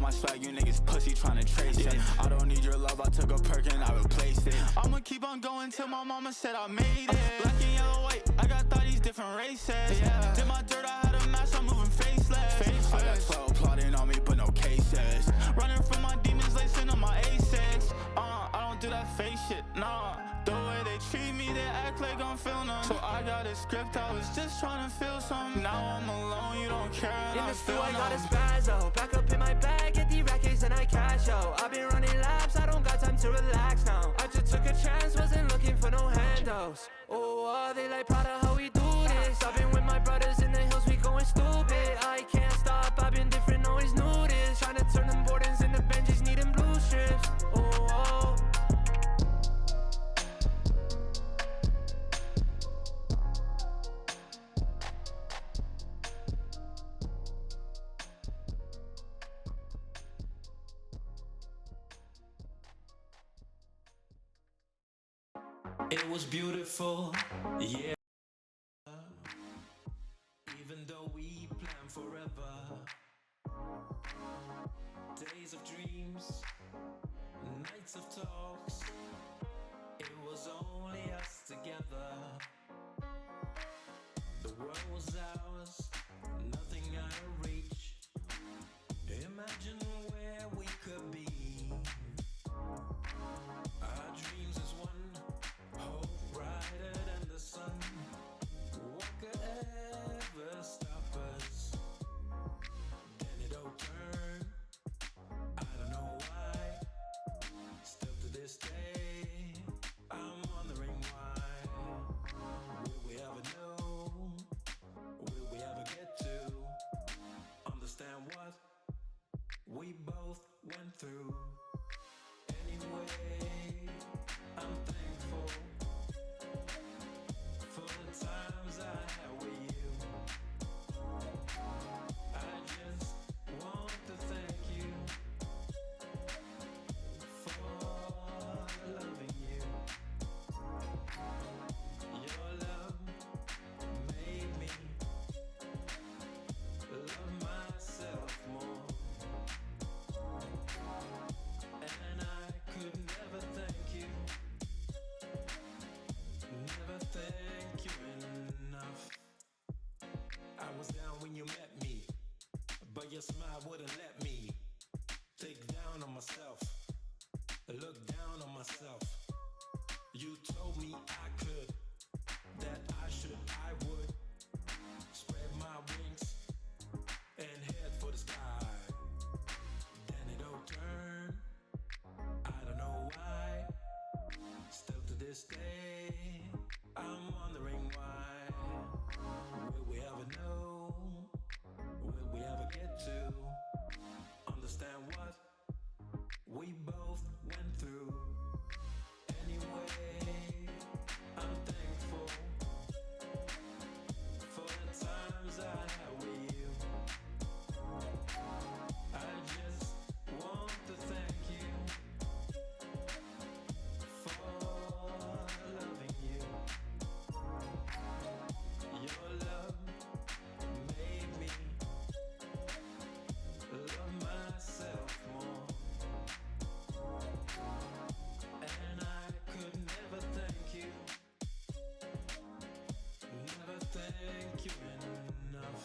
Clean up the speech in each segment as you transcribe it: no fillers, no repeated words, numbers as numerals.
my swag, you niggas pussy tryna trace it. I don't need your love, I took a perk and I replaced it. I'ma keep on going till my mama said I made it. Black and yellow, white, I got thotties, different races. Did my dirt, I had a mask, I'm moving faceless. I got 12 plotting on me, but no cases. Running from my demons, lacing on my A6. I don't do that fake shit, nah. The way they treat me, they act like I'm feeling them. So I got a script, I was just trying to feel something. Now I'm alone, you don't care, and in I the feel stew, I got a numb. spazzo. Back up in my bag, get the rackets and I cash out. I've been running laps, I don't got time to relax now. I just took a chance, wasn't looking for no handouts. Oh, they like proud of how we do this. I've been with my brothers in the hills, we going stupid. I can't stop, I've been different, always knew this. Trying to turn them boardings into benches, needing blue strips. Oh. It was beautiful, yeah. Even though we planned forever, days of dreams, nights of talks, it was only us together. The world was ours, nothing out of reach. Imagine where we could be. Our dreams as one. Hope brighter than the sun. What could ever stop us? Then it all turned. I don't know why. Still to this day, I'm wondering why. Will we ever know? Will we ever get to understand what we both went through? Anyway, I'm thankful for the times I had with you. I just want to thank you for loving you. Your love made me love myself more. And I could never thank you. Never thank you enough. I was down when you met me, but your smile wouldn't let me take down on myself, look down on myself. You told me I could, that I should, I would spread my wings and head for the sky. Then it all turned. I don't know why. Still to this day, I'm wondering why. Will we ever know? Will we ever get to understand what we both went through? Anyway, I'm thankful for the times I had with you. I just want to thank you for loving you. Your love made me love myself more. And I could never thank you. Never thank you enough.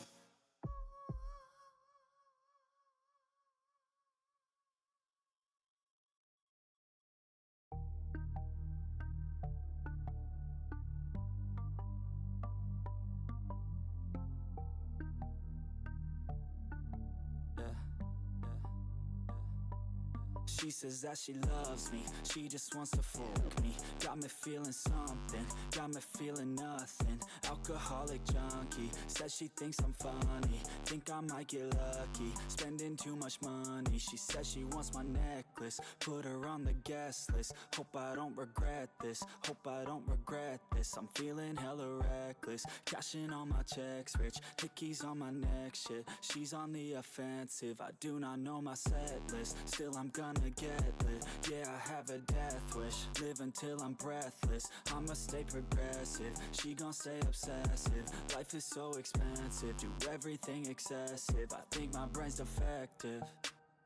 She says that she loves me, she just wants to fuck me. Got me feeling something, got me feeling nothing. Alcoholic junkie, says she thinks I'm funny. Think I might get lucky, spending too much money. She says she wants my necklace, put her on the guest list. Hope I don't regret this, hope I don't regret this. I'm feeling hella reckless, cashing all my checks rich. Hickeys on my neck, shit, she's on the offensive. I do not know my set list, still I'm gonna get lit. Yeah, I have a death wish, live until I'm breathless. I'ma stay progressive, she gon' stay obsessive. Life is so expensive, do everything excessive. I think my brain's defective.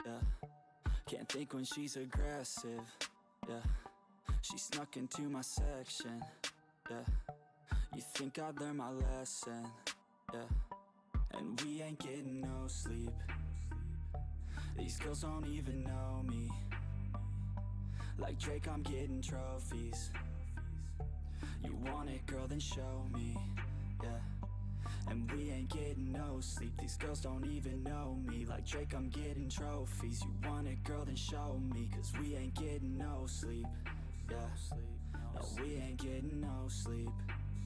yeah. Can't think when she's aggressive, yeah. She snuck into my section, yeah. You think I'd learn my lesson, yeah. And we ain't getting no sleep. These girls don't even know me. Like Drake, I'm getting trophies. You want it, girl, then show me, yeah. And we ain't getting no sleep. These girls don't even know me. Like Drake, I'm getting trophies. You want it, girl, then show me. Cause we ain't getting no sleep, yeah. No, we ain't getting no sleep,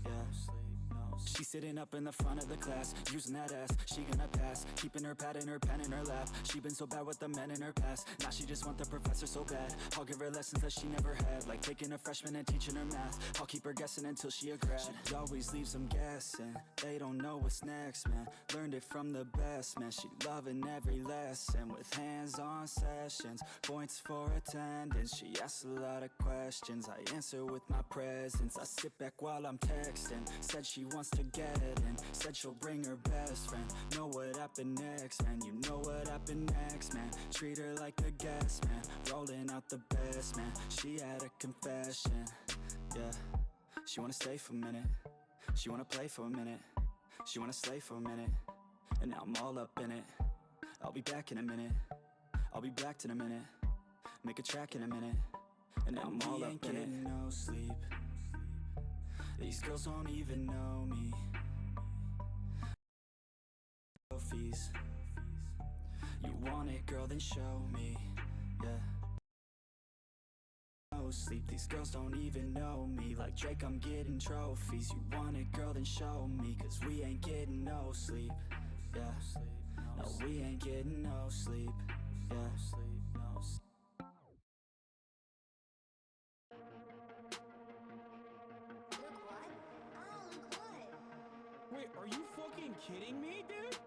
yeah. She's sitting up in the front of the class, using that ass, she gonna pass. Keeping her pad and her pen in her lap. She been so bad with the men in her past. Now she just want the professor so bad. I'll give her lessons that she never had, like taking a freshman and teaching her math. I'll keep her guessing until she a grad. She always leaves them guessing. They don't know what's next, man. Learned it from the best, man. She loving every lesson with hands-on sessions. Points for attendance. She asks a lot of questions. I answer with my presence. I sit back while I'm texting. Said she wants to get it in. Said she'll bring her best friend. Know what happened next, man. You know what happened next, man. Treat her like a guest, man. Rolling out the best, man. She had a confession, yeah. She wanna stay for a minute. She wanna play for a minute. She wanna slay for a minute. And now I'm all up in it. I'll be back in a minute. I'll be back in a minute. Make a track in a minute. And now I'm all up in it. No sleep. These girls don't even know me. Trophies. You want it, girl, then show me, yeah. No sleep, these girls don't even know me. Like Drake, I'm getting trophies. You want it, girl, then show me. Cause we ain't getting no sleep, yeah. No, we ain't getting no sleep, yeah. Wait, are you fucking kidding me, dude?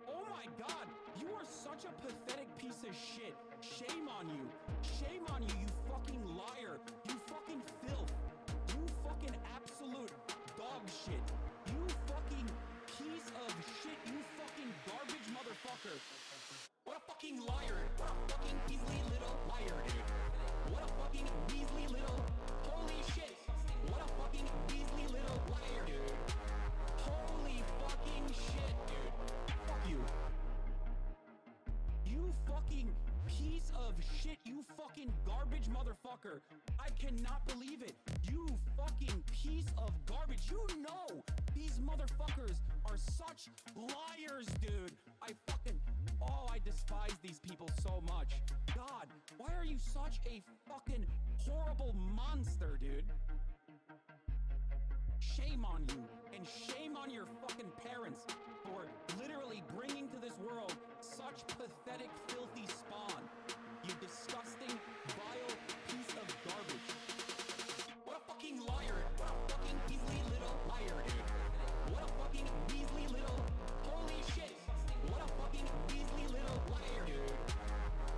Oh my god, you are such a pathetic piece of shit. Shame on you. Shame on you, you fucking liar. You fucking filth. You fucking absolute dog shit. You fucking piece of shit. You fucking garbage motherfucker. What a fucking liar. What a fucking Weasley little liar, dude. What a fucking Weasley little... Holy shit. What a fucking Weasley little liar, dude. Holy fucking shit, dude. Fuck you. You fucking piece of shit. You fucking garbage motherfucker. I cannot believe it. You fucking piece of garbage. You know these motherfuckers are such liars, dude. I fucking... Oh, I despise these people so much. God, why are you such a fucking horrible monster, dude? Shame on you, and shame on your fucking parents for literally bringing to this world such pathetic, filthy spawn. You disgusting, vile piece of garbage. What a fucking liar. What a fucking Weasley little liar, dude. What a fucking Weasley little... Holy shit. What a fucking Weasley little liar, dude.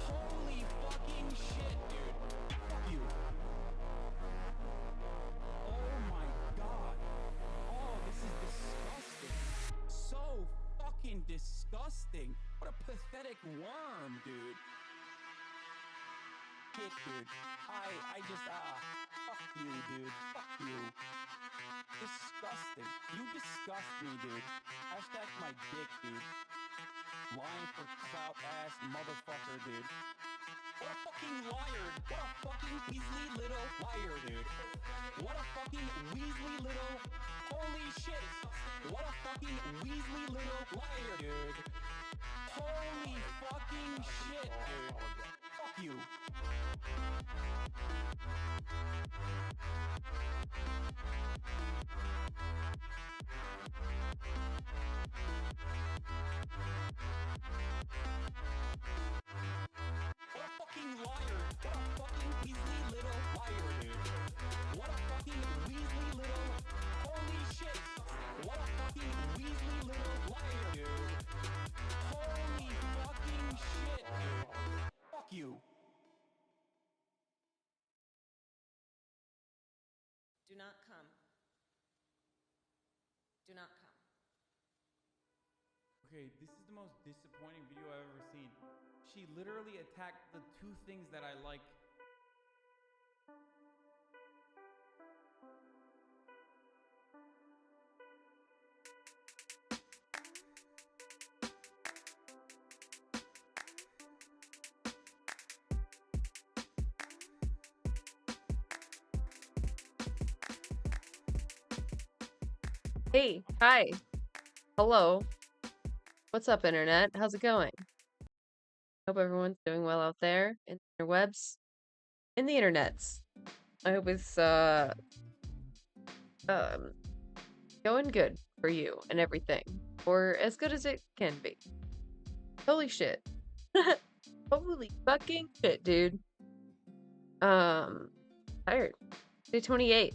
Holy fucking shit, dude. Fuck you. Oh my god. Oh, this is disgusting. So fucking disgusting. What a pathetic worm, dude. Shit, dude. I just, fuck you, dude. Fuck you. Disgusting. You disgust me, dude. Hashtag my dick, dude. Lying for clout ass motherfucker, dude. What a fucking liar. What a fucking Weasley little liar, dude. What a fucking Weasley little... Holy shit. What a fucking Weasley little liar, dude. Holy fucking shit, dude. Fuck you. What a fucking liar. What a fucking Weasley little liar, dude. What a fucking Weasley little... Holy shit. What a fucking Weasley little liar, dude. Holy fucking shit, dude. Fuck you. Do not come. Do not come. Okay, Okay, this is the most disappointing video I've ever seen. She literally attacked the two things that I like. Hey, hi, hello. What's up, internet? How's it going? Hope everyone's doing well out there in the interwebs, in the internets. I hope it's um going good for you and everything, or as good as it can be. Holy shit! Holy fucking shit, dude. Tired. Day 28.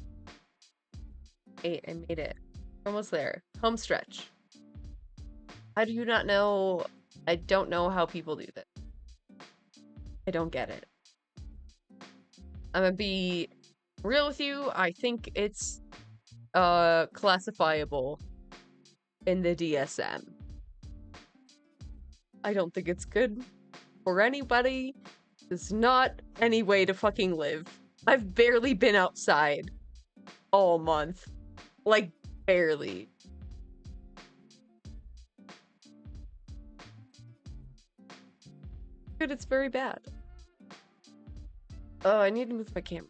I made it. Almost there. Home stretch. How do you not know? I don't know how people do this. I don't get it. I'm gonna be real with you. I think it's classifiable in the DSM. I don't think it's good for anybody. It's not any way to fucking live. I've barely been outside all month. Like, barely. Dude, it's very bad. Oh, I need to move my camera.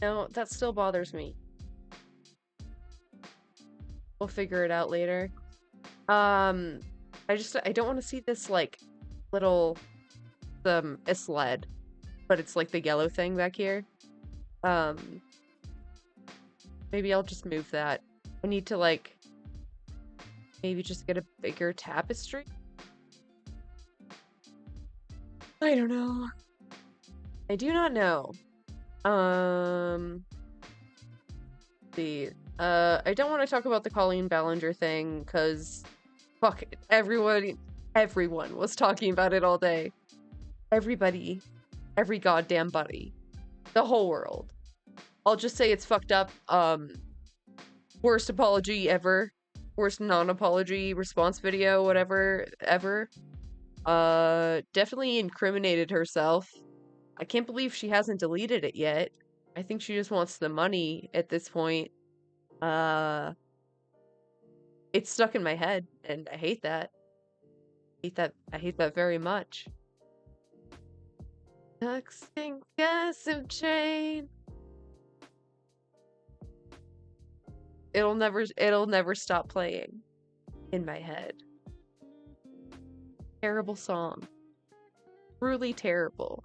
No, that still bothers me. We'll figure it out later. I don't want to see this, like, little, a sled, but it's like the yellow thing back here. Maybe I'll just move that. I need to, like, maybe just get a bigger tapestry? I don't know. I do not know. I don't want to talk about the Colleen Ballinger thing, because fuck it. Everyone was talking about it all day. Everybody. Every goddamn buddy. The whole world. I'll just say it's fucked up. Worst apology ever. Worst non-apology response video, whatever, ever. Definitely incriminated herself. I can't believe she hasn't deleted it yet. I think she just wants the money at this point. It's stuck in my head, and I hate that. I hate that very much. Toxic gossip train. It'll never stop playing in my head. Terrible song. Truly terrible.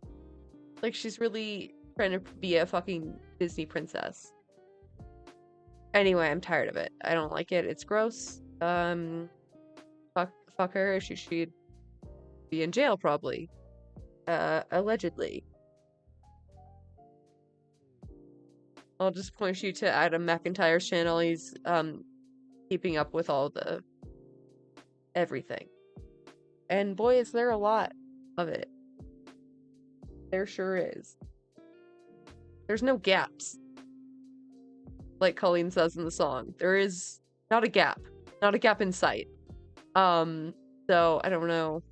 Like, she's really trying to be a fucking Disney princess. Anyway, I'm tired of it. I don't like it. It's gross. Fuck her. She'd be in jail, probably. Allegedly. I'll just point you to Adam McIntyre's channel. He's, keeping up with all the everything. And boy, is there a lot of it. There sure is. There's no gaps. Like Colleen says in the song. There is not a gap. Not a gap in sight. So I don't know.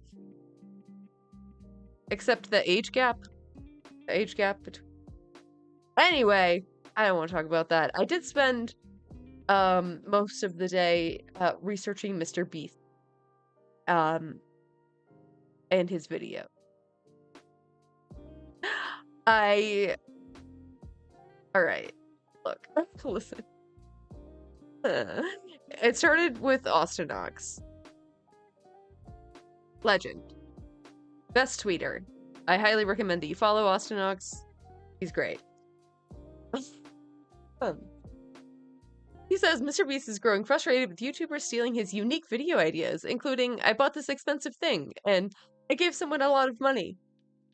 Except the age gap. The age gap between. Anyway, I don't want to talk about that. I did spend most of the day researching Mr. Beast and his video. Alright. Look. Listen. It started with Austinox. Legend. Best tweeter. I highly recommend that you follow Austinox. He's great. He says Mr. Beast is growing frustrated with YouTubers stealing his unique video ideas, including, I bought this expensive thing, and I gave someone a lot of money.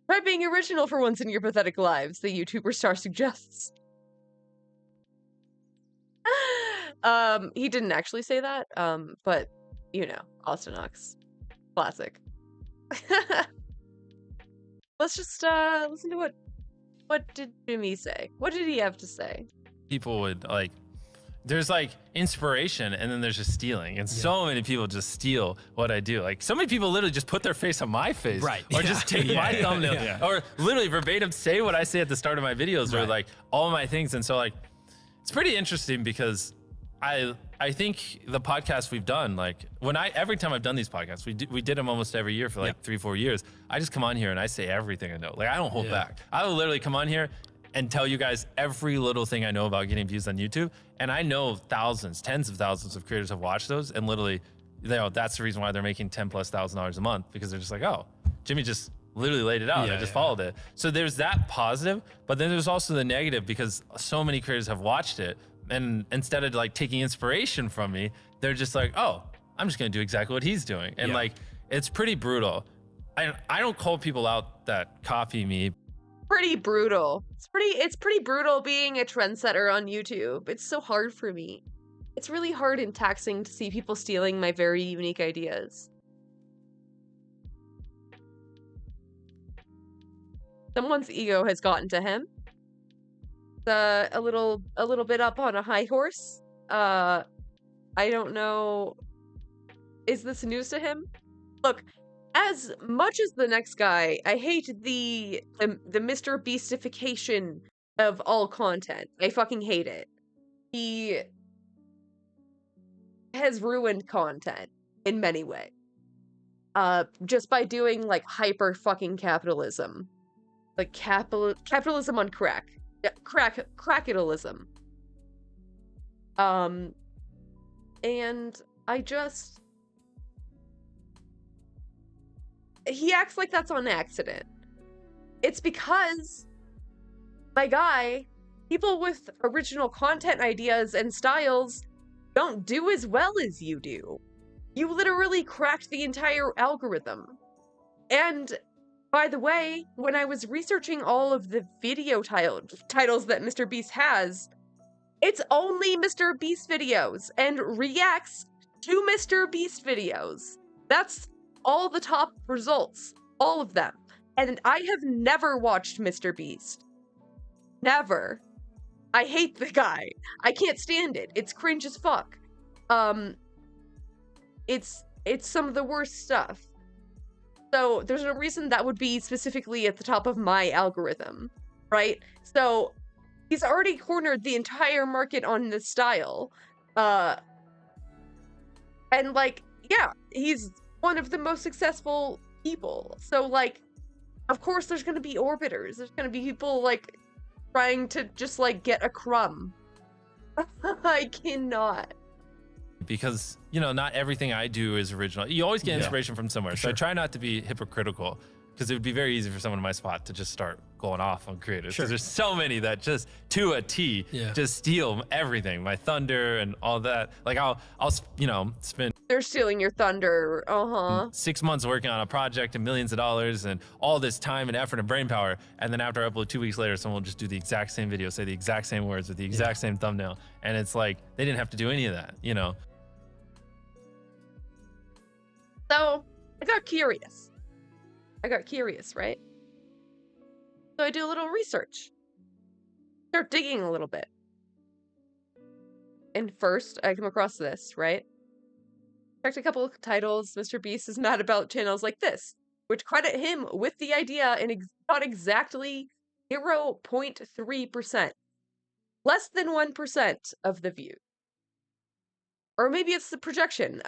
Try being original for once in your pathetic lives, the YouTuber star suggests. He didn't actually say that, but, you know, Austinox. Classic. Let's just, listen to what did Jimmy say? What did he have to say? People would, like, there's, like, inspiration, and then there's just stealing. And so many people just steal what I do. Like, so many people literally just put their face on my face. Right. Or just take my thumbnail. Or literally verbatim say what I say at the start of my videos, or, like, all my things. And so, like, it's pretty interesting because I think the podcast we've done, like, every time I've done these podcasts, we did them almost every year for like 3-4 years. I just come on here and I say everything I know. Like, I don't hold back. I will literally come on here and tell you guys every little thing I know about getting views on YouTube. And I know thousands, tens of thousands of creators have watched those, and literally, you know, that's the reason why they're making $10,000+ a month, because they're just like, oh, Jimmy just literally laid it out. I just followed it. So there's that positive, but then there's also the negative, because so many creators have watched it, and instead of like taking inspiration from me, they're just like, oh, I'm just gonna do exactly what he's doing. And like, it's pretty brutal. I don't call people out that copy me. Pretty brutal. It's pretty brutal being a trendsetter on YouTube. It's so hard for me. It's really hard and taxing to see people stealing my very unique ideas. Someone's ego has gotten to him. A little bit up on a high horse. I don't know. Is this news to him? Look, as much as the next guy, I hate the Mr. Beastification of all content. I fucking hate it. He has ruined content in many ways. Just by doing like hyper fucking capitalism. Like capitalism on crack. Crackitalism. And I just... He acts like that's on accident. It's because, my guy, people with original content ideas and styles don't do as well as you do. You literally cracked the entire algorithm. And by the way, when I was researching all of the video titles that Mr. Beast has, it's only Mr. Beast videos and reacts to Mr. Beast videos. That's all the top results. All of them. And I have never watched Mr. Beast. Never. I hate the guy. I can't stand it. It's cringe as fuck. It's some of the worst stuff. So there's no reason that would be specifically at the top of my algorithm, right? So he's already cornered the entire market on this style. And like, yeah, he's one of the most successful people. So like, of course there's going to be orbiters. There's going to be people like trying to just like get a crumb. I cannot. Because, you know, not everything I do is original. You always get inspiration from somewhere. So I try not to be hypocritical, because it would be very easy for someone in my spot to just start going off on creators. Because there's so many that just, to a T, just steal everything. My thunder and all that. Like, I'll you know, spend... They're stealing your thunder. 6 months working on a project and millions of dollars and all this time and effort and brain power. And then after I upload 2 weeks later, someone will just do the exact same video, say the exact same words with the exact same thumbnail. And it's like, they didn't have to do any of that, you know? So, I got curious, right? So I do a little research. Start digging a little bit. And first, I come across this, right? Checked a couple of titles. Mr. Beast is mad about channels like this, which credit him with the idea and got exactly 0.3%. Less than 1% of the views. Or maybe it's the projection.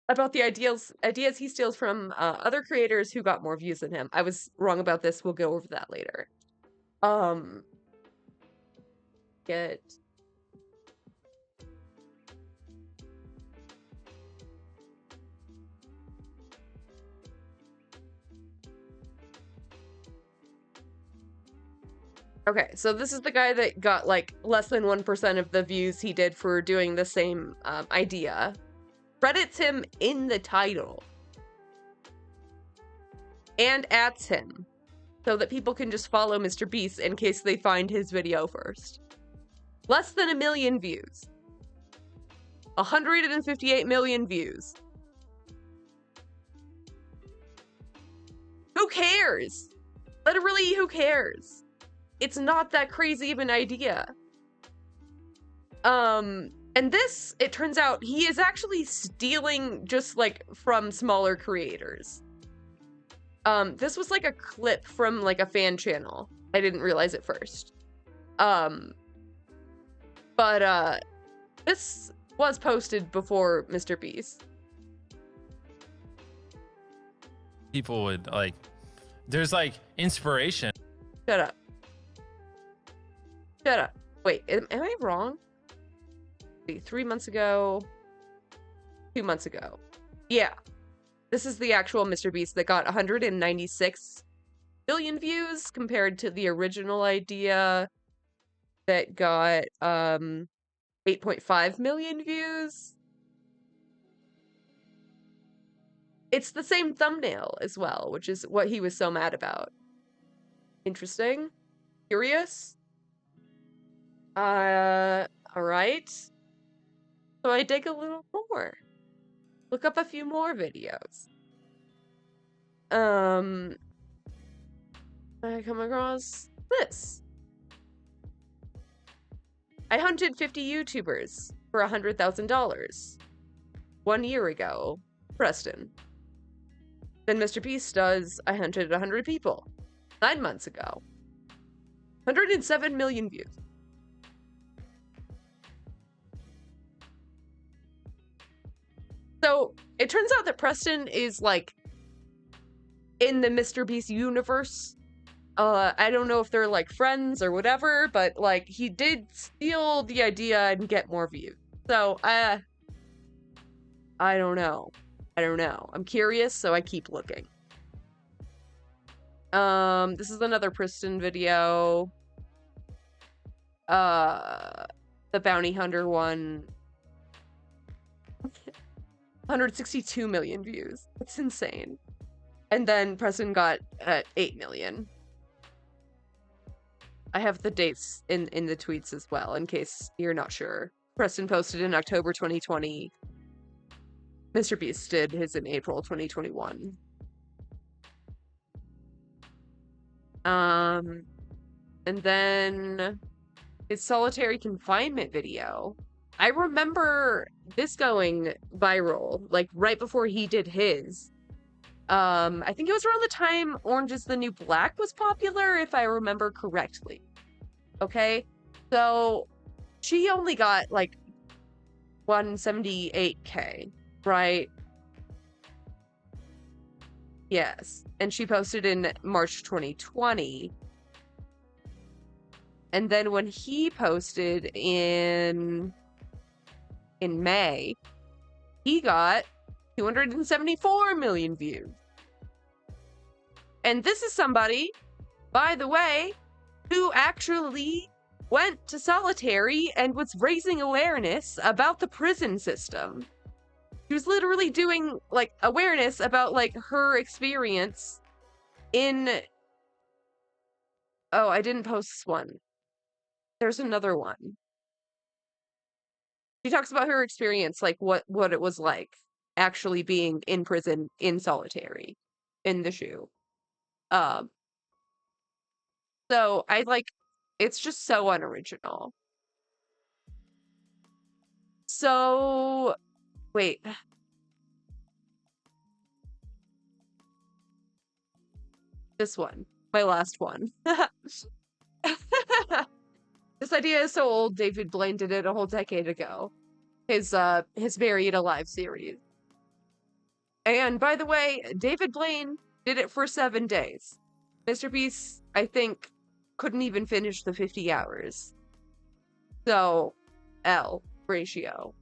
About the ideas he steals from other creators who got more views than him. I was wrong about this. We'll go over that later. Get Okay, so this is the guy that got like less than 1% of the views he did for doing the same idea. Credits him in the title. And adds him. So that people can just follow Mr. Beast in case they find his video first. Less than 1 million views. 158 million views. Who cares? Literally, who cares? It's not that crazy of an idea. And this, it turns out, he is actually stealing just like from smaller creators. This was like a clip from like a fan channel. I didn't realize it first. But this was posted before Mr. Beast. People would like, there's like inspiration. Shut up. Shut up. Wait, am I wrong? 3 months ago, 2 months ago. Yeah. This is the actual Mr. Beast that got 196 billion views compared to the original idea that got 8.5 million views. It's the same thumbnail as well, which is what he was so mad about. Interesting. Curious. Alright. So I dig a little more. Look up a few more videos. I come across this. I hunted 50 YouTubers for $100,000 1 year ago. Preston. Then Mr. Beast does, I hunted 100 people 9 months ago. 107 million views. So, it turns out that Preston is, like, in the Mr. Beast universe. I don't know if they're, like, friends or whatever, but, like, he did steal the idea and get more views. So, I don't know. I don't know. I'm curious, so I keep looking. This is another Preston video. The Bounty Hunter one. 162 million views. That's insane. And then Preston got 8 million. I have the dates in the tweets as well, in case you're not sure. Preston posted in October 2020. Mr. Beast did his in April 2021. And then his solitary confinement video. I remember this going viral, like right before he did his. I think it was around the time Orange is the New Black was popular, if I remember correctly. Okay? So, she only got like 178K, right? Yes. And she posted in March 2020. And then when he posted in May, he got 274 million views. And this is somebody, by the way, who actually went to solitary and was raising awareness about the prison system. She was literally doing, like, awareness about, like, her experience in... Oh, I didn't post this one. There's another one. She talks about her experience, like, what it was like actually being in prison in solitary in the shoe. So I like, it's just so unoriginal. So, wait. This one, my last one. This idea is so old, David Blaine did it a whole decade ago. His Buried Alive series. And by the way, David Blaine did it for 7 days. Mr. Beast, I think, couldn't even finish the 50 hours. So, L ratio.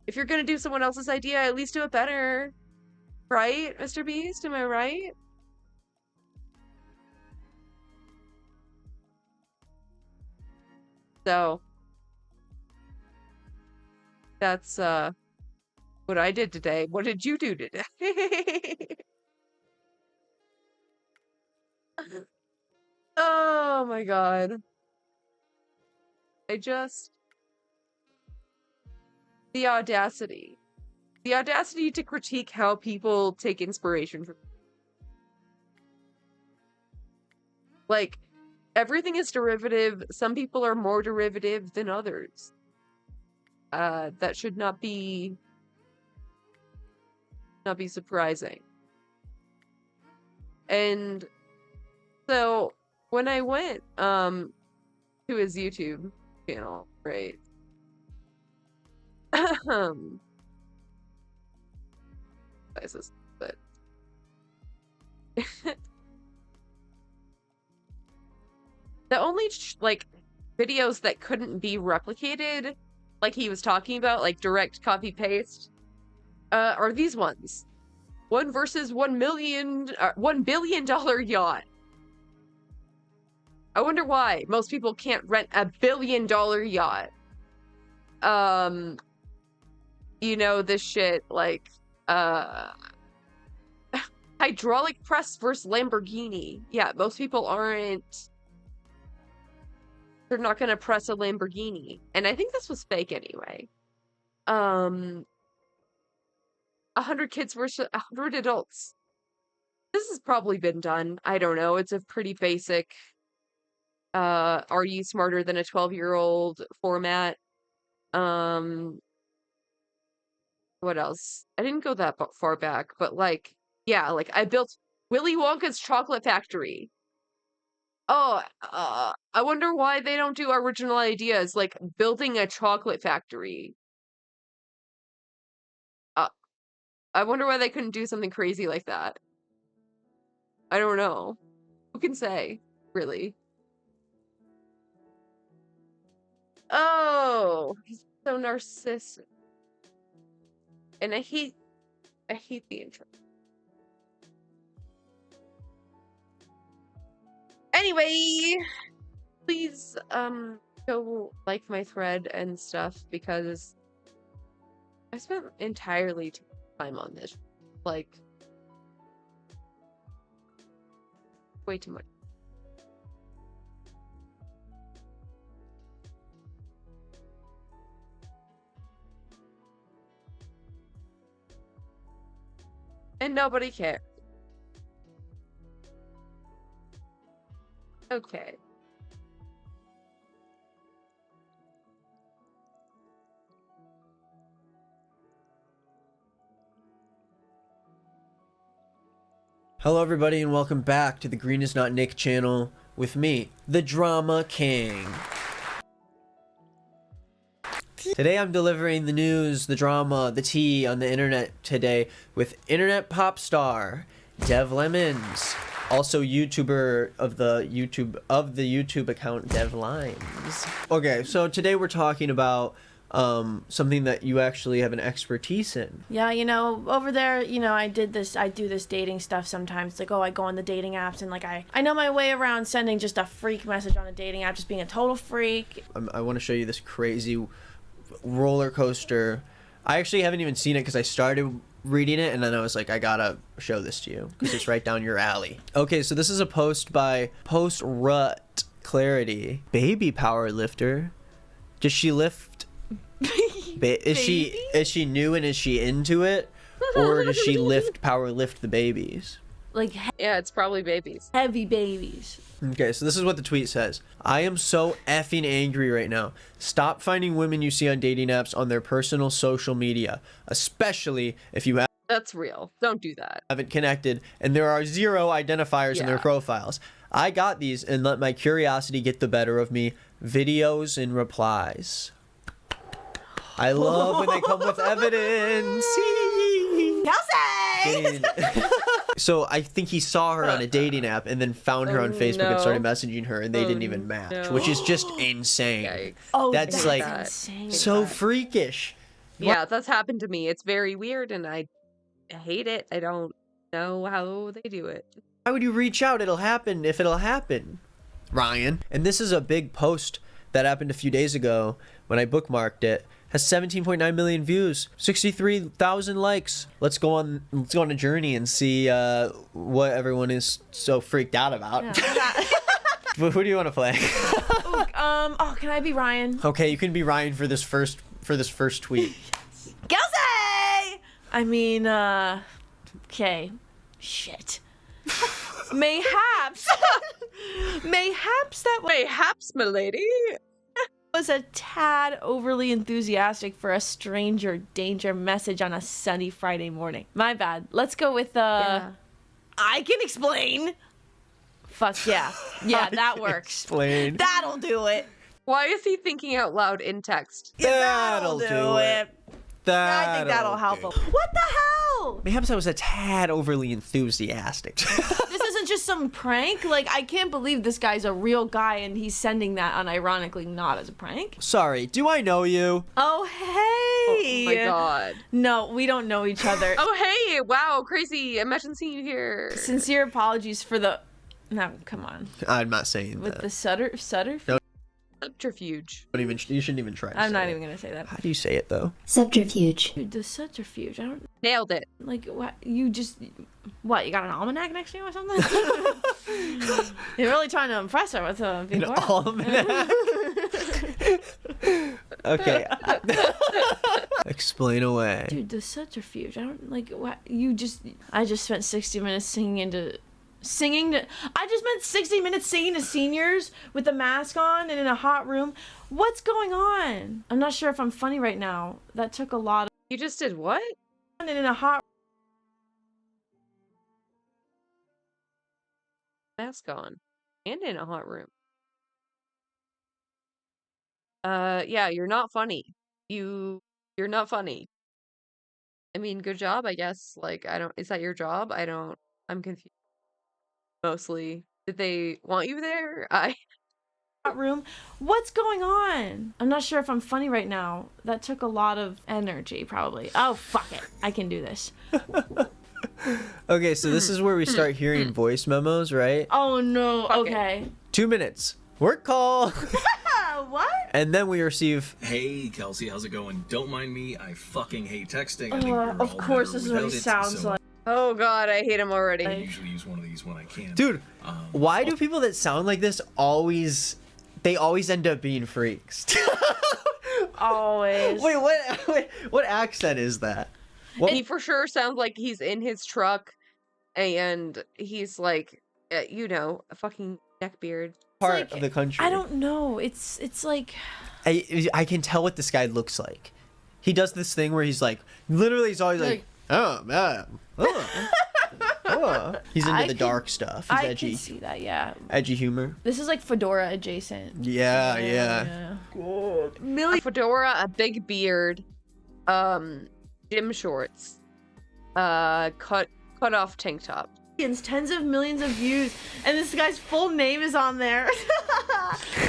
If you're gonna do someone else's idea, at least do it better. Right, Mr. Beast? Am I right? So, that's what I did today. What did you do today? Oh my god. The audacity. The audacity to critique how people take inspiration from. Like, everything is derivative. Some people are more derivative than others. That should not be surprising. And so when I went to his YouTube channel, right? But the only like videos that couldn't be replicated, like he was talking about, like direct copy paste, are these ones. 1 versus $1 billion yacht. I wonder why most people can't rent a $1 billion yacht. You know, this shit, like, hydraulic press versus Lamborghini. Yeah, most people aren't. They're not gonna press a Lamborghini. And I think this was fake anyway. 100 kids versus 100 adults. This has probably been done. I don't know. It's a pretty basic, are you smarter than a 12-year-old format. What else? I didn't go that far back, but like, yeah, like I built Willy Wonka's chocolate factory. Oh, I wonder why they don't do original ideas like building a chocolate factory. I wonder why they couldn't do something crazy like that. I don't know. Who can say, really? Oh, he's so narcissistic. And I hate the intro. Anyway, please go like my thread and stuff because I spent entirely too much time on this. Like, way too much. And nobody cares. Okay. Hello everybody and welcome back to the Green is Not Nick channel with me, the Drama King. Today I'm delivering the news, the drama, the tea on the internet today with internet pop star Dev Lemons, also YouTuber of the YouTube account Dev Limes. Okay, so today we're talking about something that you actually have an expertise in. Yeah, you know, over there, you know, I do this dating stuff sometimes. Like, oh, I go on the dating apps and like I know my way around sending just a freak message on a dating app, just being a total freak. I want to show you this crazy roller coaster. I actually haven't even seen it because I started reading it and then I was like, I gotta show this to you because it's right down your alley. Okay, so this is a post by Post Rut Clarity. Baby power lifter. Does she lift? Is she new and is she into it, or does she power lift the babies? Like, yeah, it's probably babies. Heavy babies. Okay, so this is what the tweet says. I am so effing angry right now. Stop finding women you see on dating apps on their personal social media, especially if you That's real. Don't do that. haven't connected and there are 0 identifiers in their profiles. I got these and let my curiosity get the better of me. Videos and replies. I love when they come with evidence. Kelsey! So I think he saw her on a dating app and then found her on Facebook and started messaging her, and they didn't even match, which is just insane. Yikes. Oh, That's like insane. so freakish. Yeah, that's happened to me. It's very weird, and I hate it. I don't know how they do it. Why would you reach out? It'll happen if it'll happen, Ryan. And this is a big post that happened a few days ago when I bookmarked it. Has 17.9 million views, 63,000 likes. Let's go on a journey and see what everyone is so freaked out about. Yeah. Who do you want to play? Can I be Ryan? Okay, you can be Ryan for this first tweet. Kelsey! I mean, okay. Shit. Mayhaps that Mayhaps, milady. was a tad overly enthusiastic for a stranger danger message on a sunny Friday morning. My bad. Let's go with I can explain. Fuck yeah. Yeah, that works. Explain. That'll do it. Why is he thinking out loud in text? That'll do it. I think that'll help him. What the hell? Mayhaps I was a tad overly enthusiastic. This isn't just some prank. Like, I can't believe this guy's a real guy and he's sending that unironically not as a prank. Sorry, do I know you? Oh, hey. Oh my god. No, we don't know each other. Oh hey, wow, crazy. Imagine seeing you here. Sincere apologies for the... No, come on. I'm not saying With that. the Sutter? No. Subterfuge. You shouldn't even try to I'm say not it. even going to say that. How do you say it, though? Subterfuge. Dude, the subterfuge. I don't... Nailed it. Like, what? You just... What, you got an almanac next to you or something? You're really trying to impress her with a big An word. almanac? Okay. Explain away. Dude, the subterfuge. I don't... Like, what? You just... I just spent 60 minutes singing to... I just spent 60 minutes singing to seniors with the mask on and in a hot room. What's going on? I'm not sure if I'm funny right now. That took a lot of... You just did what? And in a hot... Mask on. And in a hot room. Yeah, you're not funny. You're not funny. I mean, good job, I guess. Like, is that your job? I'm confused. Mostly. Did they want you there? hot room. What's going on? I'm not sure if I'm funny right now. That took a lot of energy, probably. Oh, fuck it. I can do this. Okay, so this is where we start hearing voice memos, right? Oh, no. Fuck Okay. 2 minutes. Work call. What? And then we receive... Hey, Kelsey, how's it going? Don't mind me. I fucking hate texting. I think we're Of all course, better this is what he without it, sounds so like. Oh god, I hate him already. I usually use one of these when I can. Dude, why do people that sound like this always end up being freaks? Always. Wait, what accent is that? He for sure sounds like he's in his truck and he's like, a fucking neckbeard. Part like, of the country. I don't know. It's like... I can tell what this guy looks like. He does this thing where he's like, literally he's always like, oh, man. Oh. Oh. He's into the dark stuff. He's edgy. I can see that, yeah. Edgy humor. This is like Fedora adjacent. Yeah. A fedora, a big beard, gym shorts, cut off tank top. Tens of millions of views, and this guy's full name is on there.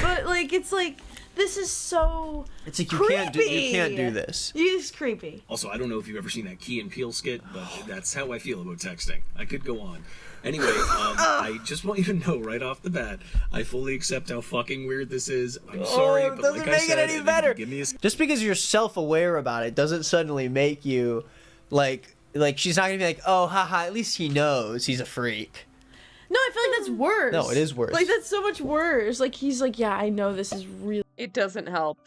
But like, it's like, this is so It's like creepy. you can't do this. It's creepy. Also, I don't know if you've ever seen that Key and Peele skit, but that's how I feel about texting. I could go on. Anyway, I just want you to know right off the bat, I fully accept how fucking weird this is. I'm sorry, it but doesn't like I make said, it any if you better. give me a Just because you're self-aware about it doesn't suddenly make you like she's not gonna be like, oh, haha, at least he knows he's a freak. No, I feel like that's worse. No, it is worse. Like, that's so much worse. Like, he's like, yeah, I know this is real. It doesn't help.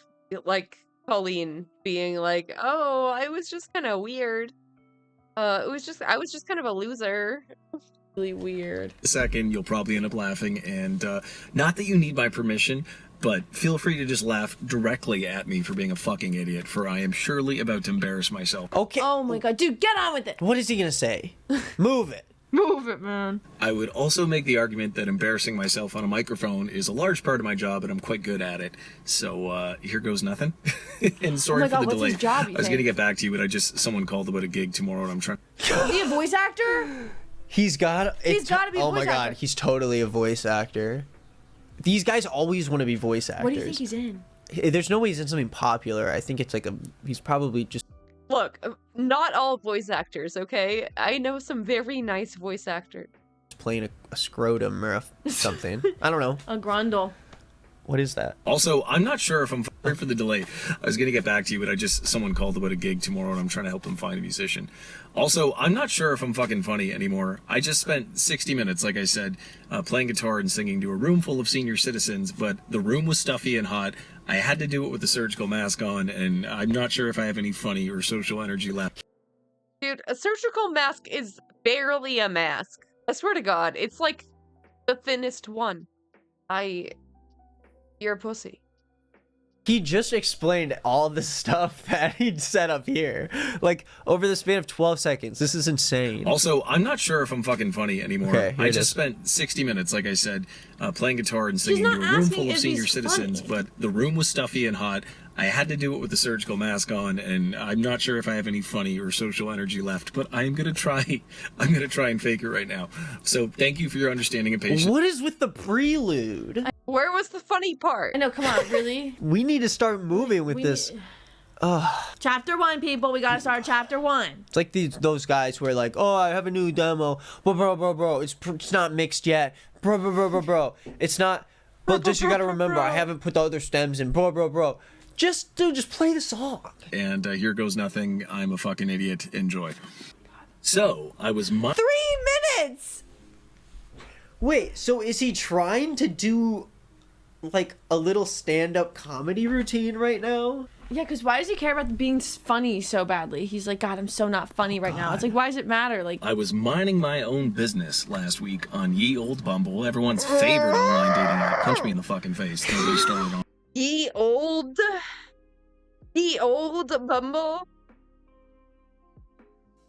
Like Colleen being like, "Oh, I was just kind of weird. I was just kind of a loser." Really weird. second, you'll probably end up laughing, and not that you need my permission, but feel free to just laugh directly at me for being a fucking idiot, for I am surely about to embarrass myself. Okay. Oh my god, dude, get on with it. What is he gonna say? Move it. Move it, man. I would also make the argument that embarrassing myself on a microphone is a large part of my job, and I'm quite good at it. So here goes nothing. And sorry my for God, the what's delay. his job, you I was think? gonna get back to you, but someone called about a gig tomorrow, and I'm trying. Is he a voice actor? He's got to be a Oh my voice god, actor. he's totally a voice actor. These guys always want to be voice actors. What do you think he's in? There's no way he's in something popular. I think it's like he's probably just Look, not all voice actors, okay? I know some very nice voice actors. playing a scrotum or something. I don't know. A grundle. What is that? Also, I'm not sure if I'm sorry for the delay. I was gonna get back to you, but someone called about a gig tomorrow, and I'm trying to help them find a musician. Also, I'm not sure if I'm fucking funny anymore. I just spent 60 minutes, like I said, playing guitar and singing to a room full of senior citizens, but the room was stuffy and hot. I had to do it with a surgical mask on, and I'm not sure if I have any funny or social energy left. Dude, a surgical mask is barely a mask. I swear to God, it's like the thinnest one. You're a pussy. He just explained all the stuff that he'd set up here. Like, over the span of 12 seconds. This is insane. Also, I'm not sure if I'm fucking funny anymore. Okay, here I it just is. spent 60 minutes, like I said, playing guitar and singing to not a room asking full of if senior he's citizens, funny. but the room was stuffy and hot. I had to do it with a surgical mask on, and I'm not sure if I have any funny or social energy left, but I'm gonna try. I'm gonna try and fake it right now. So thank you for your understanding and patience. What is with the prelude? Where was the funny part? I know, come on, really? We need to start moving with We this. need- Ugh. Chapter 1, people. We gotta start chapter 1. It's like those guys who are like, oh, I have a new demo. Bro, it's not mixed yet. Bro. It's not. But just you gotta remember, I haven't put the other stems in. Bro. Just play the song. And here goes nothing. I'm a fucking idiot. Enjoy. So I was 3 minutes! Wait, so is he trying to do like a little stand-up comedy routine right now? Yeah, because why does he care about being funny so badly? He's like, God, I'm so not funny right now. It's like, why does it matter? Like, I was minding my own business last week on Ye Old Bumble, everyone's favorite online dating app. Punch me in the fucking face. Don't get me started on The old Bumble.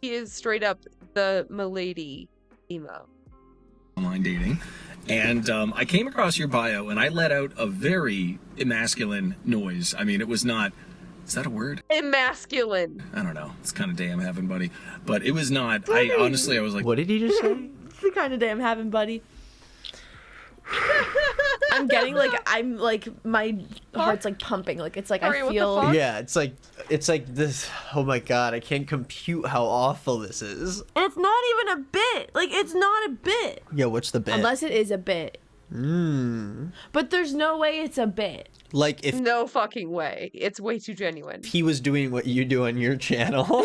He is straight up the milady emo. online dating. And I came across your bio and I let out a very emasculine noise. I mean, it was not. Is that a word? Emasculine. I don't know. It's kind of day I'm having, buddy. But it was not. I honestly, I was like, What did he just say? it's the kind of day I'm having, buddy. I'm getting like my heart's like pumping. Like it's like Sorry, I what the feel. fuck? Yeah, it's like this. Oh my god, I can't compute how awful this is. It's not even a bit. Like it's not a bit. Yeah, what's the bit? Unless it is a bit. But there's no way it's a bit. Like if No fucking way. It's way too genuine. he was doing what you do on your channel,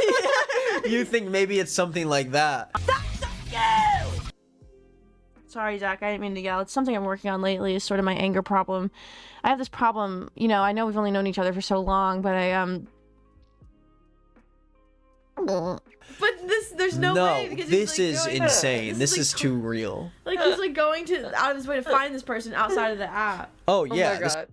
you think maybe it's something like that. Sorry, Zach, I didn't mean to yell. It's something I'm working on lately, is sort of my anger problem. I have this problem, you know, I know we've only known each other for so long, but But there's no way, because this he's, is like, going insane. This like, is too real. Like he's like going out of his way to find this person outside of the app. Oh Oh yeah, my this god.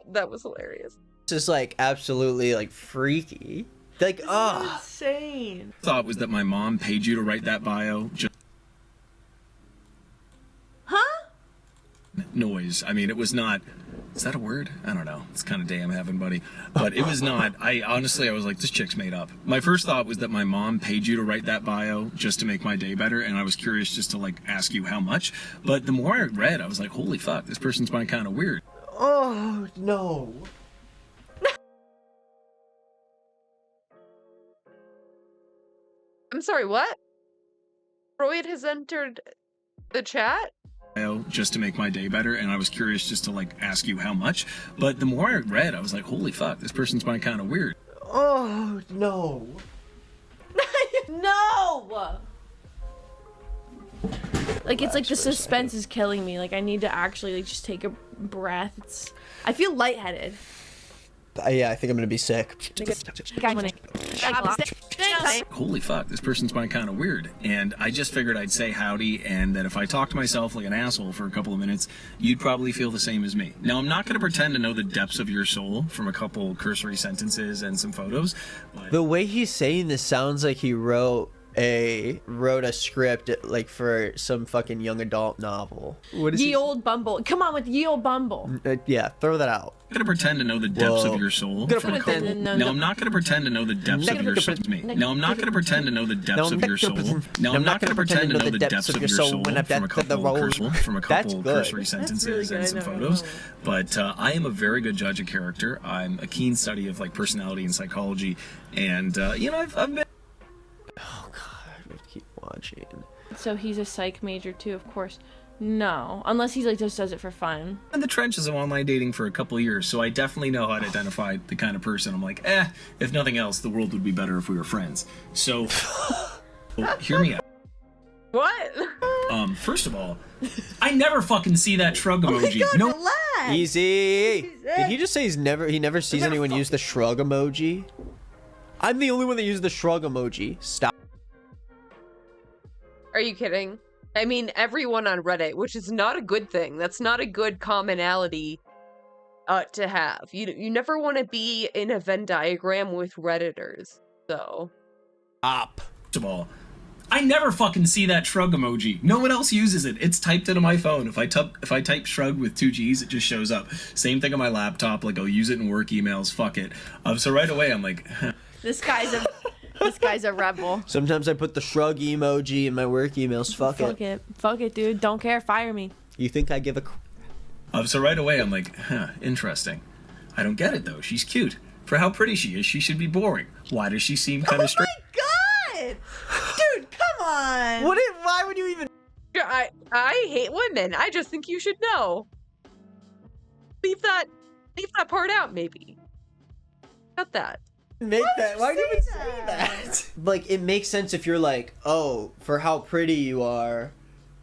That was hilarious. is like absolutely like freaky. Like Insane. thought was that my mom paid you to write that bio. Just Huh? noise. I mean, it was not. Is that a word? I don't know. It's kind of day I'm having, buddy. But it was not. I honestly, I was like, this chick's made up. My first thought was that my mom paid you to write that bio just to make my day better, and I was curious just to like ask you how much. But the more I read, I was like, holy fuck, this person's been kind of weird. oh no. I'm sorry, what? Freud has entered the chat? Just to make my day better, and I was curious just to like ask you how much. But the more I read, I was like, holy fuck, this person's been kind of weird. Oh no. No! Like it's like the suspense is killing me. Like I need to actually like just take a breath. I feel lightheaded. Yeah, I think I'm gonna be sick. Holy fuck, this person's been kind of weird. And I just figured I'd say howdy, and that if I talk to myself like an asshole for a couple of minutes, you'd probably feel the same as me. Now, I'm not going to pretend to know the depths of your soul from a couple cursory sentences and some photos, but The way he's saying this sounds like he wrote wrote a script like for some fucking young adult novel. What is Ye Old Bumble. Come on with Ye Old Bumble. Yeah, throw that out. I'm gonna pretend to know the depths Whoa. of your soul Gonna from a pretend- couple. No, No, no. I'm not gonna pretend to know the depths of your soul. No, I'm not gonna pretend to know the depths of your soul. No, I'm not gonna pretend to know the depths of your soul when I from a bet the couple role. That's good. cursory sentences really and good, some I know. photos. But I am a very good judge of character. I'm a keen study of like personality and psychology, and you know, I've been. Oh god, I have to keep watching. So he's a psych major too, of course. No, unless he's like just does it for fun. In the trenches of online dating for a couple of years, so I definitely know how to identify the kind of person I'm like, if nothing else, the world would be better if we were friends. So, hear me out. What? First of all, I never fucking see that shrug emoji. No, Easy. Did he just say he never sees anyone use the shrug emoji? I'm the only one that uses the shrug emoji. Stop. Are you kidding? I mean, everyone on Reddit, which is not a good thing. That's not a good commonality to have. You never want to be in a Venn diagram with Redditors. So. Up. first of all, I never fucking see that shrug emoji. No one else uses it. It's typed into my phone. If I type shrug with 2 G's, it just shows up. Same thing on my laptop. Like, I'll use it in work emails. Fuck it. So right away, I'm like, This guy's a rebel. Sometimes I put the shrug emoji in my work emails. Fuck it. Fuck it, dude. Don't care. Fire me. You think I give a so right away, I'm like, interesting. I don't get it, though. She's cute. For how pretty she is, she should be boring. Why does she seem kind of strange? God! Dude, come on! Why would you even... I hate women. I just think you should know. Leave that part out, maybe. Cut that. Make that. Why do you even say that? Like, it makes sense if you're like, oh, for how pretty you are.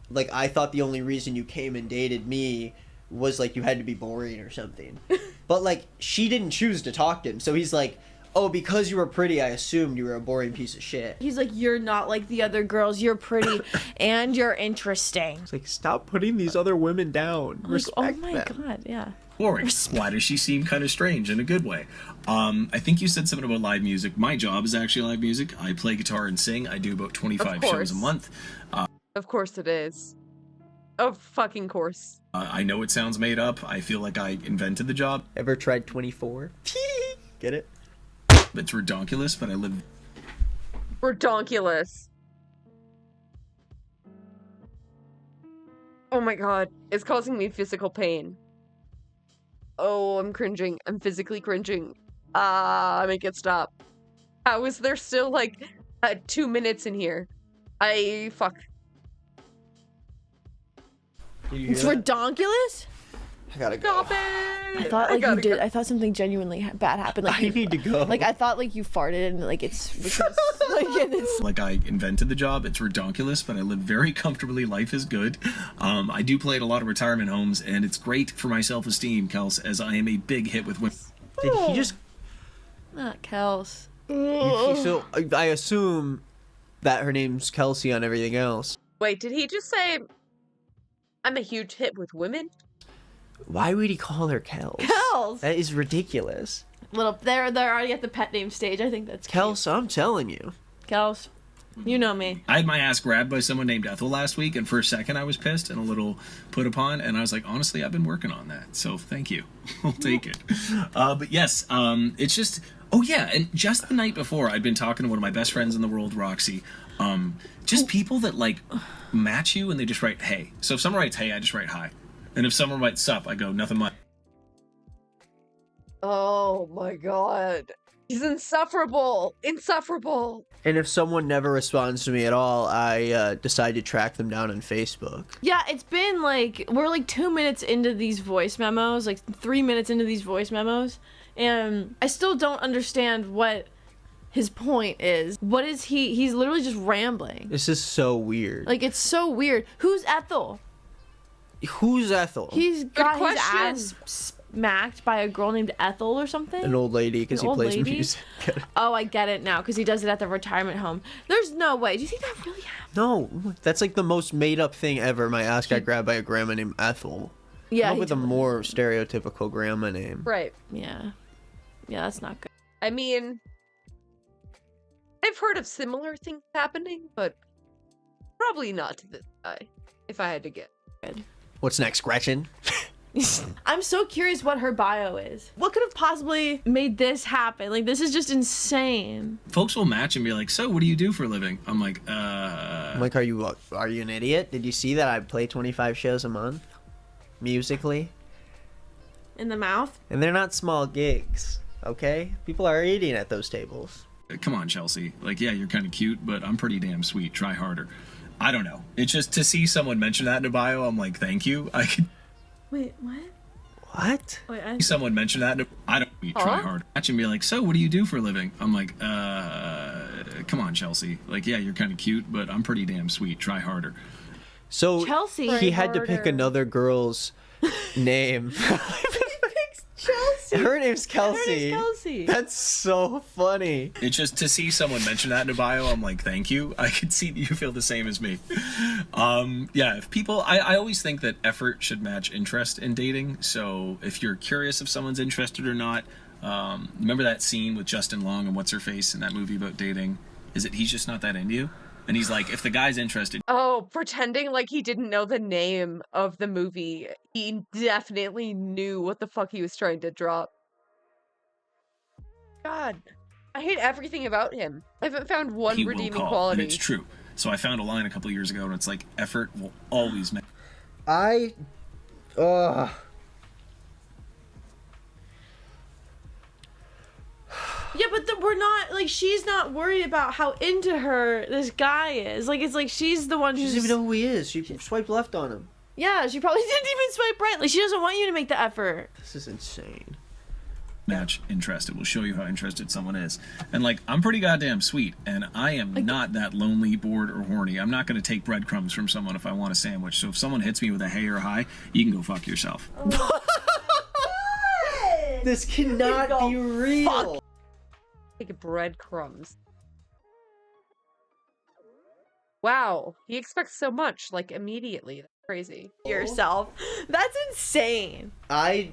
Like, I thought the only reason you came and dated me was like you had to be boring or something. But like, she didn't choose to talk to him, so he's like, oh, because you were pretty, I assumed you were a boring piece of shit. He's like, you're not like the other girls. You're pretty and you're interesting. It's like, stop putting these other women down. Like, Respect oh my them. god, yeah. Boring. Why does she seem kind of strange in a good way? I think you said something about live music. My job is actually live music. I play guitar and sing. I do about 25 shows a month. Of course it is. Of fucking course. I know it sounds made up. I feel like I invented the job. Ever tried 24? Get it? It's redonkulous, but I live... Redonkulous. Oh my god. It's causing me physical pain. Oh, I'm cringing. I'm physically cringing. Make it stop. How is there still, like, 2 minutes in here? Fuck. Did you hear It's that? redonkulous? I gotta go. Stop it! I thought like you gotta did. go. I thought something genuinely bad happened. Like I you, need to go. like I thought like you farted and like it's because, like and it's Like I invented the job. It's redonkulous, but I live very comfortably. Life is good. I do play at a lot of retirement homes, and it's great for my self-esteem, Kels, as I am a big hit with women. Did he just... not Kels. So, I assume that her name's Kelsey on everything else. Wait, did he just say I'm a huge hit with women? Why would he call her Kels? Kels. That is ridiculous. Little, they're already at the pet name stage. I think that's cute. Kels, I'm telling you. Kels. You know me. I had my ass grabbed by someone named Ethel last week, and for a second I was pissed and a little put upon, and I was like, honestly, I've been working on that, so thank you. I'll take it. But yes, it's just... Oh yeah, and just the night before, I'd been talking to one of my best friends in the world, Roxy. Just people that, like, match you and they just write, hey. So if someone writes, hey, I just write hi. And if someone writes, sup, I go, nothing much. Oh my god. He's insufferable. Insufferable. And if someone never responds to me at all, I decide to track them down on Facebook. Yeah, it's been like we're like 2 minutes into these voice memos, like 3 minutes into these voice memos, and I still don't understand what his point is. What is he's literally just rambling. This is so weird. Like, it's so weird. Who's Ethel? Who's Ethel? He's got his question. ass smacked by a girl named Ethel or something. An old lady, because An he old plays lady? music. Oh, I get it now, because he does it at the retirement home. There's no way. Do you think that really happened? No, that's like the most made up thing ever. My ass got grabbed by a grandma named Ethel. Yeah. Come up he with a totally- more stereotypical grandma name. Right. Yeah. Yeah, that's not good. I mean, I've heard of similar things happening, but probably not to this guy, if I had to guess. What's next, Gretchen? I'm so curious what her bio is. What could have possibly made this happen? Like, this is just insane. Folks will match and be like, so what do you do for a living? I'm like, I'm like, are you an idiot? Did you see that I play 25 shows a month? Musically? In the mouth? And they're not small gigs, okay? People are eating at those tables. come on, Chelsea. Like, yeah, you're kind of cute, but I'm pretty damn sweet. Try harder. I don't know. It's just to see someone mention that in a bio, I'm like, thank you. I could. Wait, what? What? Wait, someone mention that. I don't try hard. Watch and be like, so what do you do for a living? I'm like, come on, Chelsea. Like, yeah, you're kind of cute, but I'm pretty damn sweet. Try harder. So Chelsea. he had to pick another girl's name. Chelsea. Her name's Kelsey. Her name's Kelsey. That's so funny. It's just to see someone mention that in a bio, I'm like, thank you. I can see that you feel the same as me. Yeah, if people, I always think that effort should match interest in dating. So if you're curious if someone's interested or not, remember that scene with Justin Long and what's her face in that movie about dating? Is it he's just not that into you? And he's like, if the guy's interested. Oh, pretending like he didn't know the name of the movie. He definitely knew what the fuck he was trying to drop. God, I hate everything about him. I haven't found one He will redeeming call, quality. and it's true. So I found a line a couple years ago, and it's like, effort will always match. Yeah, but we're not, like, she's not worried about how into her this guy is. Like, it's like she's the one She who's... doesn't even know who he is. She swiped left on him. Yeah, she probably didn't even swipe right. Like, she doesn't want you to make the effort. This is insane. Match interest. It will show you how interested someone is. And like, I'm pretty goddamn sweet, and I am not that lonely, bored, or horny. I'm not going to take breadcrumbs from someone if I want a sandwich. So if someone hits me with a hey or hi, you can go fuck yourself. This cannot be real. Fuck. Take breadcrumbs. Wow, he expects so much, like, immediately. That's crazy. Yourself. That's insane. I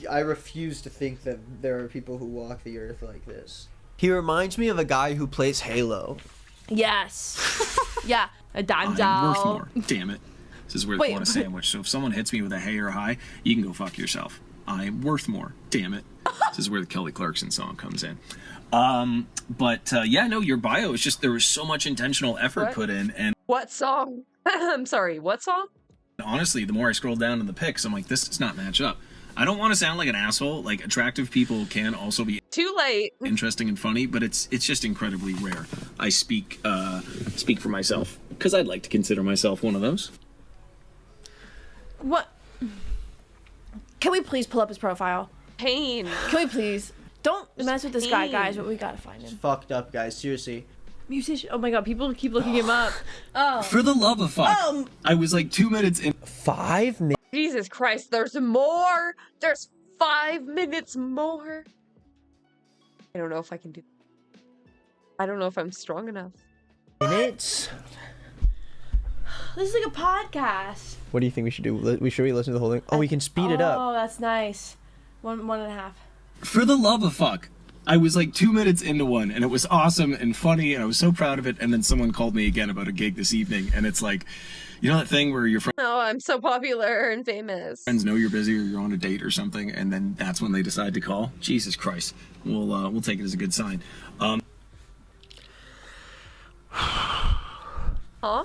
refuse to think that there are people who walk the earth like this. He reminds me of a guy who plays Halo. Yes. Yeah. A dime I'm worth doll. more. Damn it. This is where Wait, they want a sandwich. So if someone hits me with a hey or hi, you can go fuck yourself. I'm worth more. Damn it. This is where the Kelly Clarkson song comes in. Yeah, no, your bio is just, there was so much intentional effort put in, and What song? I'm sorry, what song? honestly, the more I scroll down in the pics, I'm like, this does not match up. I don't want to sound like an asshole. Like, attractive people can also be Too late. interesting and funny, but it's just incredibly rare. I speak for myself because I'd like to consider myself one of those. What? Can we please pull up his profile? Pain. Can we please? Don't mess with this guy, guys, but we gotta find him. Fucked up, guys. Seriously. Musician. Oh my god, people keep looking him up. Oh. For the love of fuck. I was like 2 minutes in. 5 minutes? Jesus Christ, there's more. There's 5 minutes more. I don't know if I can do. I don't know if I'm strong enough. Minutes? This is like a podcast. What do you think we should do? Should we listen to the whole thing? Oh, we can speed it up. Oh, that's nice. One and a half. For the love of fuck. I was like 2 minutes into one, and it was awesome and funny, and I was so proud of it. And then someone called me again about a gig this evening, and it's like, you know that thing where your Oh, I'm so popular and famous. friends know you're busy or you're on a date or something, and then that's when they decide to call. Jesus Christ, we'll take it as a good sign. Huh?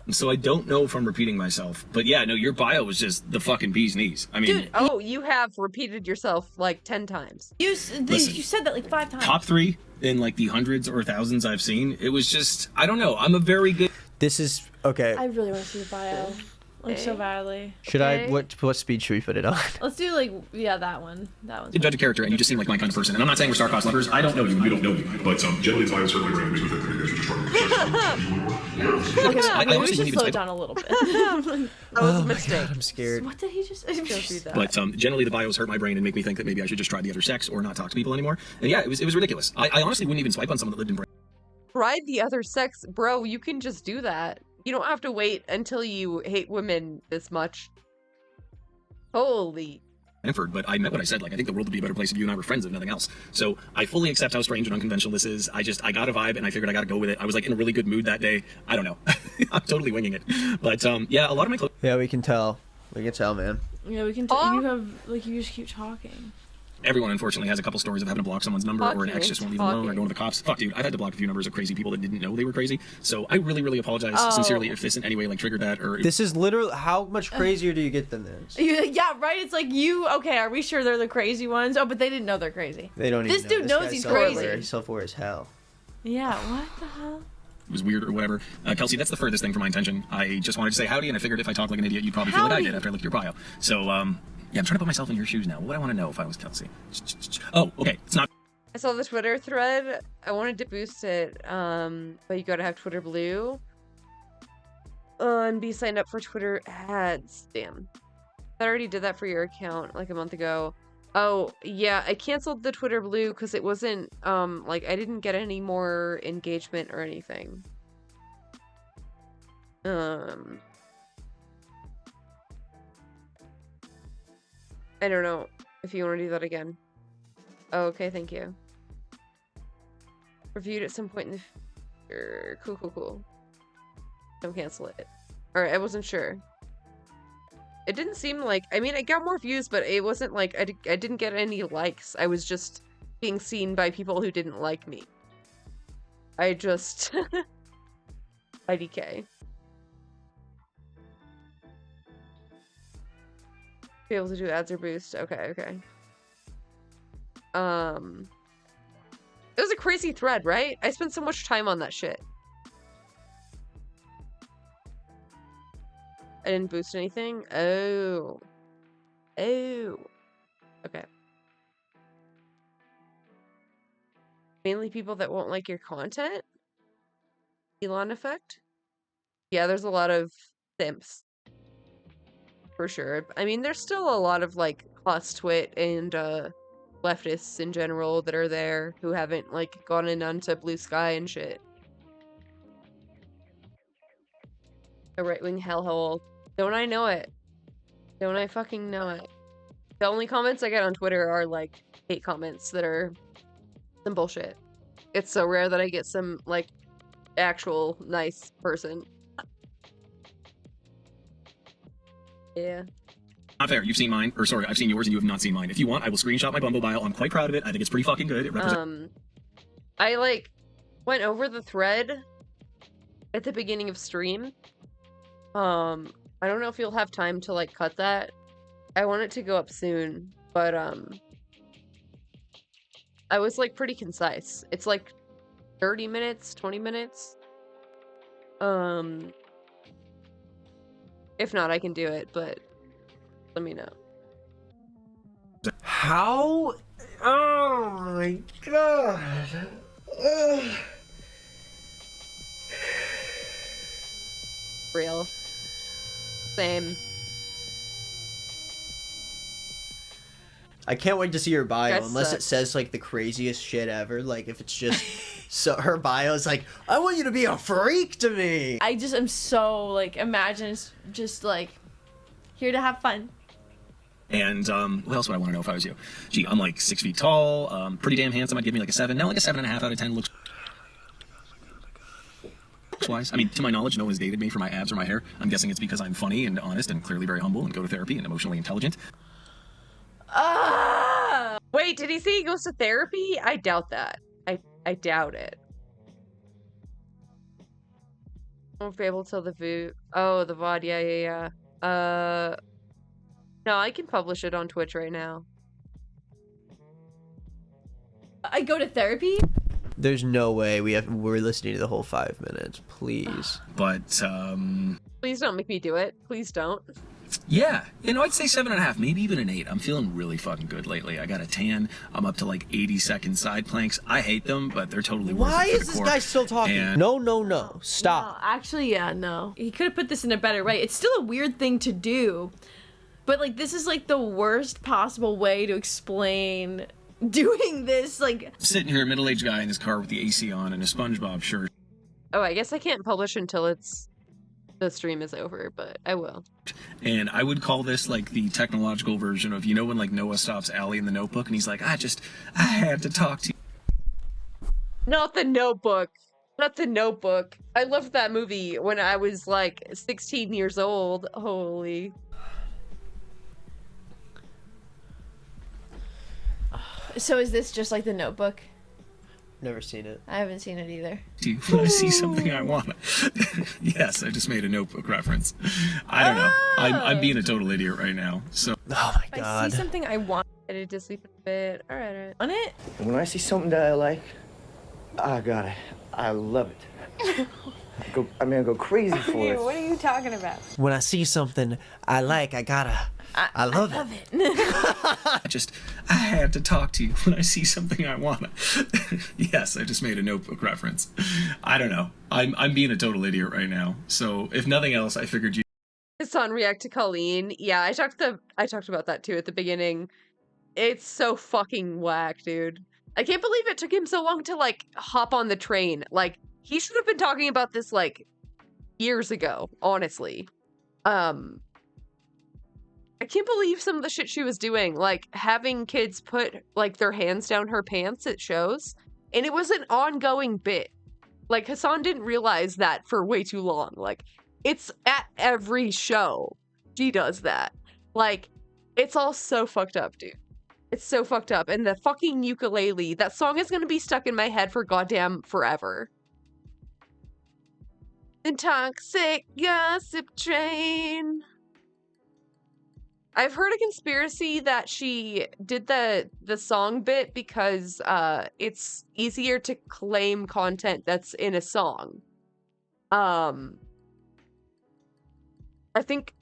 So I don't know if I'm repeating myself, but yeah, no, your bio was just the fucking bee's knees. I mean, Dude, Oh, you have repeated yourself like 10 times. you Listen. said that like 5 times. top 3 in like the hundreds or thousands I've seen. It was just, I don't know. I'm a very good. This is okay. I really want to see the bio. Like so badly. Should I? Okay. What speed should we put it on? Let's do like that one. That one's to judge a character, and you just seem like my kind of person. And I'm not saying we're star-crossed lovers. I don't know you. We don't know you, but generally it's my certainly range with it. It's just Okay, I maybe we honestly should wouldn't even slow type- it down a little bit. That was a mistake. I'm scared. What did he just Don't do that. But generally, the bios hurt my brain and make me think that maybe I should just try the other sex or not talk to people anymore. And yeah, it was ridiculous. I honestly wouldn't even swipe on someone that lived in Brain. Tried the other sex, bro. You can just do that. You don't have to wait until you hate women this much. Holy Stanford, but I meant what I said. Like, I think the world would be a better place if you and I were friends, if nothing else. So I fully accept how strange and unconventional this is. I got a vibe, and I figured I got to go with it. I was like in a really good mood that day. I don't know. I'm totally winging it. But yeah, a lot of my clothes. Yeah, we can tell. We can tell, man. Yeah, we can tell. You have, like, you just keep talking. Everyone, unfortunately, has a couple stories of having to block someone's number, or an ex just won't leave them alone, or going to the cops. Fuck, dude, I've had to block a few numbers of crazy people that didn't know they were crazy. So I really, really apologize sincerely if this in any way like triggered that. Or This is literally, how much crazier do you get than this? Yeah, right? It's like, okay, are we sure they're the crazy ones? Oh, but they didn't know they're crazy. They don't even know. This dude knows he's crazy. He's self-aware as hell. Yeah, what the hell? it was weird or whatever. Kelsey, that's the furthest thing from my intention. I just wanted to say howdy, and I figured if I talk like an idiot, you'd probably feel like I did after I looked at your bio. So, yeah, I'm trying to put myself in your shoes now. What would I want to know if I was Kelsey? Oh, okay, it's not. I saw the Twitter thread. I wanted to boost it, but you gotta have Twitter Blue. And be signed up for Twitter ads. Damn. I already did that for your account like a month ago. Oh, yeah, I canceled the Twitter Blue because it wasn't, like, I didn't get any more engagement or anything. I don't know if you want to do that again. Oh, okay, thank you. Reviewed at some point in the future. Cool. Don't cancel it. Alright, I wasn't sure. It didn't seem like... I mean, I got more views, but it wasn't like... I didn't get any likes. I was just being seen by people who didn't like me. I just... IDK. Be able to do ads or boost. Okay. It was a crazy thread, right? I spent so much time on that shit. I didn't boost anything? Oh. Okay. Mainly people that won't like your content? Elon effect? Yeah, there's a lot of simps. For sure. I mean, there's still a lot of, like, twit and, leftists in general that are there who haven't, like, gone in onto Blue Sky and shit. A right-wing hellhole. Don't I know it? Don't I fucking know it? The only comments I get on Twitter are, like, hate comments that are some bullshit. It's so rare that I get some, like, actual nice person. Yeah. Not fair. You've seen mine. Or sorry, I've seen yours and you have not seen mine. If you want, I will screenshot my Bumble bio. I'm quite proud of it. I think it's pretty fucking good. It represents... I, like, went over the thread at the beginning of stream. I don't know if you'll have time to, like, cut that. I want it to go up soon, but, I was, like, pretty concise. It's, like, 30 minutes, 20 minutes. If not, I can do it, but let me know. How? Oh my god. Ugh. Real. Same. I can't wait to see her bio, That unless sucks. it says like the craziest shit ever. Like if it's just so her bio is like, I want you to be a freak to me. I just am so, like, imagine it's just, like, here to have fun. And what else would I want to know if I was you? Gee, I'm like 6 feet tall, pretty damn handsome. I'd give me like a 7. Now like a 7.5 out of 10 looks wise. I mean, to my knowledge, no one's dated me for my abs or my hair. I'm guessing it's because I'm funny and honest and clearly very humble and go to therapy and emotionally intelligent. Wait, did he say he goes to therapy? I doubt that. I doubt it. Won't be able to tell the VOD. Oh, the VOD. Yeah. No, I can publish it on Twitch right now. I go to therapy? There's no way we're listening to the whole 5 minutes. Please. But Please don't make me do it. Please don't. yeah, I'd say 7.5, maybe even an 8. I'm feeling really fucking good lately. I got a tan. I'm up to like 80-second side planks. I hate them, but they're totally worth Why it for is the this core. guy still talking? And- No. Stop. No, actually, yeah, no. He could have put this in a better way. It's still a weird thing to do, but, like, this is, like, the worst possible way to explain doing this, like... Sitting here, a middle-aged guy in his car with the AC on and a SpongeBob shirt. Oh, I guess I can't publish until it's the stream is over, but I will. And I would call this like the technological version of, you know, when like Noah stops Allie in The Notebook and he's like, I had to talk to you. Not The Notebook. Not The Notebook. I loved that movie when I was like 16 years old. Holy. So is this just like The Notebook? Never seen it. I haven't seen it either. When I see something I want. Yes, I just made a Notebook reference. I don't know. I'm being a total idiot right now. So. Oh my I god. see something I want. I need to sleep a bit. Alright. On it? And when I see something that I like, I got it. I love it. I go crazy for it. What are you talking about? When I see something I like, I love it. I had to talk to you when I see something I want. Yes, I just made a Notebook reference. I don't know. I'm being a total idiot right now. So if nothing else, I figured you. It's on React to Colleen. Yeah, I talked about that too at the beginning. It's so fucking whack, dude. I can't believe it took him so long to like hop on the train. Like he should have been talking about this like years ago, honestly. I can't believe some of the shit she was doing, like having kids put like their hands down her pants at shows, and it was an ongoing bit. Like Hassan didn't realize that for way too long. Like it's at every show she does that. Like it's all so fucked up, dude. It's so fucked up. And the fucking ukulele, that song is gonna be stuck in my head for goddamn forever. The toxic gossip train. I've heard a conspiracy that she did the song bit because it's easier to claim content that's in a song. I think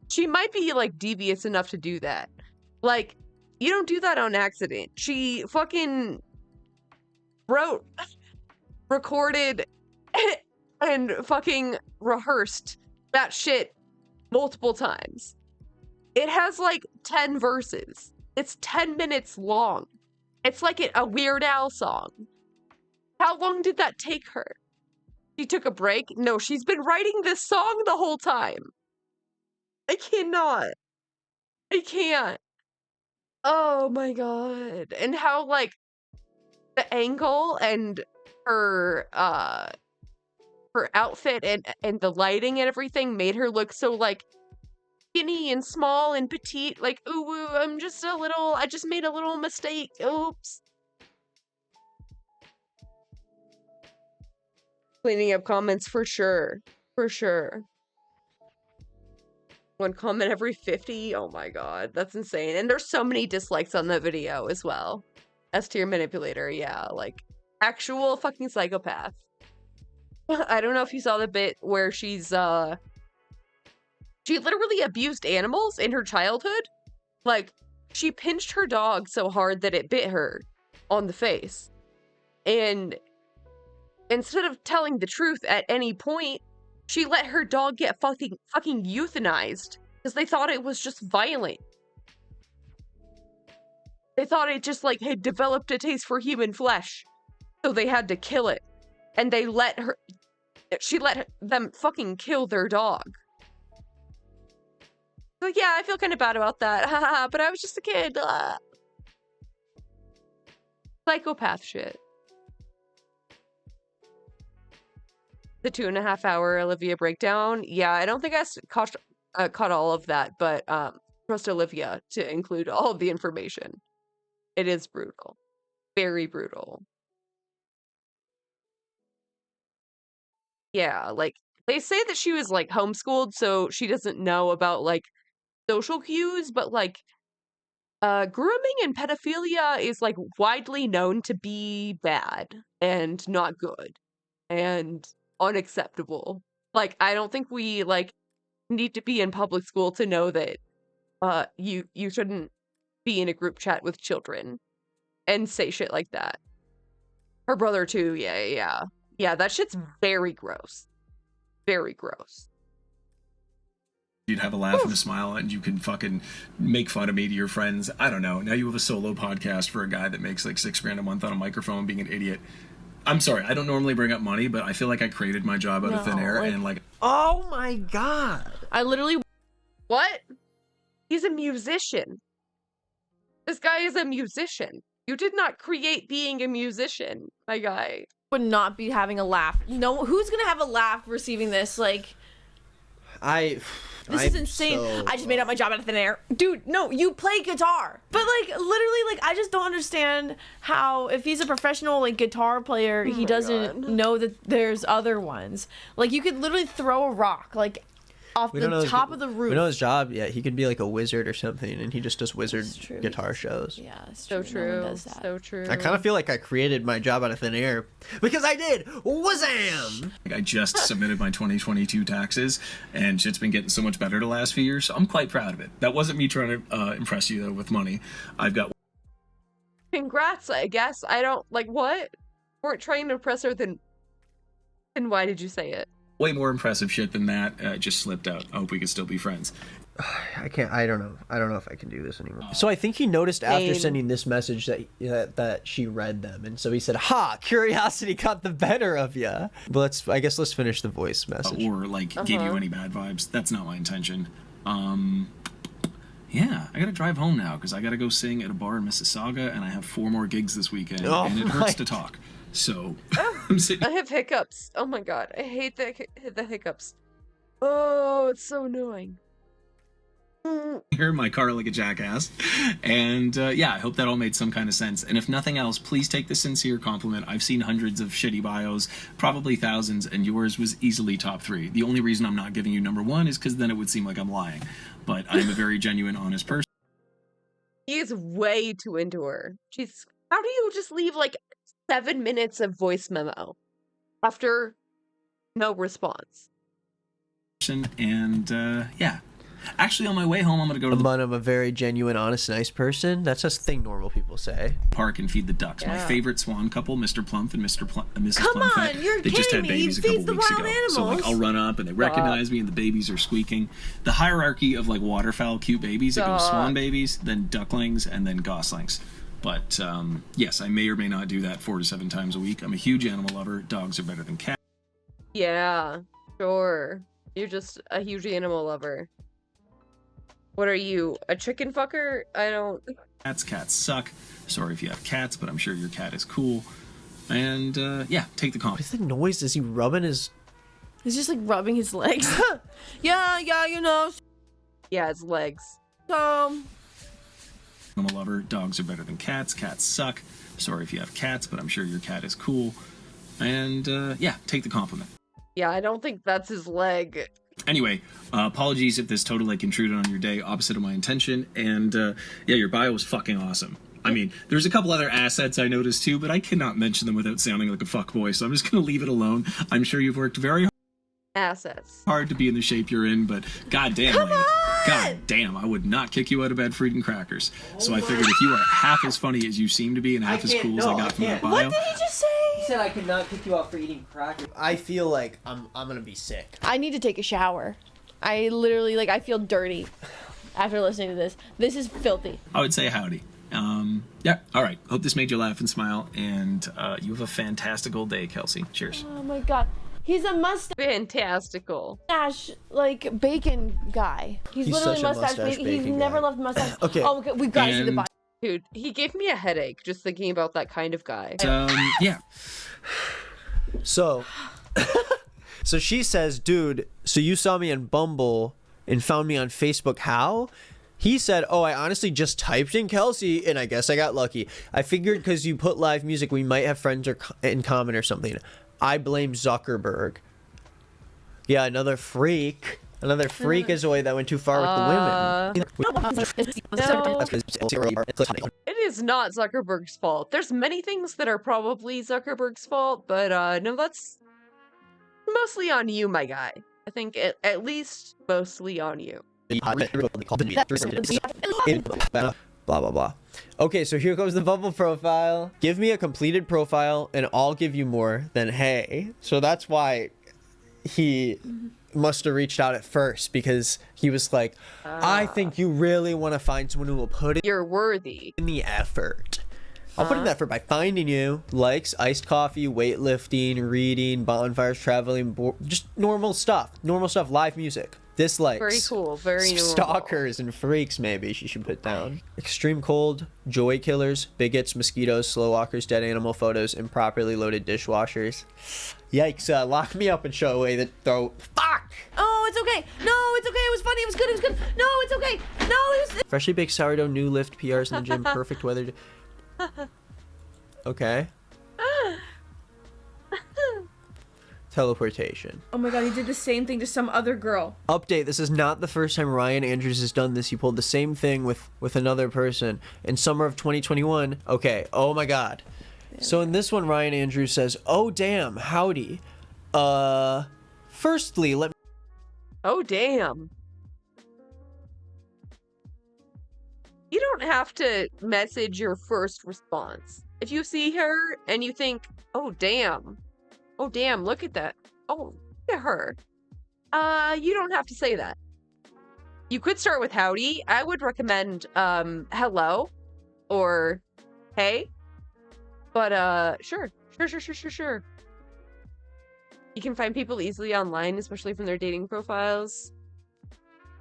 she might be like devious enough to do that. Like, you don't do that on accident. She fucking wrote, recorded, and fucking rehearsed that shit multiple times. It has like 10 verses. It's 10 minutes long. It's like a Weird Al song. How long did that take her? She took a break? No, she's been writing this song the whole time. I cannot. I can't. Oh my god. And how like the angle and her outfit and the lighting and everything made her look so like skinny and small and petite, like, ooh, I just made a little mistake. Oops. Cleaning up comments for sure. For sure. One comment every 50. Oh my god, that's insane. And there's so many dislikes on the video as well. S tier manipulator, yeah, like actual fucking psychopath. I don't know if you saw the bit where she's she literally abused animals in her childhood. Like, she pinched her dog so hard that it bit her on the face. And instead of telling the truth at any point, she let her dog get fucking euthanized because they thought it was just violent. They thought it just like had developed a taste for human flesh, so they had to kill it. And she let them fucking kill their dog. Like, yeah, I feel kind of bad about that. Haha, but I was just a kid. Psychopath shit. The 2.5 hour Olivia breakdown. Yeah, I don't think I caught all of that, but trust Olivia to include all of the information. It is brutal. Very brutal. Yeah, like, they say that she was, like, homeschooled, so she doesn't know about, like, social cues, but like grooming and pedophilia is like widely known to be bad and not good and unacceptable. Like I don't think we like need to be in public school to know that you shouldn't be in a group chat with children and say shit like that. Her brother too, yeah, that shit's very gross. Very gross. You'd have a laugh and a smile, and you can fucking make fun of me to your friends. I don't know. Now you have a solo podcast for a guy that makes like $6,000 a month on a microphone, being an idiot. I'm sorry, I don't normally bring up money, but I feel like I created my job out of thin air, and like. Oh my god. I literally What? He's a musician. This guy is a musician. You did not create being a musician, my guy. would not be having a laugh. No, who's gonna have a laugh receiving this? Like, this is insane. I just made up my job out of thin air. Dude, no, you play guitar. But like literally, like I just don't understand how if he's a professional like guitar player, he doesn't know that there's other ones. Like you could literally throw a rock like off the top of the roof. We know his job. Yeah, he could be like a wizard or something, and he just does wizard guitar shows. Yeah, it's So true. No one true. does that. So true. I kind of feel like I created my job out of thin air because I did. Wazam! I just submitted my 2022 taxes, and shit's been getting so much better the last few years. So I'm quite proud of it. That wasn't me trying to impress you though with money. I've got Congrats, I guess. I don't like what? Weren't trying to impress her, then why did you say it? way more impressive shit than that. It just slipped out. I hope we can still be friends. I can't. I don't know. I don't know if I can do this anymore. So I think he noticed after sending this message that she read them, and so he said, "Ha! Curiosity got the better of ya." But I guess let's finish the voice message. Or like give you any bad vibes. That's not my intention. Yeah, I gotta drive home now because I gotta go sing at a bar in Mississauga, and I have 4 more gigs this weekend, and it hurts to talk. So I'm sitting. I have hiccups. Oh my god, I hate the hiccups. Oh, it's so annoying. Here in my car like a jackass, and yeah, I hope that all made some kind of sense. And if nothing else, please take the sincere compliment. I've seen hundreds of shitty bios, probably thousands, and yours was easily top 3. The only reason I'm not giving you number 1 is because then it would seem like I'm lying. But I'm a very genuine, honest person. He is way too into her. She's. How do you just leave like 7 minutes of voice memo after no response? And yeah. Actually, on my way home, I'm going to go to the But I'm a very genuine, honest, nice person. That's just a thing normal people say. park and feed the ducks. Yeah. My favorite swan couple, Mr. Plump and Mrs. Come on, Plumfett. you're They just kidding had me. He babies a couple feeds the weeks ago. wild So like animals. I'll run up and they recognize me and the babies are squeaking. The hierarchy of like waterfowl cute babies, it goes Stop. swan babies, then ducklings, and then goslings. But yes, I may or may not do that 4 to 7 times a week. I'm a huge animal lover. Dogs are better than cats. Yeah, sure. You're just a huge animal lover. What are you, a chicken fucker? I don't. Cats suck. Sorry if you have cats, but I'm sure your cat is cool. And yeah, take the What compliment. is the noise? Is he rubbing his... He's just like rubbing his legs. yeah, you know. Yeah, his legs. Animal lover. Dogs are better than cats. Cats suck. Sorry if you have cats, but I'm sure your cat is cool. And yeah, take the compliment. Yeah, I don't think that's his leg. Anyway, apologies if this totally like intruded on your day, opposite of my intention. And yeah, your bio was fucking awesome. I mean, there's a couple other assets I noticed too, but I cannot mention them without sounding like a fuckboy, so I'm just gonna leave it alone. I'm sure you've worked very Assets. hard to be in the shape you're in, but goddamn, lady, goddamn, I would not kick you out of bed for eating crackers. So I figured if you are half as funny as you seem to be and half as cool as I got from that bio, What did he just say? He said I could not kick you out for eating crackers. I feel like I'm gonna be sick. I need to take a shower. I literally I feel dirty after listening to this. This is filthy. I would say howdy. Yeah, all right. Hope this made you laugh and smile, and you have a fantastical day, Kelsey. Cheers. Oh my god. He's a Fantastical. mustache bacon guy. He's literally such a mustache bacon. He's bacon never guy. left mustache. Okay. Oh, we gotta see the And- body. Dude, he gave me a headache just thinking about that kind of guy. Yeah. So, so she says, dude, so you saw me in Bumble and found me on Facebook. How? He said, oh, I honestly just typed in Kelsey and I guess I got lucky. I figured because you put live music, we might have friends in common or something. I blame Zuckerberg. Yeah, another freak. Another freakazoid that went too far with the women. It is not Zuckerberg's fault. There's many things that are probably Zuckerberg's fault, but no, that's mostly on you, my guy. I think at least mostly on you. Blah, blah, blah. Okay, so here goes the Bumble profile. Give me a completed profile and I'll give you more than hey. So that's why he must have reached out at first, because he was like, I think you really want to find someone who will put You're worthy. in the effort. I'll put in that for by finding you. Likes, iced coffee, weightlifting, reading, bonfires, traveling, just normal stuff. Normal stuff, live music. Dislikes. Very cool. Very normal. Stalkers and freaks, maybe she should put down. Extreme cold, joy killers, bigots, mosquitoes, slow walkers, dead animal photos, improperly loaded dishwashers. Yikes, lock me up and show away the throat. Fuck! Oh, it's okay. No, it's okay. It was funny. It was good. It was good. No, it's okay. No, it was. Freshly baked sourdough, new lift, PRs in the gym, perfect weather. Okay. Teleportation. Oh my god, he did the same thing to some other girl. Update, this is not the first time Ryan Andrews has done this. He pulled the same thing with another person in summer of 2021. Okay, oh my god. So in this one, Ryan Andrews says, "Oh damn, howdy. Firstly, let me..." Oh damn. You don't have to message your first response. If you see her and you think, "Oh damn. Oh damn, look at that. Oh, look at her." You don't have to say that. You could start with howdy. I would recommend hello or hey. But sure. You can find people easily online, especially from their dating profiles.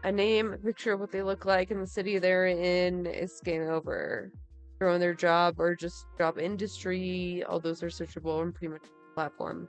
A name, a picture of what they look like in the city they're in is game over. Throw in their job or just job industry. All those are searchable on pretty much the platform.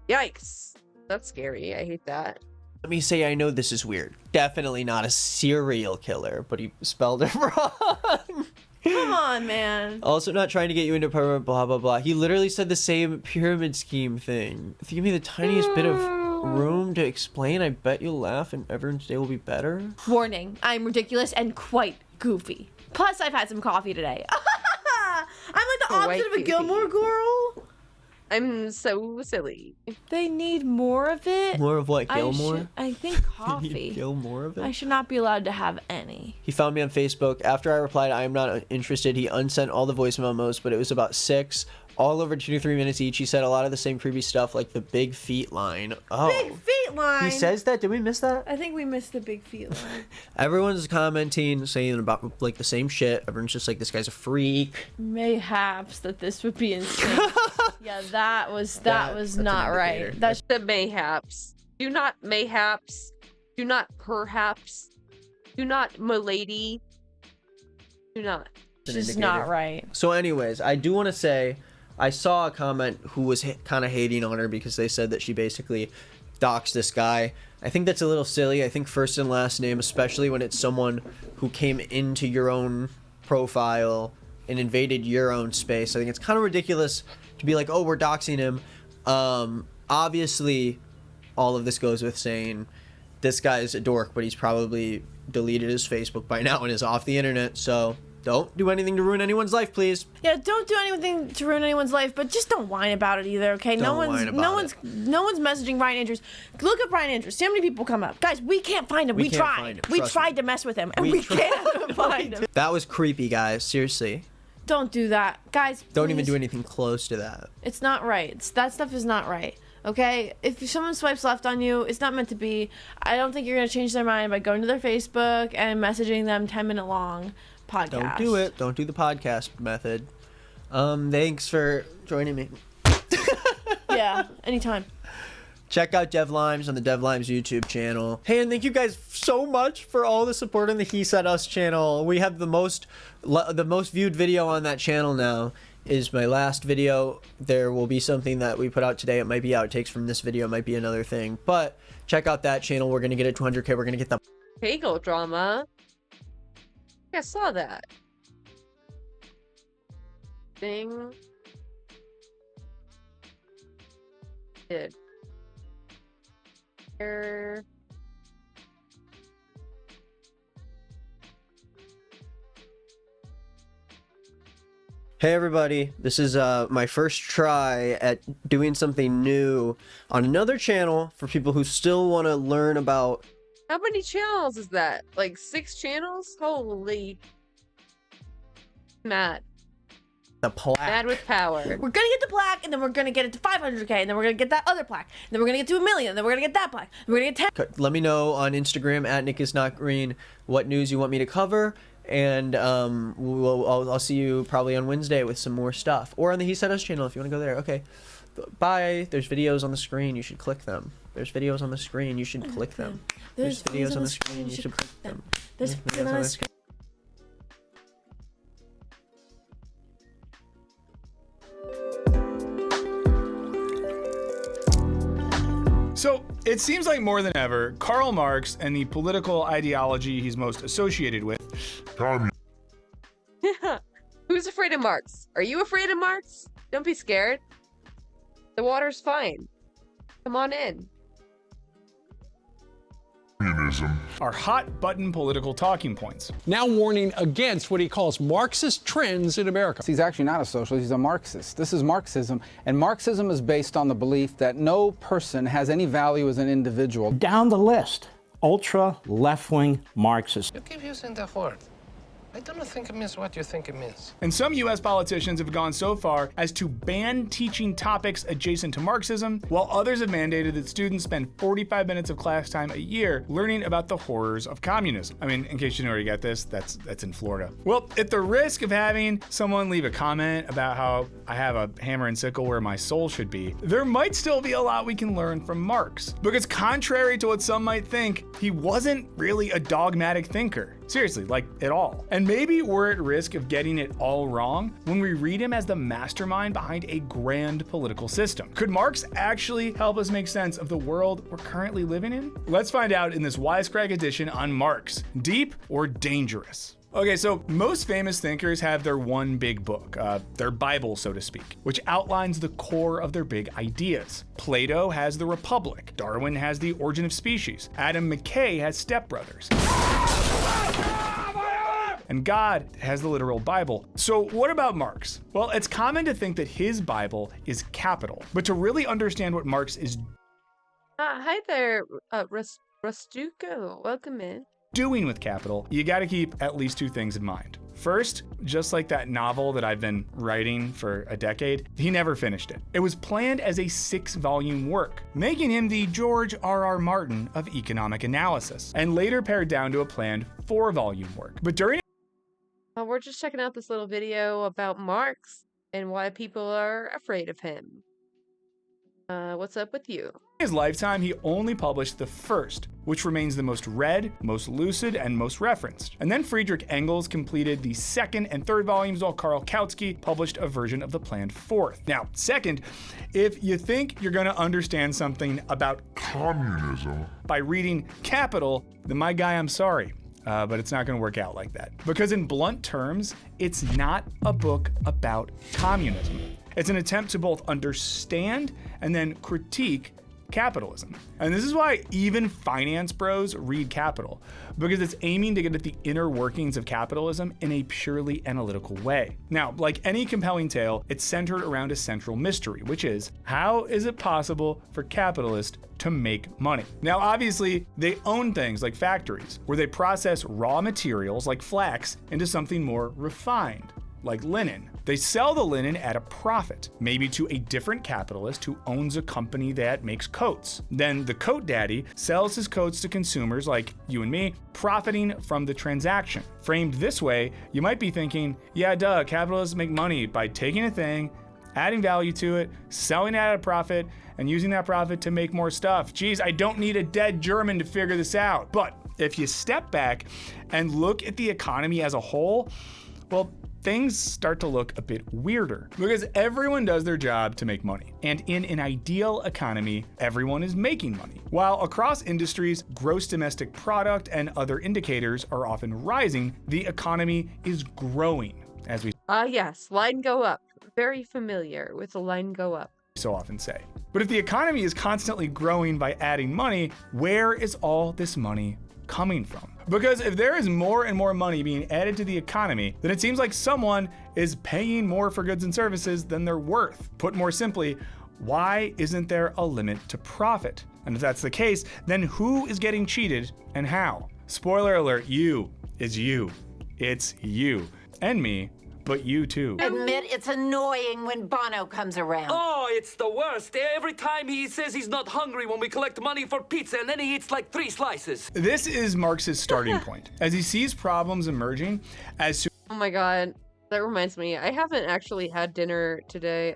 Yikes. That's scary. I hate that. Let me say I know this is weird. Definitely not a serial killer, but he spelled it wrong. Come on, man. Also not trying to get you into permanent blah blah blah. He literally said the same pyramid scheme thing. If you give me the tiniest bit of room to explain, I bet you'll laugh and everyone's day will be better. Warning, I'm ridiculous and quite goofy. Plus, I've had some coffee today. I'm like the opposite of a Gilmore Girl. I'm so silly. They need more of it. More of what, Gilmore? I think coffee. They need Gilmore of it? I should not be allowed to have any. He found me on Facebook. After I replied, "I am not interested," he unsent all the voice memos, but it was about 6, all over 2 to 3 minutes each. He said a lot of the same creepy stuff, like the big feet line. Oh. Big feet line. He says that? Did we miss that? I think we missed the big feet line. Everyone's commenting, saying about like the same shit. Everyone's just like, this guy's a freak. Mayhaps that this would be insane. Yeah, that was not right. That's the mayhaps. Do not mayhaps. Do not perhaps. Do not milady. Do not. Just not right. So anyways, I do want to say, I saw a comment who was kind of hating on her because they said that she basically doxed this guy. I think that's a little silly. I think first and last name, especially when it's someone who came into your own profile and invaded your own space. I think it's kind of ridiculous to be like, "Oh, we're doxing him." Obviously, all of this goes with saying this guy is a dork, but he's probably deleted his Facebook by now and is off the internet. So don't do anything to ruin anyone's life, please. Yeah, don't do anything to ruin anyone's life, but just don't whine about it either, okay? No one's messaging Ryan Andrews. Look up Ryan Andrews. See how many people come up. Guys, we can't find him. We tried. We tried to mess with him, and we can't find him. That was creepy, guys. Seriously. Don't do that. Guys, don't even do anything close to that. It's not right. That stuff is not right. Okay? If someone swipes left on you, it's not meant to be. I don't think you're going to change their mind by going to their Facebook and messaging them 10-minute long podcast. Don't do it. Don't do the podcast method. Thanks for joining me. Yeah, anytime. Check out Dev Limes on the Dev Limes YouTube channel. Hey, and thank you guys so much for all the support on the He Said Us channel. We have the most viewed video on that channel now is my last video. There will be something that we put out today. It might be outtakes from this video. It might be another thing. But check out that channel. We're going to get it to 100K. We're going to get the Hegel drama. I saw that. Thing. Did. Here. Hey everybody, this is my first try at doing something new on another channel for people who still want to learn about... How many channels is that? Like 6 channels? Holy... Matt. The plaque. Mad with power. We're gonna get the plaque, and then we're gonna get it to 500K, and then we're gonna get that other plaque, and then we're gonna get to 1 million, and then we're gonna get that plaque, and we're gonna get 10. Let me know on Instagram at Nick is Not Green what news you want me to cover, And I'll see you probably on Wednesday with some more stuff, or on the He Said Us channel if you want to go there. Okay, bye. There's videos on the screen. You should click them. There's videos on the screen. You should click them. There's videos on the screen. You should click them. There's videos on the screen. So, it seems like more than ever, Karl Marx and the political ideology he's most associated with. Who's afraid of Marx? Are you afraid of Marx? Don't be scared. The water's fine. Come on in. Are hot button political talking points. Now warning against what he calls Marxist trends in America. He's actually not a socialist, he's a Marxist. This is Marxism, and Marxism is based on the belief that no person has any value as an individual. Down the list, ultra left-wing Marxists. You keep using that word. I don't think it means what you think it means. And some US politicians have gone so far as to ban teaching topics adjacent to Marxism, while others have mandated that students spend 45 minutes of class time a year learning about the horrors of communism. I mean, in case you didn't already get this, that's in Florida. Well, at the risk of having someone leave a comment about how I have a hammer and sickle where my soul should be, there might still be a lot we can learn from Marx. Because contrary to what some might think, he wasn't really a dogmatic thinker. Seriously, like at all. And maybe we're at risk of getting it all wrong when we read him as the mastermind behind a grand political system. Could Marx actually help us make sense of the world we're currently living in? Let's find out in this Wisecrack edition on Marx, Deep or Dangerous? Okay, so most famous thinkers have their one big book, their Bible, so to speak, which outlines the core of their big ideas. Plato has The Republic, Darwin has The Origin of Species, Adam McKay has Step Brothers, and God has the literal Bible. So what about Marx? Well, it's common to think that his Bible is capital, but to really understand what Marx is hi there, Rustuco. Welcome in. doing with capital, you gotta keep at least two things in mind. First, just like that novel that I've been writing for a decade, he never finished it. It was planned as a 6-volume work, making him the George R.R. Martin of economic analysis, and later pared down to a planned 4-volume work. But during we're just checking out this little video about Marx and why people are afraid of him. What's up with you? his lifetime, he only published the first, which remains the most read, most lucid, and most referenced. And then Friedrich Engels completed the second and third volumes, while Karl Kautsky published a version of the planned fourth. Now, second, if you think you're gonna understand something about communism by reading Capital, then my guy, I'm sorry. But it's not gonna work out like that. Because in blunt terms, it's not a book about communism. It's an attempt to both understand and then critique capitalism. And this is why even finance bros read Capital, because it's aiming to get at the inner workings of capitalism in a purely analytical way. Now, like any compelling tale, it's centered around a central mystery, which is, how is it possible for capitalists to make money? Now, obviously, they own things like factories, where they process raw materials like flax into something more refined, like linen. They sell the linen at a profit, maybe to a different capitalist who owns a company that makes coats. Then the coat daddy sells his coats to consumers like you and me, profiting from the transaction. Framed this way, you might be thinking, yeah, duh, capitalists make money by taking a thing, adding value to it, selling it at a profit, and using that profit to make more stuff. Geez, I don't need a dead German to figure this out. But if you step back and look at the economy as a whole, well, things start to look a bit weirder, because everyone does their job to make money. And in an ideal economy, everyone is making money. While across industries, gross domestic product and other indicators are often rising, the economy is growing, as we yes, line go up. Very familiar with the line go up. So often say. But if the economy is constantly growing by adding money, where is all this money coming from? Because if there is more and more money being added to the economy, then it seems like someone is paying more for goods and services than they're worth. Put more simply, why isn't there a limit to profit? And if that's the case, then who is getting cheated and how? Spoiler alert, you is you. It's you and me, but you too. Admit it's annoying when Bono comes around. Oh, it's the worst. Every time he says he's not hungry when we collect money for pizza, and then he eats like 3 slices. This is Marx's starting point. As he sees problems emerging, as soon Oh my god. That reminds me, I haven't actually had dinner today.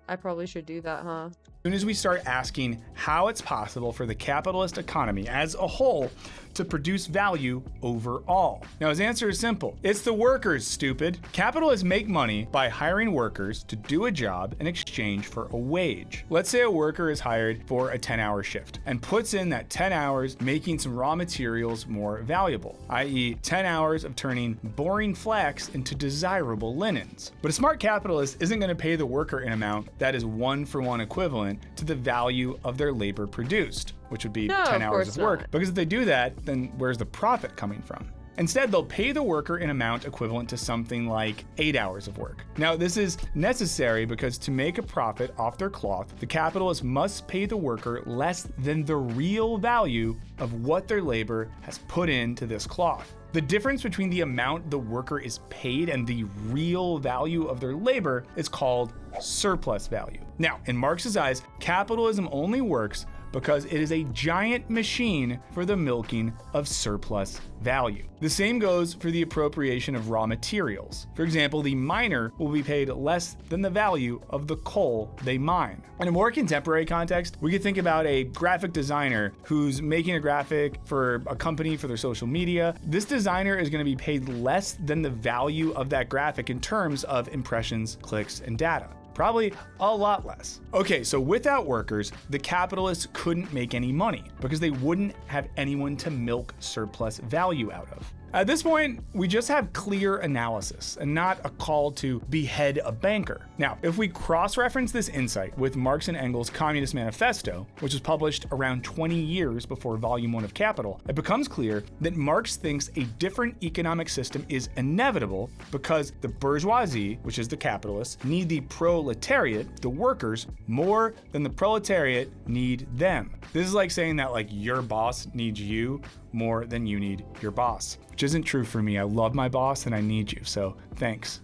I probably should do that, huh? soon as we start asking how it's possible for the capitalist economy as a whole to produce value overall. Now his answer is simple. It's the workers, stupid. Capitalists make money by hiring workers to do a job in exchange for a wage. Let's say a worker is hired for a 10-hour shift and puts in that 10 hours making some raw materials more valuable, i.e. 10 hours of turning boring flax into desirable linens. But a smart capitalist isn't going to pay the worker an amount that is 1-for-1 equivalent to the value of their labor produced, which would be 10 hours of work. not. Because if they do that, then where's the profit coming from? Instead, they'll pay the worker an amount equivalent to something like 8 hours of work. Now, this is necessary because to make a profit off their cloth, the capitalist must pay the worker less than the real value of what their labor has put into this cloth. The difference between the amount the worker is paid and the real value of their labor is called surplus value. Now, in Marx's eyes, capitalism only works because it is a giant machine for the milking of surplus value. The same goes for the appropriation of raw materials. For example, the miner will be paid less than the value of the coal they mine. In a more contemporary context, we could think about a graphic designer who's making a graphic for a company for their social media. This designer is going to be paid less than the value of that graphic in terms of impressions, clicks, and data. Probably a lot less. Okay, so without workers, the capitalists couldn't make any money because they wouldn't have anyone to milk surplus value out of. At this point, we just have clear analysis and not a call to behead a banker. Now, if we cross-reference this insight with Marx and Engels' Communist Manifesto, which was published around 20 years before Volume 1 of Capital, it becomes clear that Marx thinks a different economic system is inevitable because the bourgeoisie, which is the capitalists, need the proletariat, the workers, more than the proletariat need them. This is like saying that your boss needs you more than you need your boss, which isn't true for me. I love my boss and I need you, so thanks.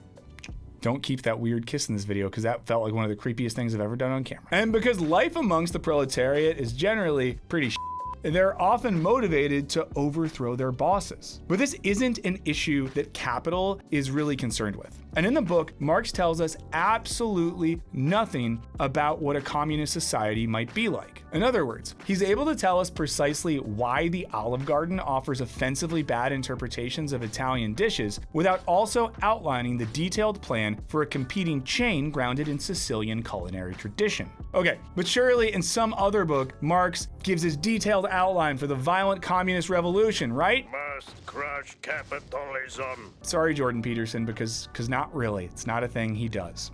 Don't keep that weird kiss in this video because that felt like one of the creepiest things I've ever done on camera. And because life amongst the proletariat is generally pretty they're often motivated to overthrow their bosses. But this isn't an issue that capital is really concerned with. And in the book, Marx tells us absolutely nothing about what a communist society might be like. In other words, he's able to tell us precisely why the Olive Garden offers offensively bad interpretations of Italian dishes without also outlining the detailed plan for a competing chain grounded in Sicilian culinary tradition. Okay, but surely in some other book, Marx gives his detailed outline for the violent communist revolution, right? Must crush capitalism. Sorry, Jordan Peterson, because not really. It's not a thing he does.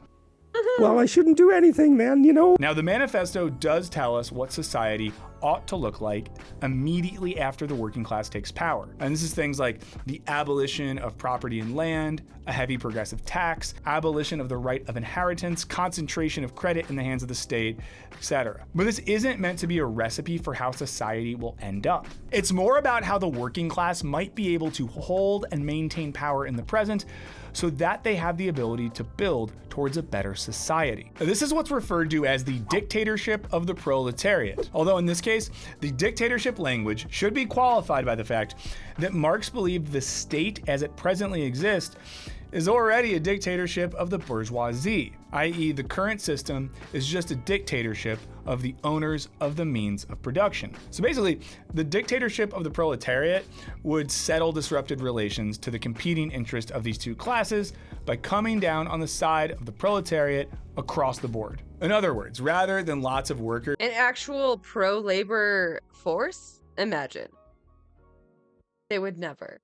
Well, I shouldn't do anything then, you know. Now, the manifesto does tell us what society ought to look like immediately after the working class takes power. And this is things like the abolition of property and land, a heavy progressive tax, abolition of the right of inheritance, concentration of credit in the hands of the state, etc. But this isn't meant to be a recipe for how society will end up. It's more about how the working class might be able to hold and maintain power in the present so that they have the ability to build towards a better society. This is what's referred to as the dictatorship of the proletariat. Although in this case, the dictatorship language should be qualified by the fact that Marx believed the state as it presently exists is already a dictatorship of the bourgeoisie, i.e. the current system is just a dictatorship of the owners of the means of production. So basically, the dictatorship of the proletariat would settle disrupted relations to the competing interest of these two classes by coming down on the side of the proletariat across the board. In other words, rather than lots of workers— An actual pro-labor force? Imagine. They would never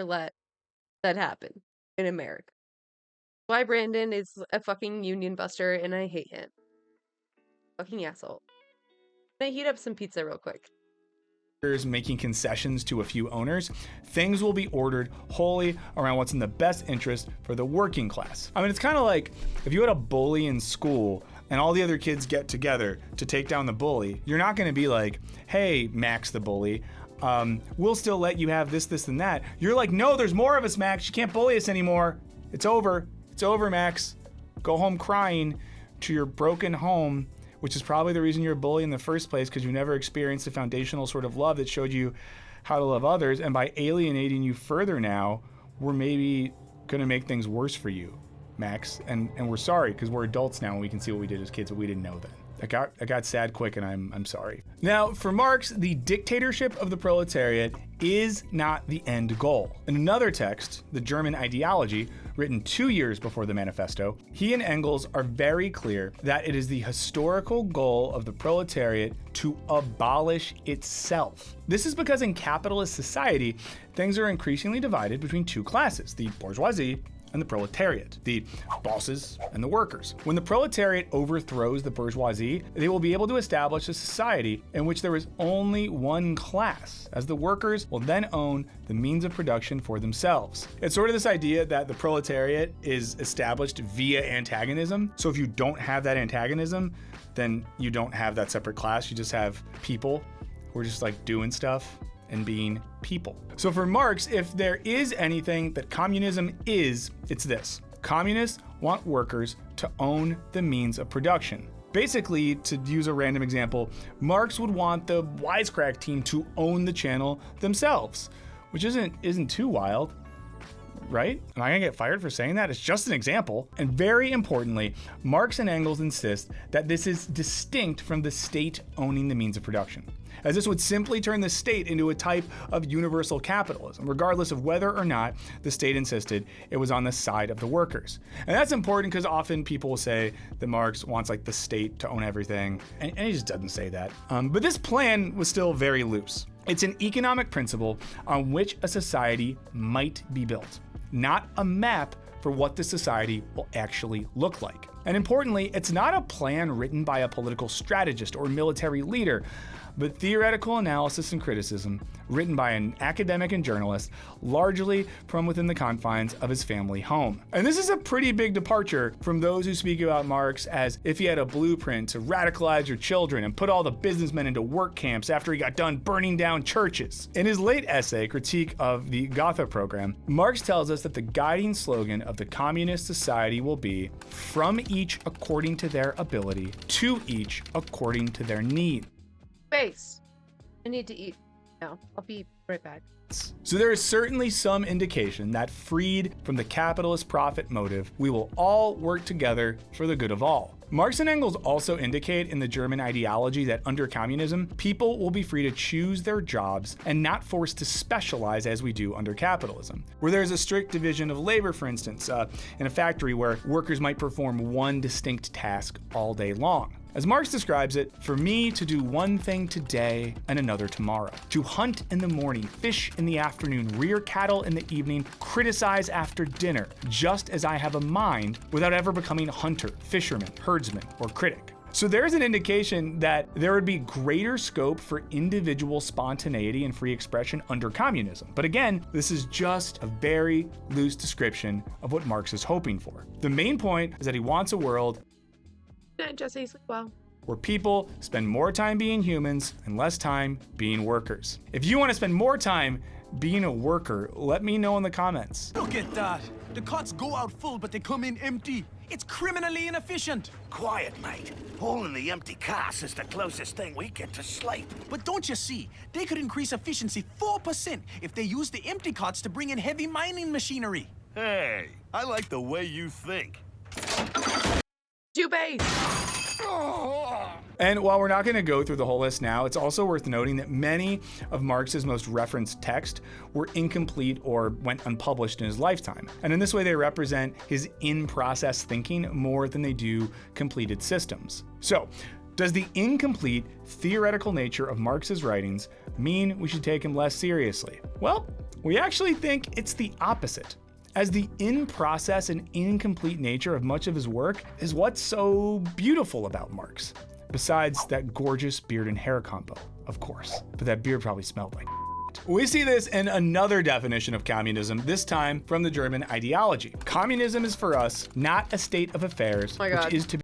let that happen in America. Why Brandon is a fucking union buster and I hate him. Fucking asshole. Can I heat up some pizza real quick? making concessions to a few owners, things will be ordered wholly around what's in the best interest for the working class. I mean, it's kind of like if you had a bully in school and all the other kids get together to take down the bully, you're not going to be like, hey, Max the bully, we'll still let you have this, and that. You're like, no, there's more of us, Max. You can't bully us anymore. It's over. It's over, Max. Go home crying to your broken home, which is probably the reason you're a bully in the first place, because you never experienced the foundational sort of love that showed you how to love others. And by alienating you further now, we're maybe going to make things worse for you, Max. And we're sorry, because we're adults now and we can see what we did as kids, but we didn't know then. I got sad quick, and I'm sorry. Now, for Marx, the dictatorship of the proletariat is not the end goal. In another text, The German Ideology, written 2 years before the manifesto, he and Engels are very clear that it is the historical goal of the proletariat to abolish itself. This is because in capitalist society, things are increasingly divided between two classes, the bourgeoisie and the proletariat, the bosses and the workers. When the proletariat overthrows the bourgeoisie, they will be able to establish a society in which there is only one class, as the workers will then own the means of production for themselves. It's sort of this idea that the proletariat is established via antagonism. So if you don't have that antagonism, then you don't have that separate class. You just have people who are just like doing stuff and being people. So for Marx, if there is anything that communism is, it's this. Communists want workers to own the means of production. Basically, to use a random example, Marx would want the Wisecrack team to own the channel themselves, which isn't too wild, right? Am I gonna get fired for saying that? It's just an example. And very importantly, Marx and Engels insist that this is distinct from the state owning the means of production, as this would simply turn the state into a type of universal capitalism, regardless of whether or not the state insisted it was on the side of the workers. And that's important because often people will say that Marx wants like the state to own everything, and he just doesn't say that. But this plan was still very loose. It's an economic principle on which a society might be built, not a map for what the society will actually look like. And importantly, it's not a plan written by a political strategist or military leader, but theoretical analysis and criticism written by an academic and journalist, largely from within the confines of his family home. And this is a pretty big departure from those who speak about Marx as if he had a blueprint to radicalize your children and put all the businessmen into work camps after he got done burning down churches. In his late essay, Critique of the Gotha Program, Marx tells us that the guiding slogan of the communist society will be, from each according to their ability, to each according to their need. Space. I need to eat now. I'll be right back. So there is certainly some indication that freed from the capitalist profit motive, we will all work together for the good of all. Marx and Engels also indicate in the German Ideology that under communism, people will be free to choose their jobs and not forced to specialize as we do under capitalism, where there's a strict division of labor, for instance, in a factory where workers might perform one distinct task all day long. As Marx describes it, for me to do one thing today and another tomorrow, to hunt in the morning, fish in the afternoon, rear cattle in the evening, criticize after dinner, just as I have a mind without ever becoming hunter, fisherman, herdsman, or critic. So there's an indication that there would be greater scope for individual spontaneity and free expression under communism. But again, this is just a very loose description of what Marx is hoping for. The main point is that he wants a world Jesse, sleep well. where people spend more time being humans and less time being workers. If you want to spend more time being a worker, let me know in the comments. Look at that. The carts go out full, but they come in empty. It's criminally inefficient. Quiet, mate. Hauling the empty cars is the closest thing we get to sleep. But don't you see? They could increase efficiency 4% if they use the empty carts to bring in heavy mining machinery. Hey, I like the way you think. Jubei! And while we're not going to go through the whole list now, it's also worth noting that many of Marx's most referenced texts were incomplete or went unpublished in his lifetime. And in this way, they represent his in-process thinking more than they do completed systems. So, does the incomplete theoretical nature of Marx's writings mean we should take him less seriously? Well, we actually think it's the opposite, as the in-process and incomplete nature of much of his work is what's so beautiful about Marx. Besides that gorgeous beard and hair combo, of course. But that beard probably smelled like We see this in another definition of communism, this time from the German Ideology. Communism is for us not a state of affairs, Oh my God. which is to be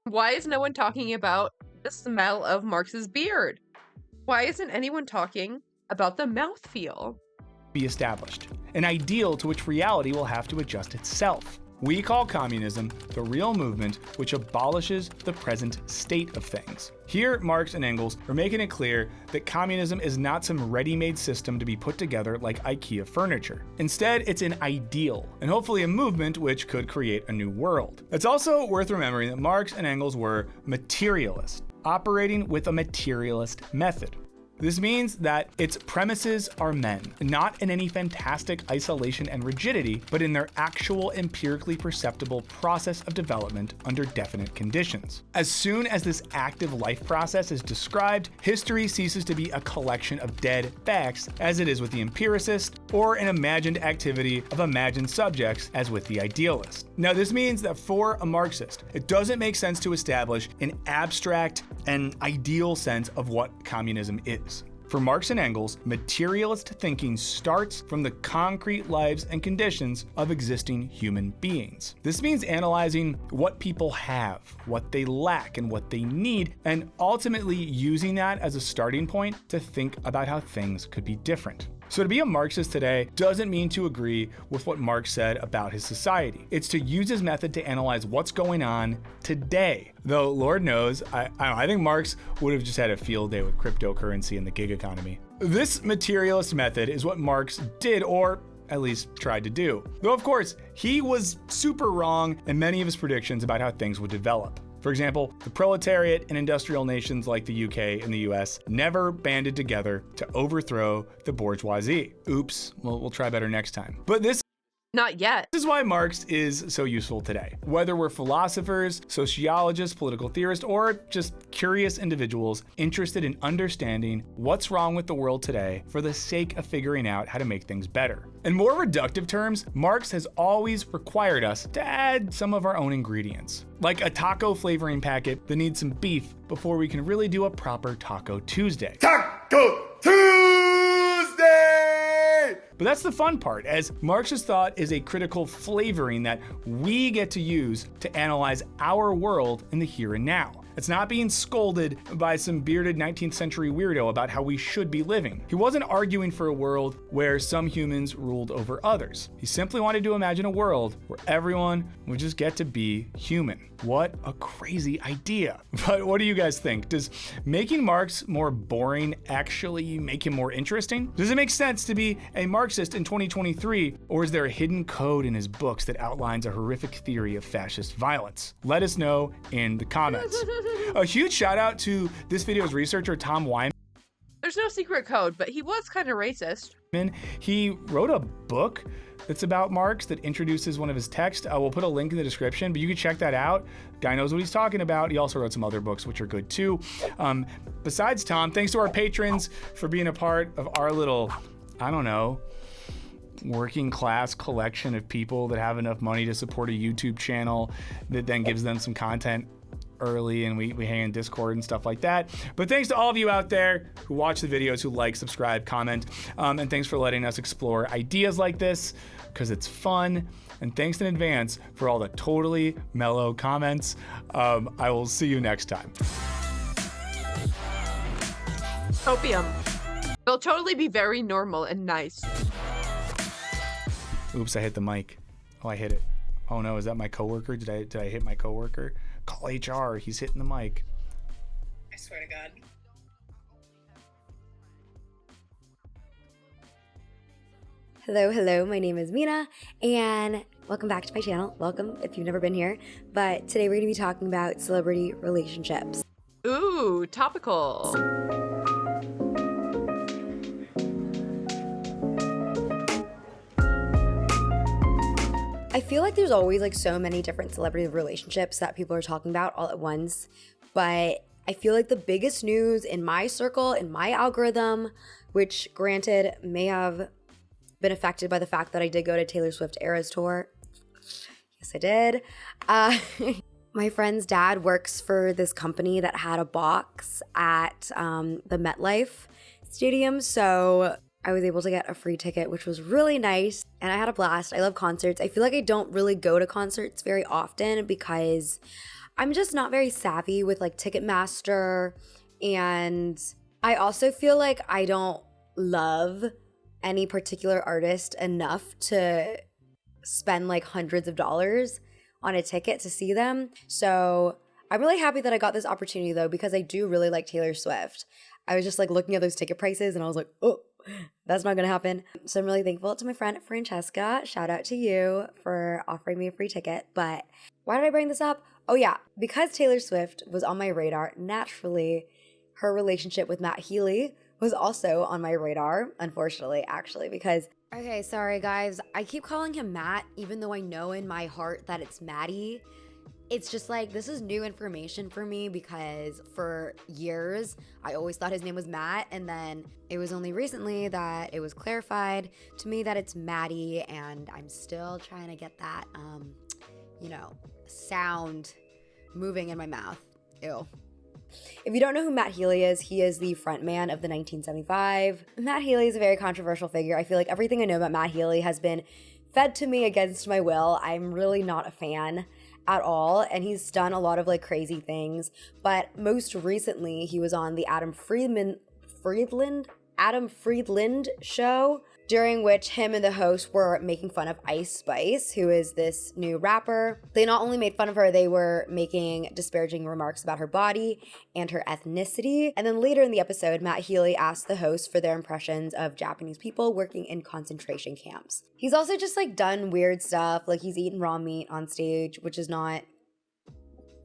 Why is no one talking about the smell of Marx's beard? Why isn't anyone talking about the mouthfeel? established, an ideal to which reality will have to adjust itself. We call communism the real movement which abolishes the present state of things. Here, Marx and Engels are making it clear that communism is not some ready-made system to be put together like IKEA furniture. Instead, it's an ideal, and hopefully a movement which could create a new world. It's also worth remembering that Marx and Engels were materialists, operating with a materialist method. This means that its premises are men, not in any fantastic isolation and rigidity, but in their actual empirically perceptible process of development under definite conditions. As soon as this active life process is described, history ceases to be a collection of dead facts, as it is with the empiricist, or an imagined activity of imagined subjects, as with the idealist. Now, this means that for a Marxist, it doesn't make sense to establish an abstract and ideal sense of what communism is. For Marx and Engels, materialist thinking starts from the concrete lives and conditions of existing human beings. This means analyzing what people have, what they lack, and what they need, and ultimately using that as a starting point to think about how things could be different. So to be a Marxist today doesn't mean to agree with what Marx said about his society. It's to use his method to analyze what's going on today. Though Lord knows, I think Marx would have just had a field day with cryptocurrency and the gig economy. This materialist method is what Marx did, or at least tried to do. Though of course, he was super wrong in many of his predictions about how things would develop. For example, the proletariat and industrial nations like the UK and the US never banded together to overthrow the bourgeoisie. Oops, we'll try better next time. But this Not yet. This is why Marx is so useful today. Whether we're philosophers, sociologists, political theorists, or just curious individuals interested in understanding what's wrong with the world today for the sake of figuring out how to make things better. In more reductive terms, Marx has always required us to add some of our own ingredients, like a taco flavoring packet that needs some beef before we can really do a proper Taco Tuesday. Taco Tuesday! But that's the fun part, as Marxist thought is a critical flavoring that we get to use to analyze our world in the here and now. It's not being scolded by some bearded 19th century weirdo about how we should be living. He wasn't arguing for a world where some humans ruled over others. He simply wanted to imagine a world where everyone would just get to be human. What a crazy idea. But what do you guys think? Does making Marx more boring actually make him more interesting? Does it make sense to be a Marxist in 2023? Or is there a hidden code in his books that outlines a horrific theory of fascist violence? Let us know in the comments. A huge shout out to this video's researcher, Tom Wyman. There's no secret code, but he was kind of racist. He wrote a book that's about Marx that introduces one of his texts. We'll put a link in the description, but you can check that out. Guy knows what he's talking about. He also wrote some other books, which are good too. Besides Tom, thanks to our patrons for being a part of our little, I don't know, working class collection of people that have enough money to support a YouTube channel that then gives them some content early, and we hang in Discord and stuff like that. But thanks to all of you out there who watch the videos, who like, subscribe, comment, and thanks for letting us explore ideas like this, because it's fun. And thanks in advance for all the totally mellow comments. I will see you next time. Opium. They'll totally be very normal and nice. Oops, I hit the mic. Oh, I hit it. Oh no, is that my coworker? Did I hit my coworker? Call HR, he's hitting the mic. I swear to God. Hello, my name is Mina, and welcome back to my channel. Welcome if you've never been here. But today we're going to be talking about celebrity relationships. Ooh, topical. I feel like there's always like so many different celebrity relationships that people are talking about all at once, but I feel like the biggest news in my circle, in my algorithm, which granted may have been affected by the fact that I did go to Taylor Swift Eras Tour. Yes, I did. My friend's dad works for this company that had a box at the MetLife Stadium, so I was able to get a free ticket, which was really nice, and I had a blast. I love concerts. I feel like I don't really go to concerts very often because I'm just not very savvy with like Ticketmaster, and I also feel like I don't love any particular artist enough to spend like hundreds of dollars on a ticket to see them. So I'm really happy that I got this opportunity though, because I do really like Taylor Swift. I was just like looking at those ticket prices and I was like, oh, that's not gonna happen. So I'm really thankful to my friend Francesca. Shout out to you for offering me a free ticket. But why did I bring this up? Oh yeah, because Taylor Swift was on my radar, naturally, her relationship with Matt Healy was also on my radar, unfortunately, actually, because... Okay, sorry guys. I keep calling him Matt, even though I know in my heart that it's Maddie. It's just like, this is new information for me because for years, I always thought his name was Matt, and then it was only recently that it was clarified to me that it's Maddie, and I'm still trying to get that, sound moving in my mouth. Ew. If you don't know who Matt Healy is, he is the frontman of the 1975. Matt Healy is a very controversial figure. I feel like everything I know about Matt Healy has been fed to me against my will. I'm really not a fan at all, and he's done a lot of like crazy things, but most recently he was on the Adam Friedland show, during which him and the host were making fun of Ice Spice, who is this new rapper. They not only made fun of her, they were making disparaging remarks about her body and her ethnicity. And then later in the episode, Matt Healy asked the host for their impressions of Japanese people working in concentration camps. He's also just like done weird stuff, like he's eaten raw meat on stage, which is not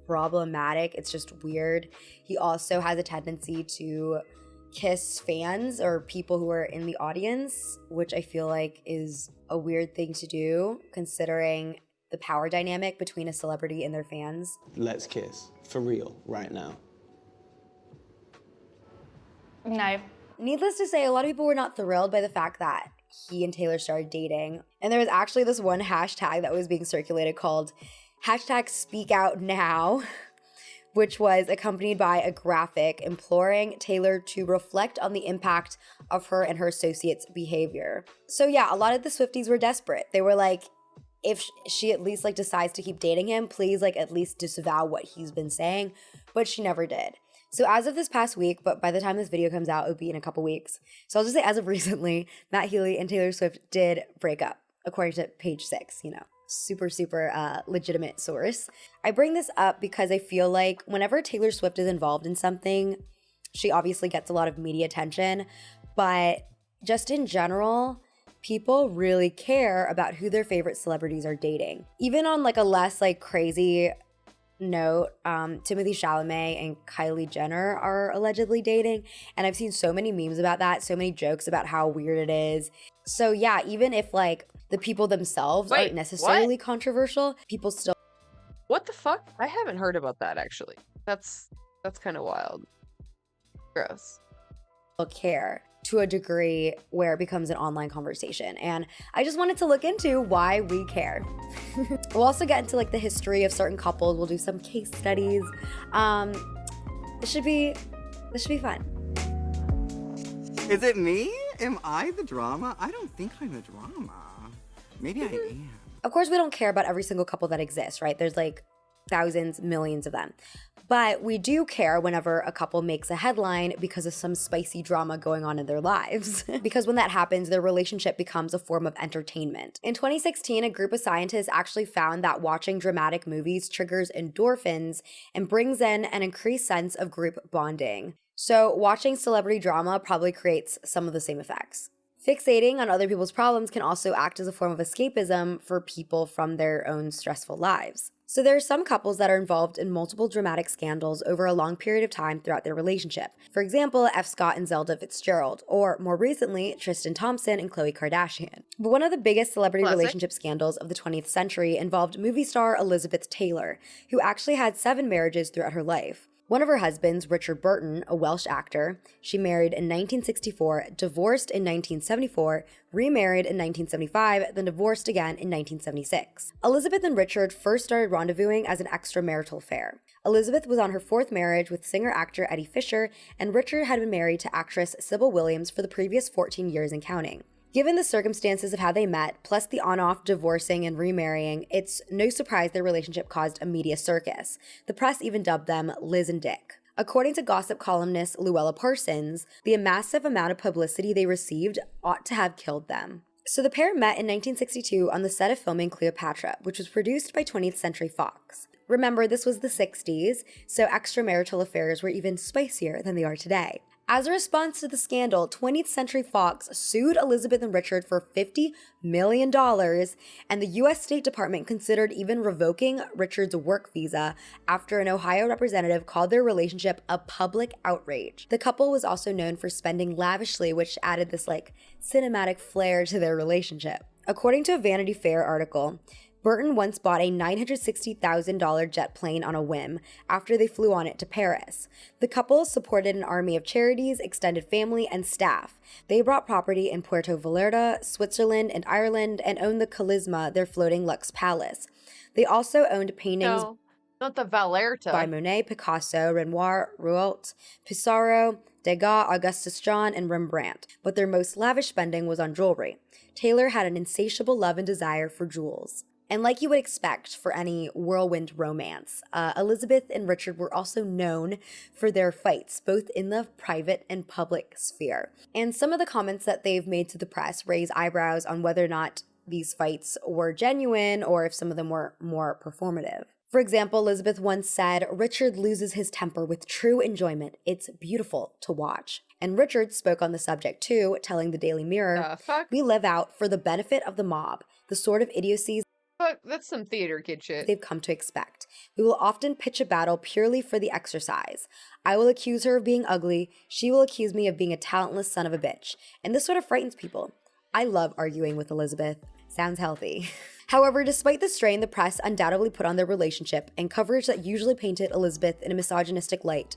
problematic, it's just weird. He also has a tendency to kiss fans or people who are in the audience, which I feel like is a weird thing to do considering the power dynamic between a celebrity and their fans. Let's kiss. For real, right now. No. Needless to say, a lot of people were not thrilled by the fact that he and Taylor started dating. And there was actually this one hashtag that was being circulated called #SpeakOutNow, which was accompanied by a graphic imploring Taylor to reflect on the impact of her and her associates' behavior. So yeah, a lot of the Swifties were desperate. They were like, if she at least like decides to keep dating him, please like at least disavow what he's been saying, but she never did. So as of this past week, but by the time this video comes out, it would be in a couple weeks. So I'll just say as of recently, Matt Healy and Taylor Swift did break up, according to Page Six, super legitimate source. I bring this up because I feel like whenever Taylor Swift is involved in something, she obviously gets a lot of media attention, but just in general, people really care about who their favorite celebrities are dating. Even on like a less like crazy note, Timothée Chalamet and Kylie Jenner are allegedly dating, and I've seen so many memes about that, so many jokes about how weird it is. So yeah, even if like the people themselves aren't necessarily controversial, people still... What the fuck? I haven't heard about that actually. That's kind of wild. Gross. Care to a degree where it becomes an online conversation, and I just wanted to look into why we care. We'll also get into like the history of certain couples. We'll do some case studies. This should be fun. Is it me? Am I the drama? I don't think I'm the drama. Maybe I am. Of course, we don't care about every single couple that exists, right? There's like thousands, millions of them. But we do care whenever a couple makes a headline because of some spicy drama going on in their lives. Because when that happens, their relationship becomes a form of entertainment. In 2016, a group of scientists actually found that watching dramatic movies triggers endorphins and brings in an increased sense of group bonding. So watching celebrity drama probably creates some of the same effects. Fixating on other people's problems can also act as a form of escapism for people from their own stressful lives. So there are some couples that are involved in multiple dramatic scandals over a long period of time throughout their relationship. For example, F. Scott and Zelda Fitzgerald, or more recently, Tristan Thompson and Khloe Kardashian. But one of the biggest celebrity relationship scandals of the 20th century involved movie star Elizabeth Taylor, who actually had 7 marriages throughout her life. One of her husbands, Richard Burton, a Welsh actor, she married in 1964, divorced in 1974, remarried in 1975, then divorced again in 1976. Elizabeth and Richard first started rendezvousing as an extramarital affair. Elizabeth was on her 4th marriage with singer-actor Eddie Fisher, and Richard had been married to actress Sybil Williams for the previous 14 years and counting. Given the circumstances of how they met, plus the on-off divorcing and remarrying, it's no surprise their relationship caused a media circus. The press even dubbed them Liz and Dick. According to gossip columnist Luella Parsons, the massive amount of publicity they received ought to have killed them. So the pair met in 1962 on the set of filming Cleopatra, which was produced by 20th Century Fox. Remember, this was the 60s, so extramarital affairs were even spicier than they are today. As a response to the scandal, 20th Century Fox sued Elizabeth and Richard for $50 million, and the U.S. State Department considered even revoking Richard's work visa after an Ohio representative called their relationship a public outrage. The couple was also known for spending lavishly, which added this cinematic flair to their relationship. According to a Vanity Fair article, Burton once bought a $960,000 jet plane on a whim after they flew on it to Paris. The couple supported an army of charities, extended family, and staff. They bought property in Puerto Vallarta, Switzerland, and Ireland, and owned the Charisma, their floating luxe palace. They also owned paintings No, not the Vallarta. by Monet, Picasso, Renoir, Rouault, Pissarro, Degas, Augustus John, and Rembrandt. But their most lavish spending was on jewelry. Taylor had an insatiable love and desire for jewels. And like you would expect for any whirlwind romance, Elizabeth and Richard were also known for their fights, both in the private and public sphere. And some of the comments that they've made to the press raise eyebrows on whether or not these fights were genuine or if some of them were more performative. For example, Elizabeth once said, "Richard loses his temper with true enjoyment. It's beautiful to watch." And Richard spoke on the subject too, telling the Daily Mirror, "We live out for the benefit of the mob, the sort of idiocies Fuck, that's some theater kid shit. they've come to expect. We will often pitch a battle purely for the exercise. I will accuse her of being ugly. She will accuse me of being a talentless son of a bitch. And this sort of frightens people. I love arguing with Elizabeth. Sounds healthy." However, despite the strain the press undoubtedly put on their relationship and coverage that usually painted Elizabeth in a misogynistic light,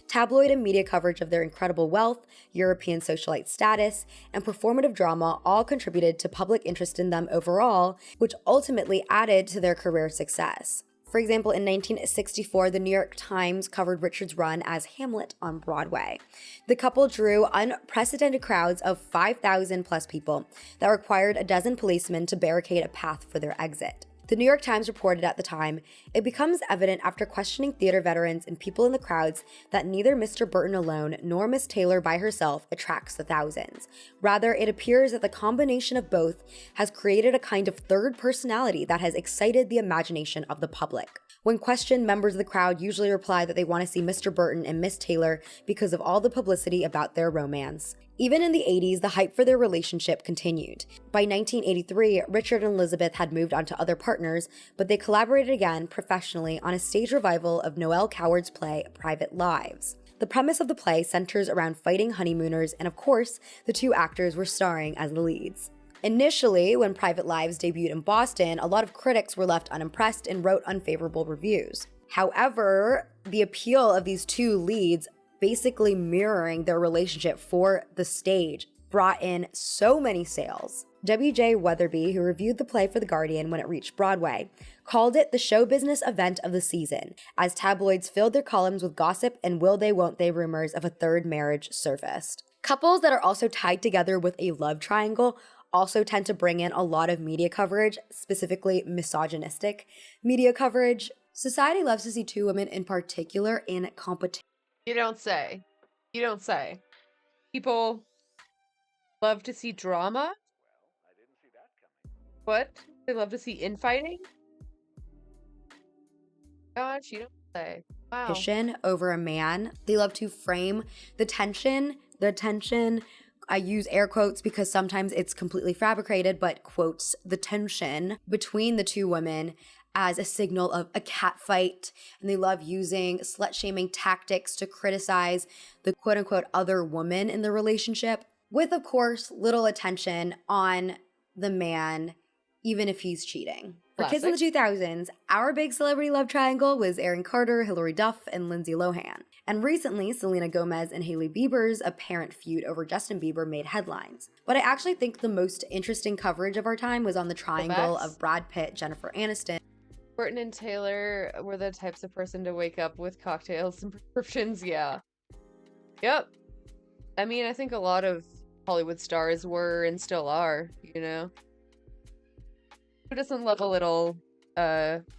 tabloid and media coverage of their incredible wealth, European socialite status, and performative drama all contributed to public interest in them overall, which ultimately added to their career success. For example, in 1964, the New York Times covered Richard's run as Hamlet on Broadway. The couple drew unprecedented crowds of 5,000 plus people that required a dozen policemen to barricade a path for their exit. The New York Times reported at the time, "It becomes evident after questioning theater veterans and people in the crowds that neither Mr. Burton alone nor Miss Taylor by herself attracts the thousands. Rather, it appears that the combination of both has created a kind of third personality that has excited the imagination of the public." When questioned, members of the crowd usually reply that they want to see Mr. Burton and Miss Taylor because of all the publicity about their romance. Even in the 80s, the hype for their relationship continued. By 1983, Richard and Elizabeth had moved on to other partners, but they collaborated again professionally on a stage revival of Noel Coward's play Private Lives. The premise of the play centers around fighting honeymooners, and of course, the two actors were starring as the leads. Initially, when Private Lives debuted in Boston, a lot of critics were left unimpressed and wrote unfavorable reviews. However, the appeal of these two leads basically mirroring their relationship for the stage brought in so many sales. W.J. Weatherby, who reviewed the play for The Guardian when it reached Broadway, called it the show business event of the season, as tabloids filled their columns with gossip and will they won't they rumors of a third marriage surfaced. Couples that are also tied together with a love triangle also tend to bring in a lot of media coverage, specifically misogynistic media coverage. Society loves to see two women in particular in competition. You don't say. You don't say. People love to see drama? What? They love to see infighting? Gosh, you don't say. Wow. Over a man. They love to frame the tension, I use air quotes because sometimes it's completely fabricated, but quotes, the tension between the two women as a signal of a catfight, and they love using slut-shaming tactics to criticize the quote-unquote other woman in the relationship, with, of course, little attention on the man, even if he's cheating. For kids in the 2000s, our big celebrity love triangle was Aaron Carter, Hilary Duff, and Lindsay Lohan. And recently, Selena Gomez and Hailey Bieber's apparent feud over Justin Bieber made headlines. But I actually think the most interesting coverage of our time was on the triangle of Brad Pitt, Jennifer Aniston. Burton and Taylor were the types of person to wake up with cocktails and prescriptions, yeah. Yep. I mean, I think a lot of Hollywood stars were and still are, you know? Who doesn't love a little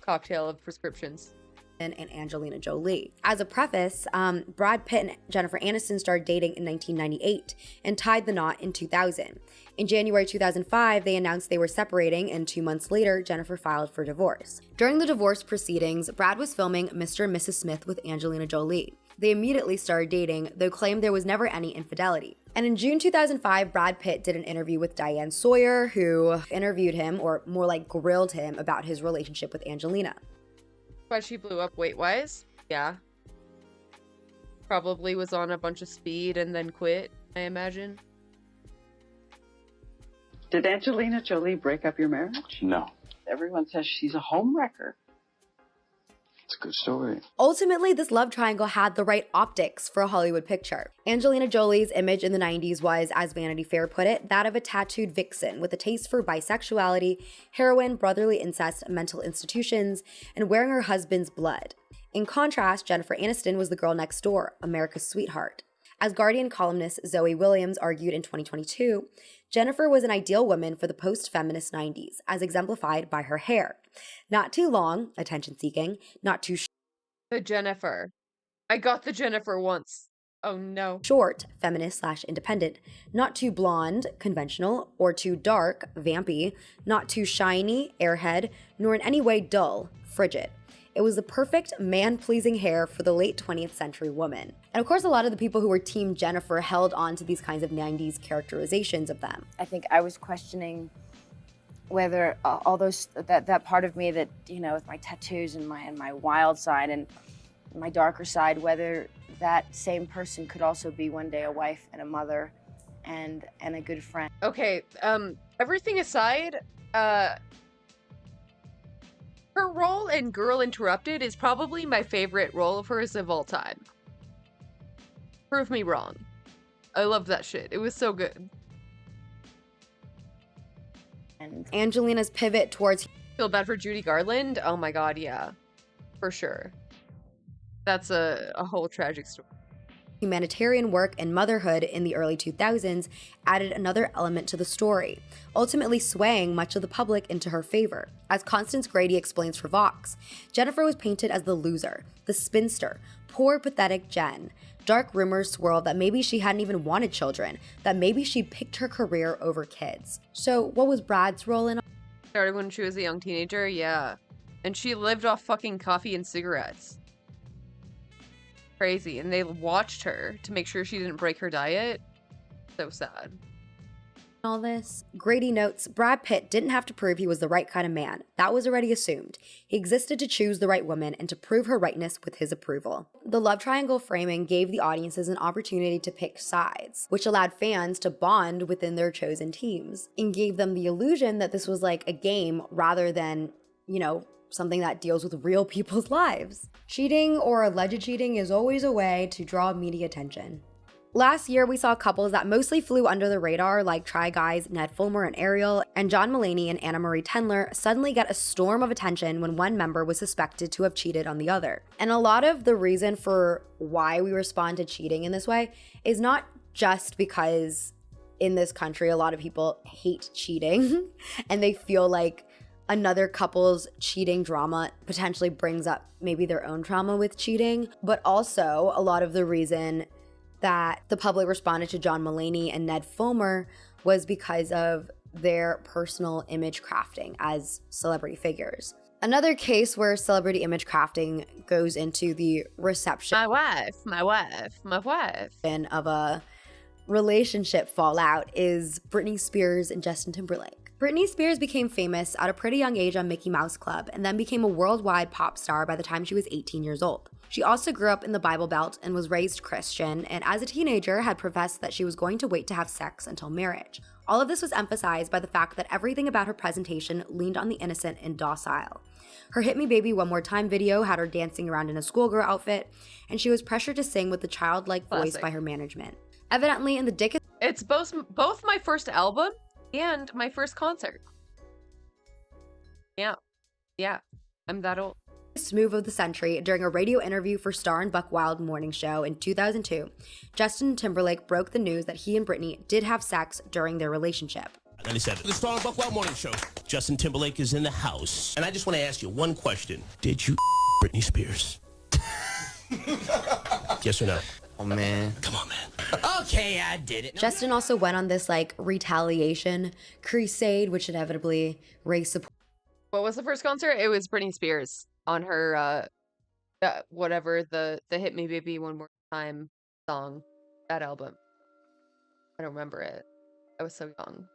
cocktail of prescriptions? and Angelina Jolie. As a preface, Brad Pitt and Jennifer Aniston started dating in 1998 and tied the knot in 2000. In January 2005, they announced they were separating, and 2 months later, Jennifer filed for divorce. During the divorce proceedings, Brad was filming Mr. and Mrs. Smith with Angelina Jolie. They immediately started dating, though claimed there was never any infidelity. And in June 2005, Brad Pitt did an interview with Diane Sawyer, who interviewed him, or more like grilled him, about his relationship with Angelina. Why she blew up weight-wise? Yeah. Probably was on a bunch of speed and then quit, I imagine. Did Angelina Jolie break up your marriage? No. Everyone says she's a homewrecker. It's a good story. Ultimately, this love triangle had the right optics for a Hollywood picture. Angelina Jolie's image in the 90s was, as Vanity Fair put it, that of a tattooed vixen with a taste for bisexuality, heroin, brotherly incest, mental institutions, and wearing her husband's blood. In contrast, Jennifer Aniston was the girl next door, America's sweetheart. As Guardian columnist Zoe Williams argued in 2022, Jennifer was an ideal woman for the post-feminist 90s, as exemplified by her hair. Not too long, attention-seeking, not too The Jennifer. I got the Jennifer once. Oh no. short, feminist/independent, not too blonde, conventional, or too dark, vampy, not too shiny, airhead, nor in any way dull, frigid. It was the perfect man-pleasing hair for the late 20th century woman. And of course, a lot of the people who were Team Jennifer held on to these kinds of 90s characterizations of them. I think I was questioning whether all those, that part of me that, you know, with my tattoos and my wild side and my darker side, whether that same person could also be one day a wife and a mother and a good friend. Okay, everything aside, her role in Girl Interrupted is probably my favorite role of hers of all time. Prove me wrong. I loved that shit. It was so good. And Angelina's pivot towards Feel bad for Judy Garland? Oh my god, yeah. For sure. That's a whole tragic story. Humanitarian work and motherhood in the early 2000s added another element to the story, ultimately swaying much of the public into her favor. As Constance Grady explains for Vox, Jennifer was painted as the loser, the spinster, poor, pathetic Jen. Dark rumors swirled that maybe she hadn't even wanted children, that maybe she picked her career over kids. So what was Brad's role in? Started when she was a young teenager, yeah. And she lived off fucking coffee and cigarettes. Crazy. And they watched her to make sure she didn't break her diet. So sad. All this? Grady notes, Brad Pitt didn't have to prove he was the right kind of man. That was already assumed. He existed to choose the right woman and to prove her rightness with his approval. The love triangle framing gave the audiences an opportunity to pick sides, which allowed fans to bond within their chosen teams, and gave them the illusion that this was like a game rather than, you know, something that deals with real people's lives. Cheating or alleged cheating is always a way to draw media attention. Last year, we saw couples that mostly flew under the radar, like Try Guys Ned Fulmer and Ariel, and John Mulaney and Anna Marie Tendler suddenly get a storm of attention when one member was suspected to have cheated on the other. And a lot of the reason for why we respond to cheating in this way is not just because in this country, a lot of people hate cheating and they feel like another couple's cheating drama potentially brings up maybe their own trauma with cheating, but also a lot of the reason that the public responded to John Mulaney and Ned Fulmer was because of their personal image crafting as celebrity figures. Another case where celebrity image crafting goes into the reception My wife. of a relationship fallout is Britney Spears and Justin Timberlake. Britney Spears became famous at a pretty young age on Mickey Mouse Club and then became a worldwide pop star by the time she was 18 years old. She also grew up in the Bible Belt and was raised Christian, and as a teenager had professed that she was going to wait to have sex until marriage. All of this was emphasized by the fact that everything about her presentation leaned on the innocent and docile. Her Hit Me Baby One More Time video had her dancing around in a schoolgirl outfit, and she was pressured to sing with a childlike voice Classic. by her management. Evidently, in the dickest It's both my first album and my first concert. Yeah, I'm that old. move of the century, during a radio interview for Star and Buck Wild Morning Show in 2002, Justin Timberlake broke the news that he and Britney did have sex during their relationship. And he said, the Star Buckwell Morning Show. Justin Timberlake is in the house. And I just want to ask you one question. Did you Britney Spears? Yes or no? Oh, man. Come on, man. Okay, I did it. Justin also went on this like retaliation crusade, which inevitably raised support. What was the first concert? It was Britney Spears on her whatever the Hit Me Baby One More Time song, that album. I don't remember it. I was so young.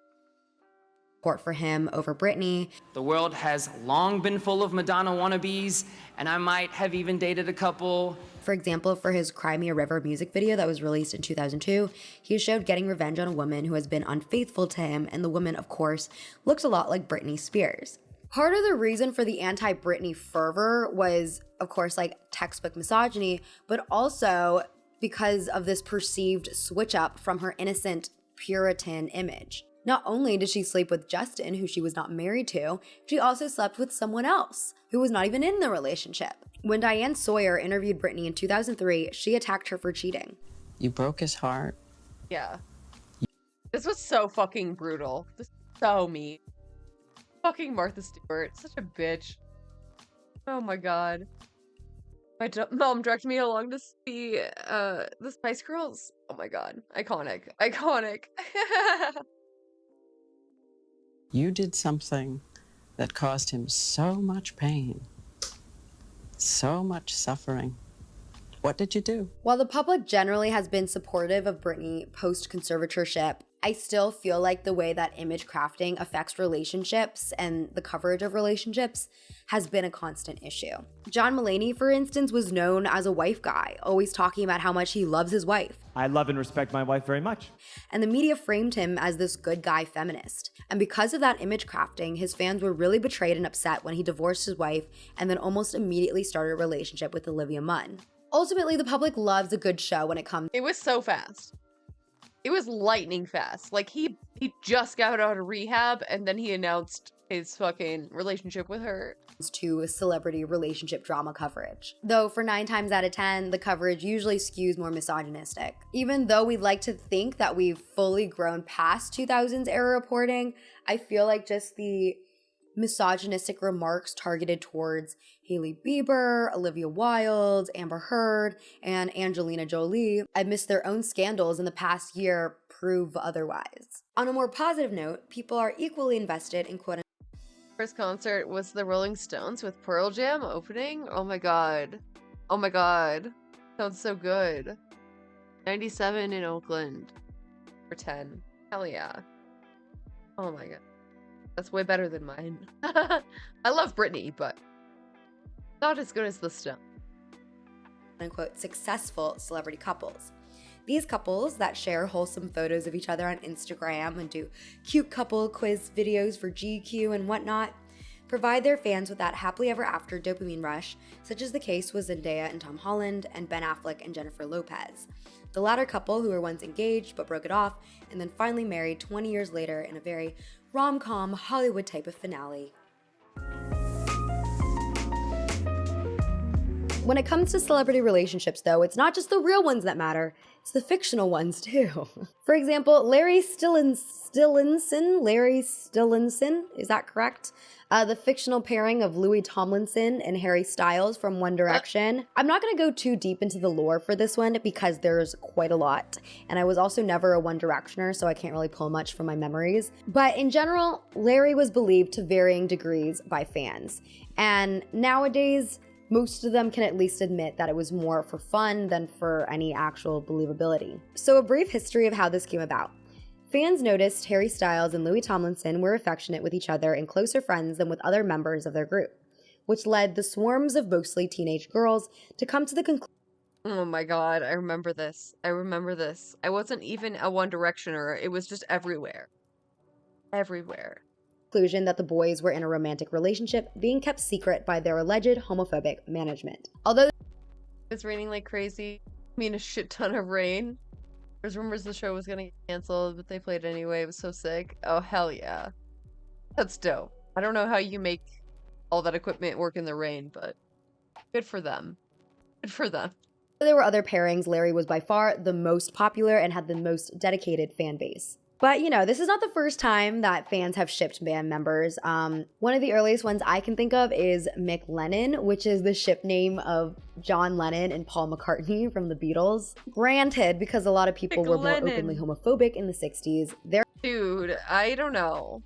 Support for him over Britney. The world has long been full of Madonna wannabes, and I might have even dated a couple. For example, for his Cry Me a River music video that was released in 2002, he showed getting revenge on a woman who has been unfaithful to him, and the woman, of course, looks a lot like Britney Spears. Part of the reason for the anti-Britney fervor was, of course, like textbook misogyny, but also because of this perceived switch up from her innocent Puritan image. Not only did she sleep with Justin, who she was not married to, she also slept with someone else who was not even in the relationship. When Diane Sawyer interviewed Britney in 2003, she attacked her for cheating. You broke his heart. Yeah. This was so fucking brutal. This was so mean. Fucking Martha Stewart. Such a bitch. Oh my god. My mom dragged me along to see the Spice Girls. Oh my god. Iconic. Iconic. You did something that caused him so much pain, so much suffering. What did you do? While the public generally has been supportive of Britney post-conservatorship, I still feel like the way that image crafting affects relationships and the coverage of relationships has been a constant issue. John Mulaney, for instance, was known as a wife guy, always talking about how much he loves his wife. I love and respect my wife very much. And the media framed him as this good guy feminist. And because of that image crafting, his fans were really betrayed and upset when he divorced his wife and then almost immediately started a relationship with Olivia Munn. Ultimately, the public loves a good show when it comes. It was so fast. It was lightning fast. Like, he just got out of rehab and then he announced his fucking relationship with her. To celebrity relationship drama coverage. Though for 9 times out of 10, the coverage usually skews more misogynistic. Even though we'd like to think that we've fully grown past 2000s era reporting, I feel like just the misogynistic remarks targeted towards Hailey Bieber, Olivia Wilde, Amber Heard, and Angelina Jolie amidst their own scandals in the past year prove otherwise. On a more positive note, people are equally invested in quote First concert was the Rolling Stones with Pearl Jam opening. Oh my god. Oh my god. Sounds so good. 97 in Oakland. For 10. Hell yeah. Oh my god. That's way better than mine. I love Britney, but not as good as the Stones. Unquote successful celebrity couples. These couples that share wholesome photos of each other on Instagram and do cute couple quiz videos for GQ and whatnot provide their fans with that happily ever after dopamine rush, such as the case with Zendaya and Tom Holland and Ben Affleck and Jennifer Lopez. The latter couple who were once engaged but broke it off and then finally married 20 years later in a very rom-com Hollywood type of finale. When it comes to celebrity relationships, though, it's not just the real ones that matter, it's the fictional ones, too. For example, Larry Stillinson, is that correct? The fictional pairing of Louis Tomlinson and Harry Styles from One Direction. I'm not going to go too deep into the lore for this one because there's quite a lot, and I was also never a One Directioner, so I can't really pull much from my memories. But in general, Larry was believed to varying degrees by fans, and nowadays, most of them can at least admit that it was more for fun than for any actual believability. So a brief history of how this came about. Fans noticed Harry Styles and Louis Tomlinson were affectionate with each other and closer friends than with other members of their group, which led the swarms of mostly teenage girls to come to the conclusion. Oh my god, I remember this. I remember this. I wasn't even a One Directioner. It was just everywhere. Everywhere. That the boys were in a romantic relationship being kept secret by their alleged homophobic management. Although it's raining like crazy, I mean a shit ton of rain. There's rumors the show was gonna get canceled, but they played anyway. It was so sick. Oh hell yeah. That's dope. I don't know how you make all that equipment work in the rain, but good for them. Good for them. There were other pairings. Larry was by far the most popular and had the most dedicated fan base. But, you know, this is not the first time that fans have shipped band members. One of the earliest ones I can think of is McLennan, which is the ship name of John Lennon and Paul McCartney from the Beatles. Granted, because a lot of people were more openly homophobic in the 60s, their— Dude, I don't know.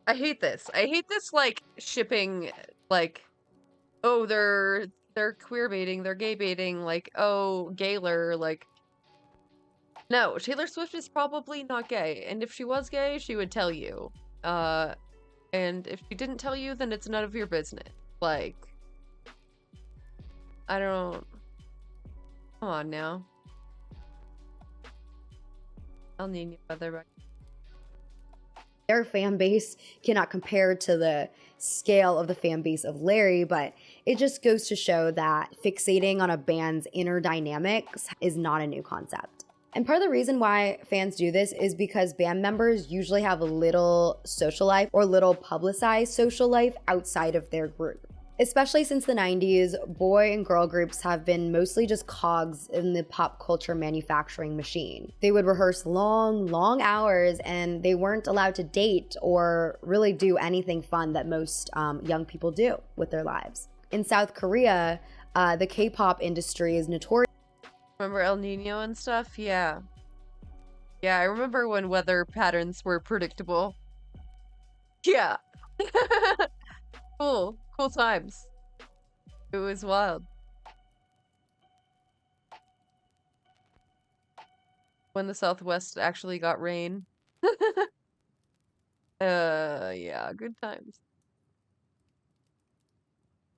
I hate this. I hate this, like, shipping, like, oh, they're queer baiting, they're gay baiting, like, oh, Gaylor, like, no, Taylor Swift is probably not gay, and if she was gay, she would tell you. And if she didn't tell you, then it's none of your business. Like, I don't... Come on now. El Nino weather. Their fan base cannot compare to the scale of the fan base of Larry, but it just goes to show that fixating on a band's inner dynamics is not a new concept. And part of the reason why fans do this is because band members usually have little social life or little publicized social life outside of their group. Especially since the 90s, boy and girl groups have been mostly just cogs in the pop culture manufacturing machine. They would rehearse long hours and they weren't allowed to date or really do anything fun that most young people do with their lives. In South Korea, the K-pop industry is notorious. Remember El Nino and stuff? Yeah. Yeah, I remember when weather patterns were predictable. Yeah. Cool times. It was wild. When the Southwest actually got rain. Yeah, good times.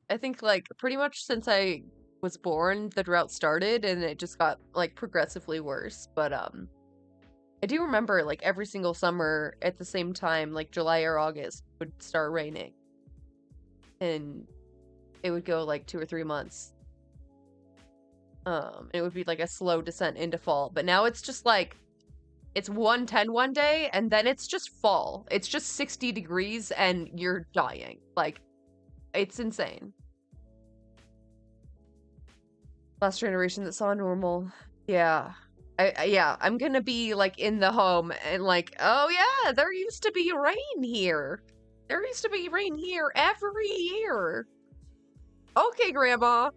I think, like, pretty much since I was born, the drought started, and it just got, like, progressively worse. But, I do remember, like, every single summer at the same time, like, July or August, would start raining. And it would go like 2 or 3 months. It would be like a slow descent into fall. But now it's just like, it's 110 one day, and then it's just fall. It's just 60 degrees, and you're dying. Like, it's insane. Last generation that saw normal. Yeah. I'm gonna be like in the home and like, oh yeah, there used to be rain here. There used to be rain here every year. Okay, Grandma.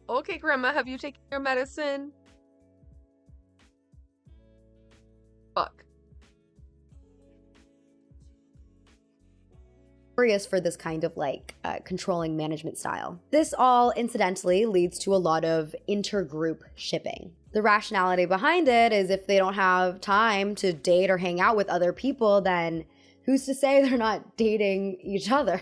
Okay, Grandma, have you taken your medicine? Fuck. For this kind of like controlling management style. This all incidentally leads to a lot of intergroup shipping. The rationality behind it is if they don't have time to date or hang out with other people, then who's to say they're not dating each other?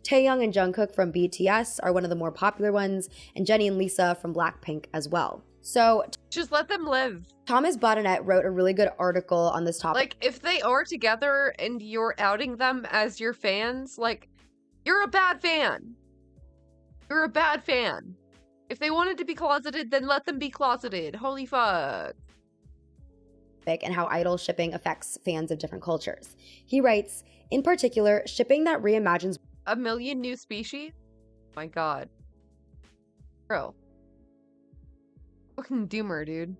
Taehyung and Jungkook from BTS are one of the more popular ones, and Jennie and Lisa from Blackpink as well. So just let them live. Thomas Bonnet wrote a really good article on this topic. Like, if they are together and you're outing them as your fans, like, you're a bad fan. You're a bad fan. If they wanted to be closeted, then let them be closeted. Holy fuck. And how idol shipping affects fans of different cultures. He writes, in particular, shipping that reimagines a million new species? My god. Bro. Fucking doomer, dude.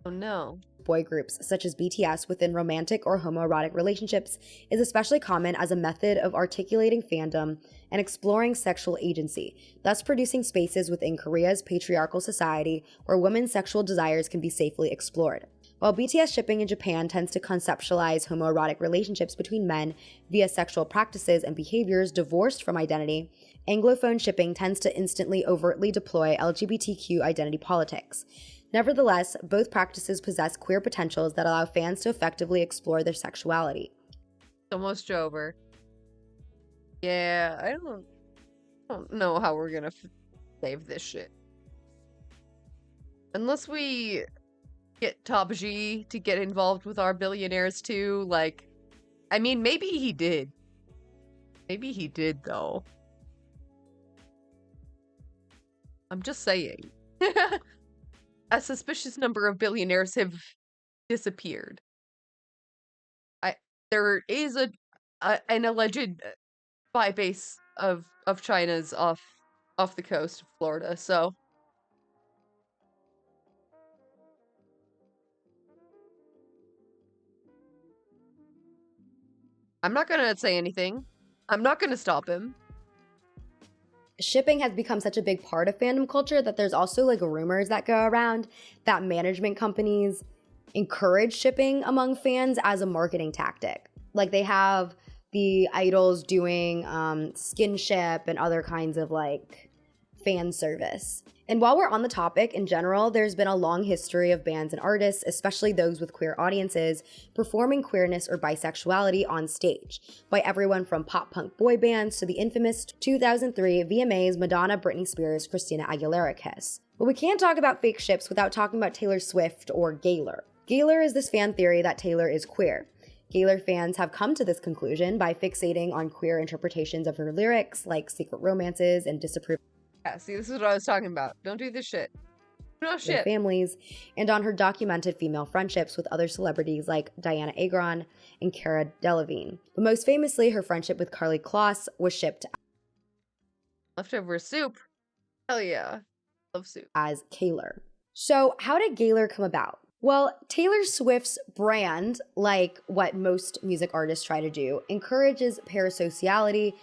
Oh no. Boy groups such as BTS within romantic or homoerotic relationships is especially common as a method of articulating fandom and exploring sexual agency, thus producing spaces within Korea's patriarchal society where women's sexual desires can be safely explored. While BTS shipping in Japan tends to conceptualize homoerotic relationships between men via sexual practices and behaviors divorced from identity, Anglophone shipping tends to instantly overtly deploy LGBTQ identity politics. Nevertheless, both practices possess queer potentials that allow fans to effectively explore their sexuality. It's almost over. Yeah, I don't know how we're gonna save this shit. Unless we get Top G to get involved with our billionaires too, like, I mean, maybe he did. Maybe he did, though. I'm just saying. A suspicious number of billionaires have disappeared. There is an alleged spy base of China's off the coast of Florida, so I'm not gonna say anything. I'm not gonna stop him. Shipping has become such a big part of fandom culture that there's also like rumors that go around that management companies encourage shipping among fans as a marketing tactic. Like they have the idols doing skinship and other kinds of like fan service. And while we're on the topic in general, there's been a long history of bands and artists, especially those with queer audiences, performing queerness or bisexuality on stage, by everyone from pop punk boy bands to the infamous 2003 VMA's Madonna, Britney Spears, Christina Aguilera kiss. But we can't talk about fake ships without talking about Taylor Swift or Gaylor. Gaylor is this fan theory that Taylor is queer. Gaylor fans have come to this conclusion by fixating on queer interpretations of her lyrics, like secret romances and disapproval. Yeah, see, this is what I was talking about. Don't do this shit. No Their shit. families, and on her documented female friendships with other celebrities like Diana Agron and Cara Delevingne. But most famously, her friendship with Karlie Kloss was shipped Leftover soup. Hell yeah. Love soup. as Kaylor. So how did Gaylor come about? Well, Taylor Swift's brand, like what most music artists try to do, encourages parasociality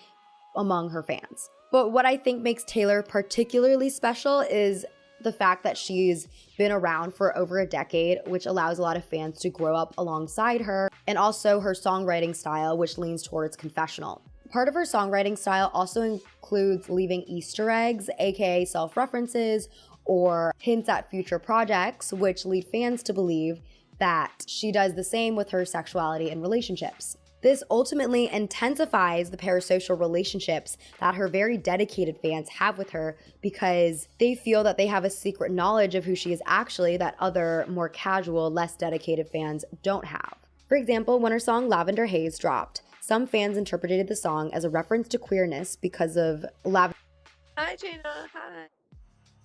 among her fans. But what I think makes Taylor particularly special is the fact that she's been around for over a decade, which allows a lot of fans to grow up alongside her, and also her songwriting style, which leans towards confessional. Part of her songwriting style also includes leaving Easter eggs, aka self-references, or hints at future projects, which lead fans to believe that she does the same with her sexuality and relationships. This ultimately intensifies the parasocial relationships that her very dedicated fans have with her because they feel that they have a secret knowledge of who she is actually that other, more casual, less dedicated fans don't have. For example, when her song Lavender Haze dropped, some fans interpreted the song as a reference to queerness because of Hi, Jaina. Hi.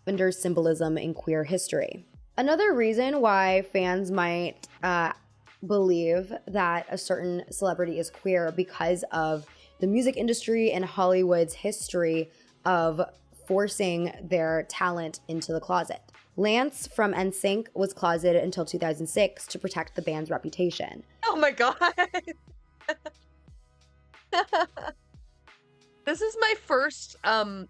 Lavender's symbolism in queer history. Another reason why fans might believe that a certain celebrity is queer because of the music industry and Hollywood's history of forcing their talent into the closet. Lance from NSYNC was closeted until 2006 to protect the band's reputation. Oh my god. This is my first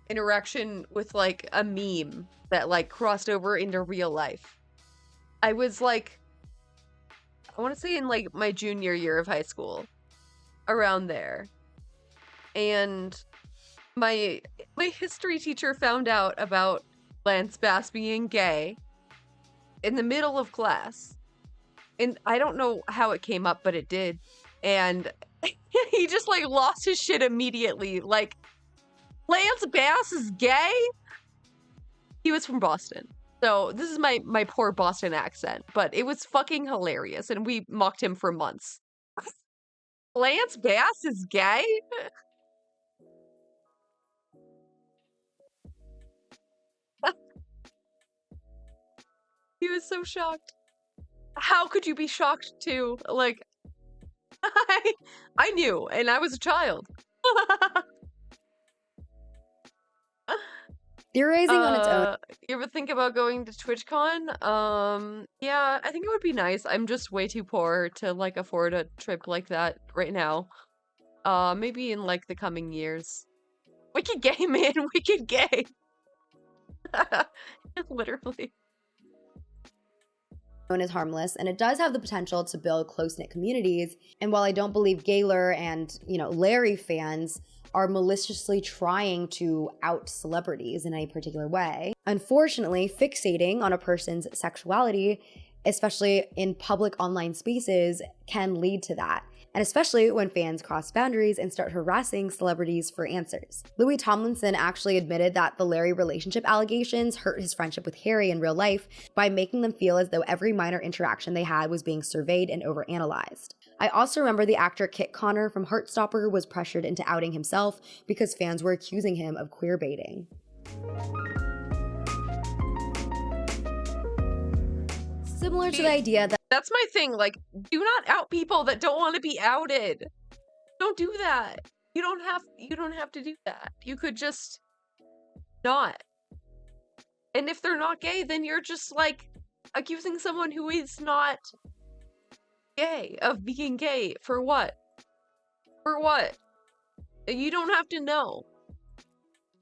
interaction with like a meme that like crossed over into real life. I was like, I want to say in like my junior year of high school, around there. And my history teacher found out about Lance Bass being gay in the middle of class. And I don't know how it came up, but it did. And he just like lost his shit immediately. Like, Lance Bass is gay? He was from Boston. So this is my poor Boston accent, but it was fucking hilarious and we mocked him for months. Lance Bass is gay? He was so shocked. How could you be shocked too? Like, I knew, and I was a child. Theorizing on its own. You ever think about going to TwitchCon? Yeah, I think it would be nice. I'm just way too poor to like afford a trip like that right now. Maybe in like the coming years. Wicked gay, man, wicked gay. Literally. Known as harmless, and it does have the potential to build close-knit communities. And while I don't believe Gaylor and, Larry fans are maliciously trying to out celebrities in any particular way, unfortunately, fixating on a person's sexuality, especially in public online spaces, can lead to that. And especially when fans cross boundaries and start harassing celebrities for answers. Louis Tomlinson actually admitted that the Larry relationship allegations hurt his friendship with Harry in real life by making them feel as though every minor interaction they had was being surveyed and overanalyzed. I also remember the actor Kit Connor from Heartstopper was pressured into outing himself because fans were accusing him of queer baiting. Similar to the idea that That's my thing, like, do not out people that don't want to be outed. Don't do that. You don't have to do that. You could just not. And if they're not gay, then you're just like accusing someone who is not gay of being gay for what? For what? You don't have to know.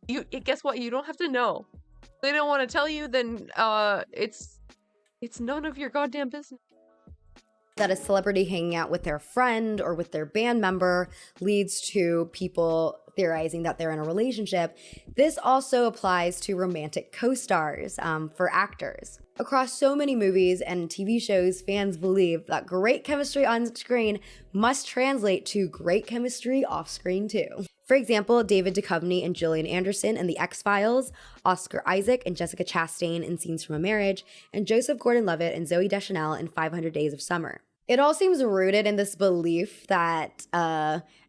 Guess what? You don't have to know. If they don't want to tell you, then it's none of your goddamn business. That a celebrity hanging out with their friend or with their band member leads to people theorizing that they're in a relationship. This also applies to romantic co-stars for actors. Across so many movies and TV shows, fans believe that great chemistry on screen must translate to great chemistry off screen too. For example, David Duchovny and Gillian Anderson in The X-Files, Oscar Isaac and Jessica Chastain in Scenes from a Marriage, and Joseph Gordon-Levitt and Zooey Deschanel in 500 Days of Summer. It all seems rooted in this belief that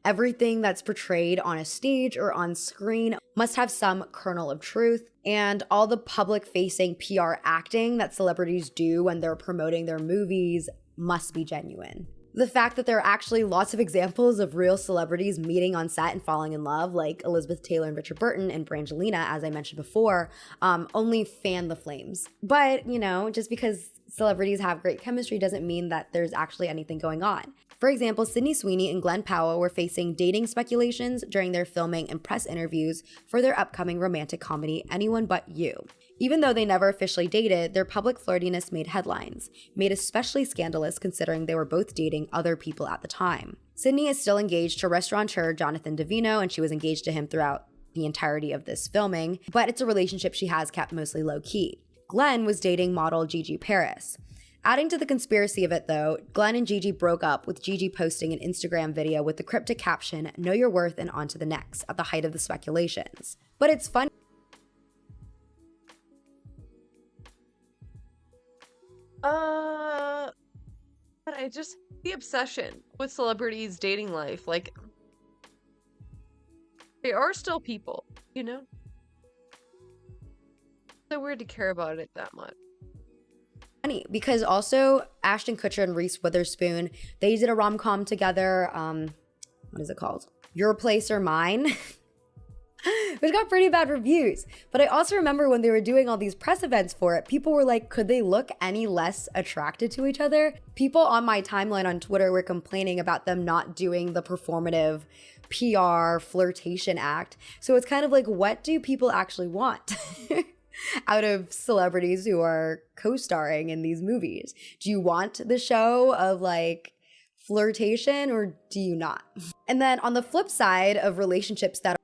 everything that's portrayed on a stage or on screen must have some kernel of truth, and all the public-facing PR acting that celebrities do when they're promoting their movies must be genuine. The fact that there are actually lots of examples of real celebrities meeting on set and falling in love, like Elizabeth Taylor and Richard Burton and Brangelina, as I mentioned before, only fan the flames. But, you know, just because celebrities have great chemistry doesn't mean that there's actually anything going on. For example, Sydney Sweeney and Glenn Powell were facing dating speculations during their filming and press interviews for their upcoming romantic comedy, Anyone But You. Even though they never officially dated, their public flirtiness made headlines, made especially scandalous considering they were both dating other people at the time. Sydney is still engaged to restaurateur Jonathan Davino, and she was engaged to him throughout the entirety of this filming, but it's a relationship she has kept mostly low-key. Glenn was dating model Gigi Paris. Adding to the conspiracy of it though, Glenn and Gigi broke up, with Gigi posting an Instagram video with the cryptic caption, "Know your worth and on to the next," at the height of the speculations. But it's funny. But I just, the obsession with celebrities' dating life, like, they are still people, you know? So weird to care about it that much. Funny, because also Ashton Kutcher and Reese Witherspoon, they did a rom-com together, what is it called? Your Place or Mine? Which got pretty bad reviews. But I also remember when they were doing all these press events for it, people were like, could they look any less attracted to each other? People on my timeline on Twitter were complaining about them not doing the performative PR flirtation act. So it's kind of like, what do people actually want out of celebrities who are co-starring in these movies? Do you want the show of like flirtation or do you not? And then on the flip side of relationships that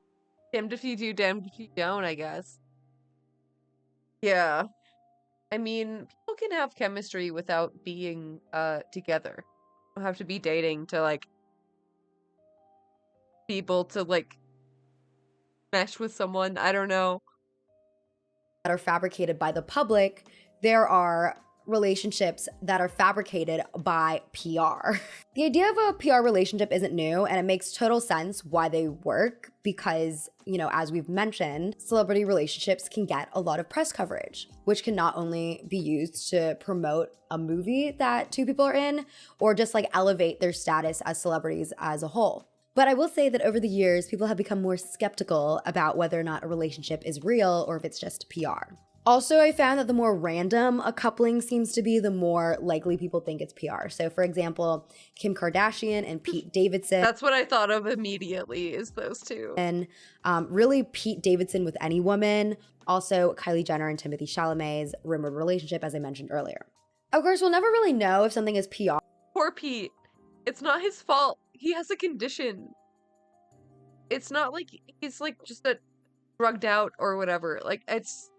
damned if you do, damned if you don't, I guess. Yeah. I mean, people can have chemistry without being together. You don't have to be dating to like people to like mesh with someone. I don't know. That are fabricated by the public, there are relationships that are fabricated by PR. The idea of a PR relationship isn't new, and it makes total sense why they work because, you know, as we've mentioned, celebrity relationships can get a lot of press coverage, which can not only be used to promote a movie that two people are in, or just like elevate their status as celebrities as a whole. But I will say that over the years, people have become more skeptical about whether or not a relationship is real or if it's just PR. Also, I found that the more random a coupling seems to be, the more likely people think it's PR. So, for example, Kim Kardashian and Pete Davidson. That's what I thought of immediately, is those two. And really Pete Davidson with any woman. Also, Kylie Jenner and Timothée Chalamet's rumored relationship, as I mentioned earlier. Of course, we'll never really know if something is PR. Poor Pete. It's not his fault. He has a condition. It's not like he's like just a drugged out or whatever. Like, it's...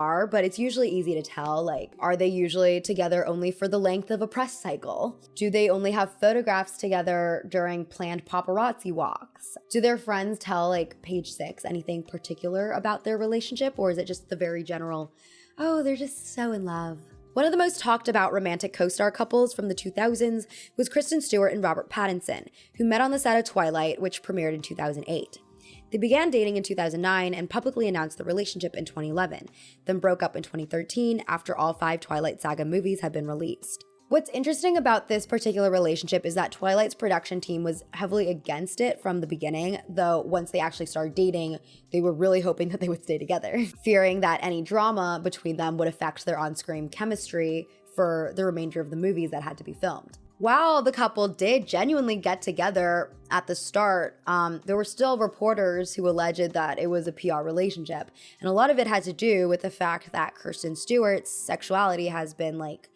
But it's usually easy to tell, like, are they usually together only for the length of a press cycle? Do they only have photographs together during planned paparazzi walks? Do their friends tell, like, Page Six anything particular about their relationship? Or is it just the very general, oh, they're just so in love? One of the most talked about romantic co-star couples from the 2000s was Kristen Stewart and Robert Pattinson, who met on the set of Twilight, which premiered in 2008. They began dating in 2009 and publicly announced the relationship in 2011, then broke up in 2013 after all 5 Twilight Saga movies had been released. What's interesting about this particular relationship is that Twilight's production team was heavily against it from the beginning, though once they actually started dating, they were really hoping that they would stay together, fearing that any drama between them would affect their on-screen chemistry for the remainder of the movies that had to be filmed. While the couple did genuinely get together at the start, there were still reporters who alleged that it was a PR relationship. And a lot of it had to do with the fact that Kristen Stewart's sexuality has been like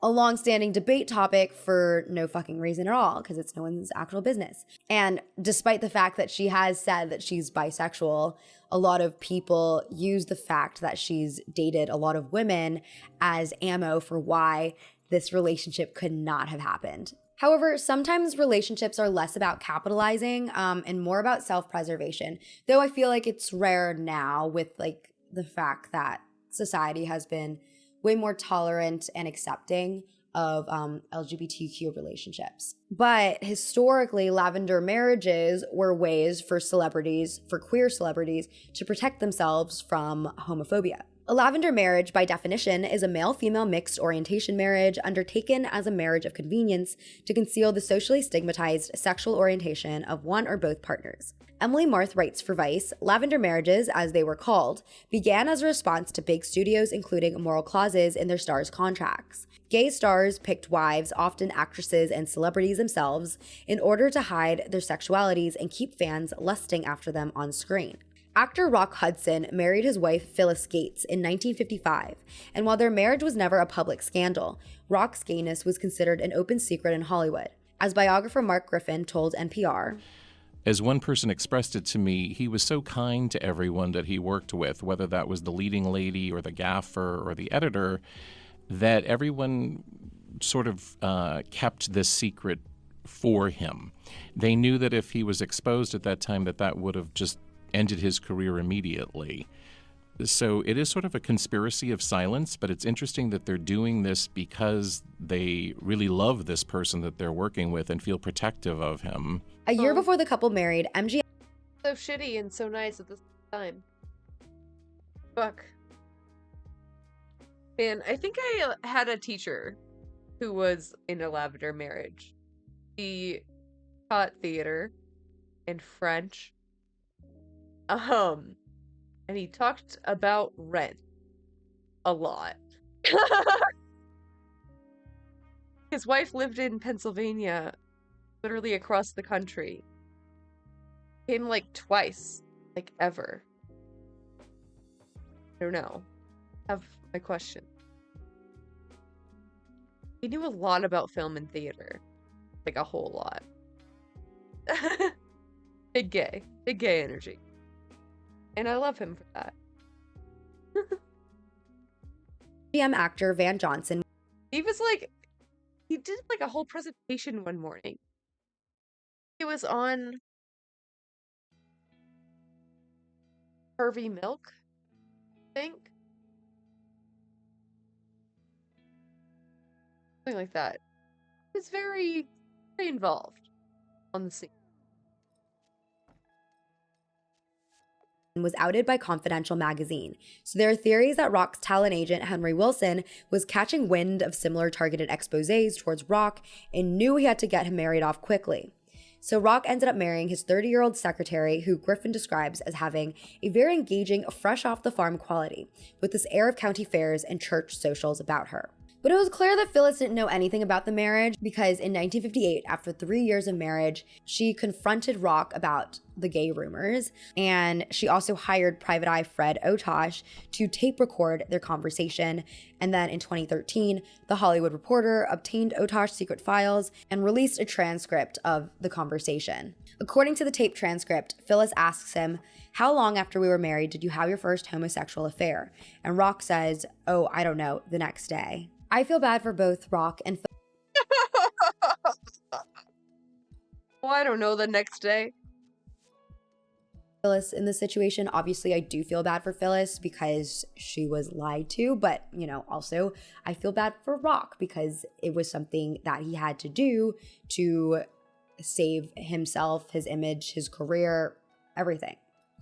a long-standing debate topic for no fucking reason at all, because it's no one's actual business. And despite the fact that she has said that she's bisexual, a lot of people use the fact that she's dated a lot of women as ammo for why this relationship could not have happened. However, sometimes relationships are less about capitalizing and more about self-preservation, though I feel like it's rare now with like the fact that society has been way more tolerant and accepting of LGBTQ relationships. But historically, lavender marriages were ways for celebrities, for queer celebrities, to protect themselves from homophobia. A lavender marriage, by definition, is a male-female mixed orientation marriage undertaken as a marriage of convenience to conceal the socially stigmatized sexual orientation of one or both partners. Emily Marth writes for Vice, lavender marriages, as they were called, began as a response to big studios including moral clauses in their stars' contracts. Gay stars picked wives, often actresses and celebrities themselves, in order to hide their sexualities and keep fans lusting after them on screen. Actor Rock Hudson married his wife Phyllis Gates in 1955, and while their marriage was never a public scandal, Rock's gayness was considered an open secret in Hollywood. As biographer Mark Griffin told NPR, as one person expressed it to me, he was so kind to everyone that he worked with, whether that was the leading lady or the gaffer or the editor, that everyone sort of kept this secret for him. They knew that if he was exposed at that time, that would have just ended his career immediately. So it is sort of a conspiracy of silence, but it's interesting that they're doing this because they really love this person that they're working with and feel protective of him. A year before the couple married, MGM So shitty and so nice at the same time. Fuck. Man, I think I had a teacher who was in a lavender marriage. He taught theater and French. And he talked about rent a lot. His wife lived in Pennsylvania, literally across the country. Came like twice, like ever. I don't know. I have my question. He knew a lot about film and theater. Like a whole lot. Big gay energy. And I love him for that. GM actor Van Johnson. He was like, he did like a whole presentation one morning. He was on Harvey Milk, I think. Something like that. He was very involved on the scene. Was outed by Confidential magazine. So there are theories that Rock's talent agent, Henry Wilson, was catching wind of similar targeted exposés towards Rock and knew he had to get him married off quickly. So Rock ended up marrying his 30-year-old secretary, who Griffin describes as having a very engaging, fresh-off-the-farm quality, with this air of county fairs and church socials about her. But it was clear that Phyllis didn't know anything about the marriage because in 1958, after 3 years of marriage, she confronted Rock about the gay rumors, and she also hired Private Eye Fred Otosh to tape record their conversation. And then in 2013, The Hollywood Reporter obtained Otosh's secret files and released a transcript of the conversation. According to the tape transcript, Phyllis asks him, "How long after we were married did you have your first homosexual affair?" And Rock says, "Oh, I don't know, the next day." I feel bad for both Rock and Oh, I don't know, the next day. Phyllis in this situation. Obviously, I do feel bad for Phyllis because she was lied to, but, you know, also I feel bad for Rock because it was something that he had to do to save himself, his image, his career, everything.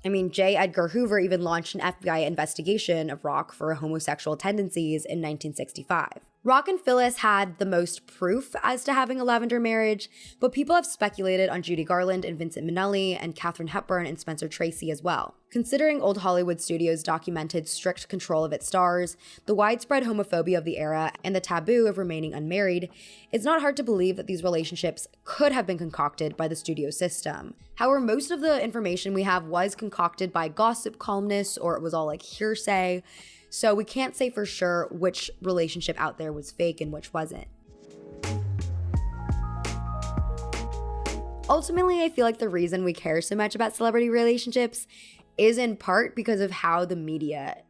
I mean, J. Edgar Hoover even launched an FBI investigation of Rock for homosexual tendencies in 1965. Rock and Phyllis had the most proof as to having a lavender marriage, but people have speculated on Judy Garland and Vincent Minnelli and Katharine Hepburn and Spencer Tracy as well. Considering old Hollywood studios documented strict control of its stars, the widespread homophobia of the era, and the taboo of remaining unmarried, it's not hard to believe that these relationships could have been concocted by the studio system. However, most of the information we have was concocted by gossip columnists, or it was all like hearsay. So we can't say for sure which relationship out there was fake and which wasn't. Ultimately, I feel like the reason we care so much about celebrity relationships is in part because of how the media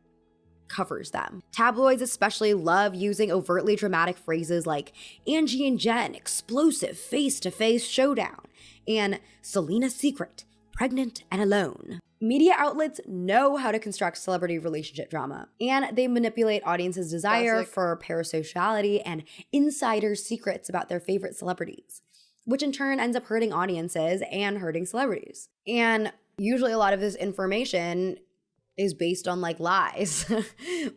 covers them. Tabloids especially love using overtly dramatic phrases like Angie and Jen, explosive face-to-face showdown, and Selena's secret, pregnant and alone. Media outlets know how to construct celebrity relationship drama, and they manipulate audiences' desire for parasociality and insider secrets about their favorite celebrities, which in turn ends up hurting audiences and hurting celebrities. And usually a lot of this information is based on like lies,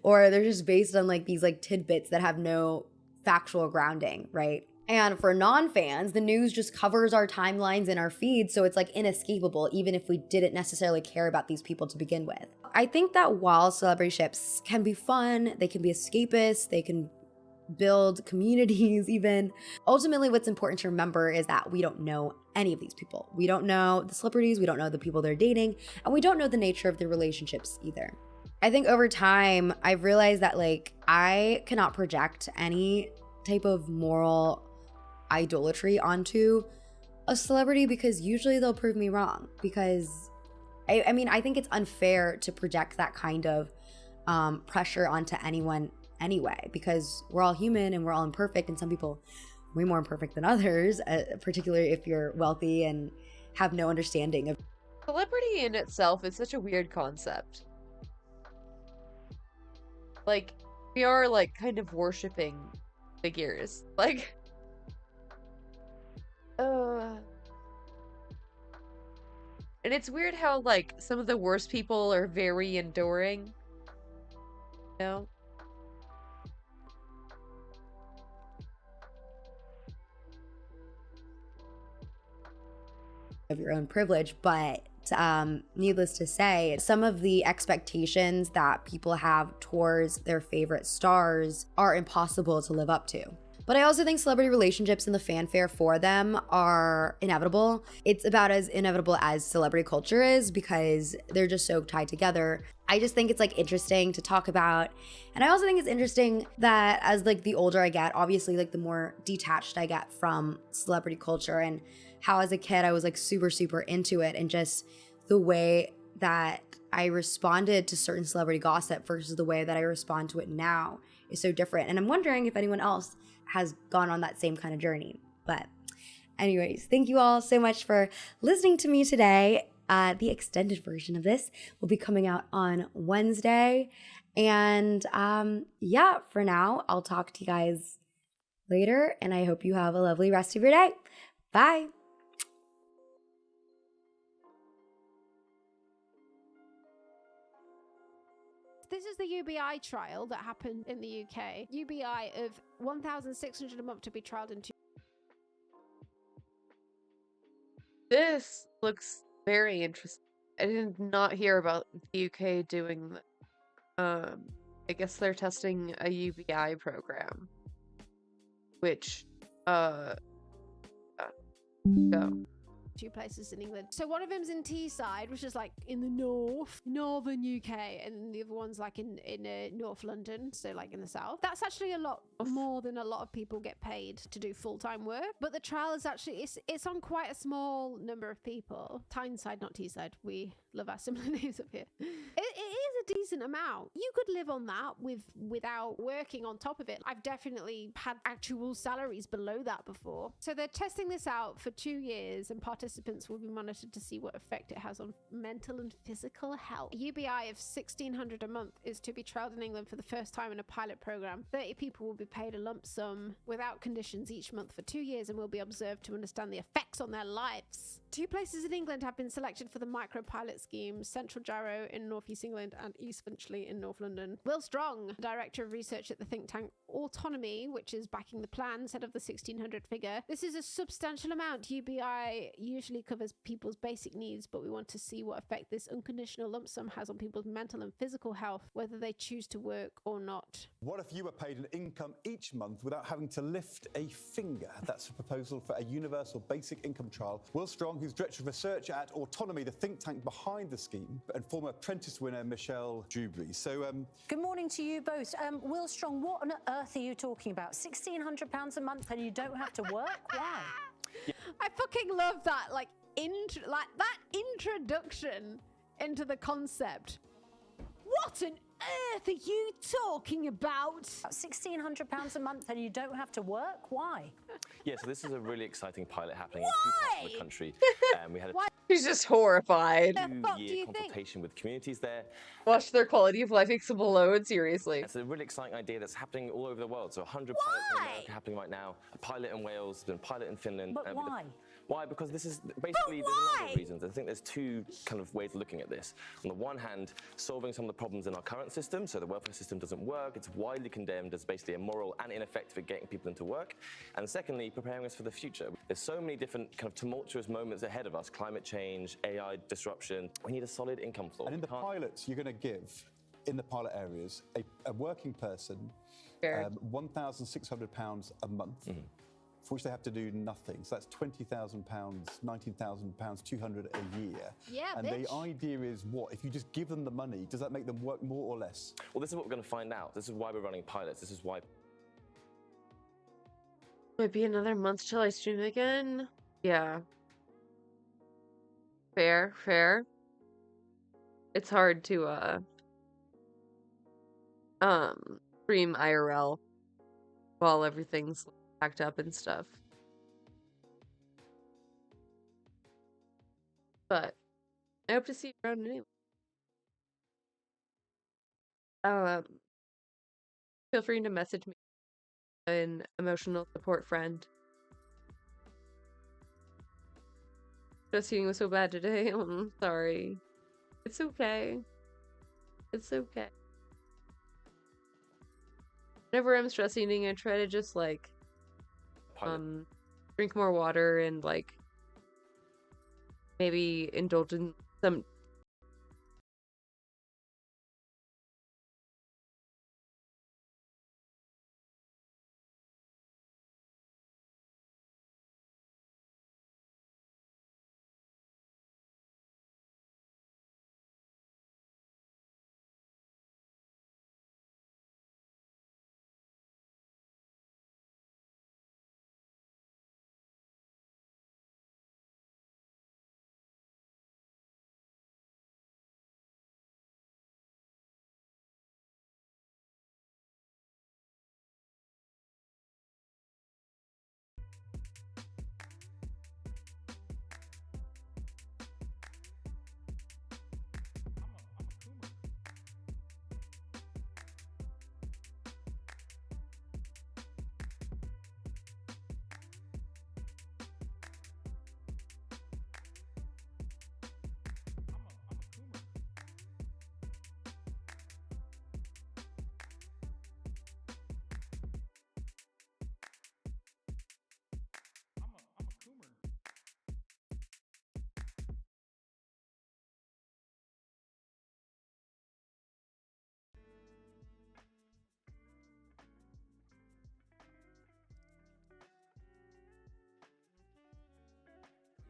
or they're just based on like these like tidbits that have no factual grounding, right? And for non-fans, the news just covers our timelines and our feeds, so it's like inescapable, even if we didn't necessarily care about these people to begin with. I think that while celebrity ships can be fun, they can be escapist, they can build communities even, ultimately what's important to remember is that we don't know any of these people. We don't know the celebrities, we don't know the people they're dating, and we don't know the nature of their relationships either. I think over time, I've realized that like I cannot project any type of moral idolatry onto a celebrity because usually they'll prove me wrong, because I mean, I think it's unfair to project that kind of pressure onto anyone anyway, because we're all human and we're all imperfect, and some people are way more imperfect than others, particularly if you're wealthy and have no understanding of Celebrity in itself is such a weird concept. Like, we are like kind of worshipping figures. Like, and it's weird how like some of the worst people are very enduring. You know? of your own privilege, but needless to say, some of the expectations that people have towards their favorite stars are impossible to live up to. But I also think celebrity relationships and the fanfare for them are inevitable. It's about as inevitable as celebrity culture is because they're just so tied together. I just think it's like interesting to talk about. And I also think it's interesting that as like the older I get, obviously like the more detached I get from celebrity culture, and how as a kid I was like super into it, and just the way that I responded to certain celebrity gossip versus the way that I respond to it now is so different. And I'm wondering if anyone else has gone on that same kind of journey. But anyways, thank you all so much for listening to me today. The extended version of this will be coming out on Wednesday. And yeah, for now, I'll talk to you guys later, and I hope you have a lovely rest of your day. Bye. This is the UBI trial that happened in the UK. UBI of $1,600 a month to be trialed in 2. This looks very interesting. I did not hear about the UK doing I guess they're testing a UBI program. Which go. 2 places in England. So one of them's in Teesside, which is like in the northern UK, and the other one's like in North London, so like in the south. That's actually a lot more than a lot of people get paid to do full-time work. But the trial is actually it's on quite a small number of people. Tyneside, not Teesside. We love our similar names up here. It is a decent amount. You could live on that without working on top of it. I've definitely had actual salaries below that before. So they're testing this out for 2 years, and participants will be monitored to see what effect it has on mental and physical health. A UBI of $1,600 a month is to be trialed in England for the first time in a pilot program. 30 people will be paid a lump sum without conditions each month for 2 years and will be observed to understand the effects on their lives. 2 places in England have been selected for the micro-pilot scheme: Central Jarrow in North East England and East Finchley in North London. Will Strong, Director of Research at the think tank Autonomy, which is backing the plan, instead of the 1,600 figure. This is a substantial amount. UBI usually covers people's basic needs, but we want to see what effect this unconditional lump sum has on people's mental and physical health, whether they choose to work or not. What if you were paid an income each month without having to lift a finger? That's a proposal for a universal basic income trial. Will Strong, who's director of research at Autonomy, the think tank behind the scheme, and former Apprentice winner Michelle Dewberry. So, Good morning to you both. Will Strong, what on earth are you talking about? £1,600 a month and you don't have to work? Why? I fucking love that, like that introduction into the concept. What on earth are you talking about? £1,600 a month and you don't have to work? Why? Yeah, so this is a really exciting pilot happening in 2 parts of the country. We had a She's just horrified. 2-year consultation with communities there. Watch their quality of life explode, seriously. It's a really exciting idea that's happening all over the world. So 100 pilots in America happening right now. A pilot in Wales, then a pilot in Finland. But why? Why? Because this is basically, there's a number of reasons. I think there's 2 kind of ways of looking at this. On the one hand, solving some of the problems in our current system. So the welfare system doesn't work. It's widely condemned as basically immoral and ineffective at getting people into work. And secondly, preparing us for the future. There's so many different kind of tumultuous moments ahead of us. Climate change, AI disruption. We need a solid income floor. and in the pilots, you're going to give, in the pilot areas, a working person £1,600 a month. For which they have to do nothing. So that's £20,000, £19,000, 200 a year. Yeah, and the idea is what? If you just give them the money, does that make them work more or less? Well, this is what we're going to find out. This is why we're running pilots. This is why. Might be another month till I stream again. Yeah. Fair. It's hard to stream IRL while everything's packed up and stuff. But I hope to see you around anyway. Feel free to message me, an emotional support friend. Stress eating was so bad today. I'm sorry. It's okay. It's okay. Whenever I'm stress eating, I try to just like drink more water and like maybe indulge in some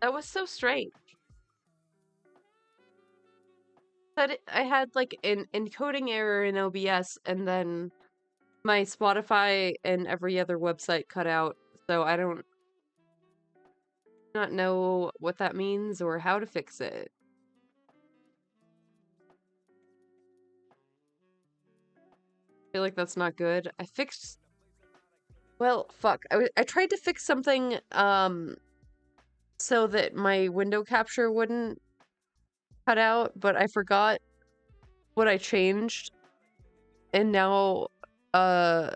That was so strange. But I had like an encoding error in OBS, and then my Spotify and every other website cut out, so I don't not know what that means or how to fix it. I feel like that's not good. I fixed... Well, fuck. I tried to fix something, so that my window capture wouldn't cut out, but I forgot what I changed, and now I'm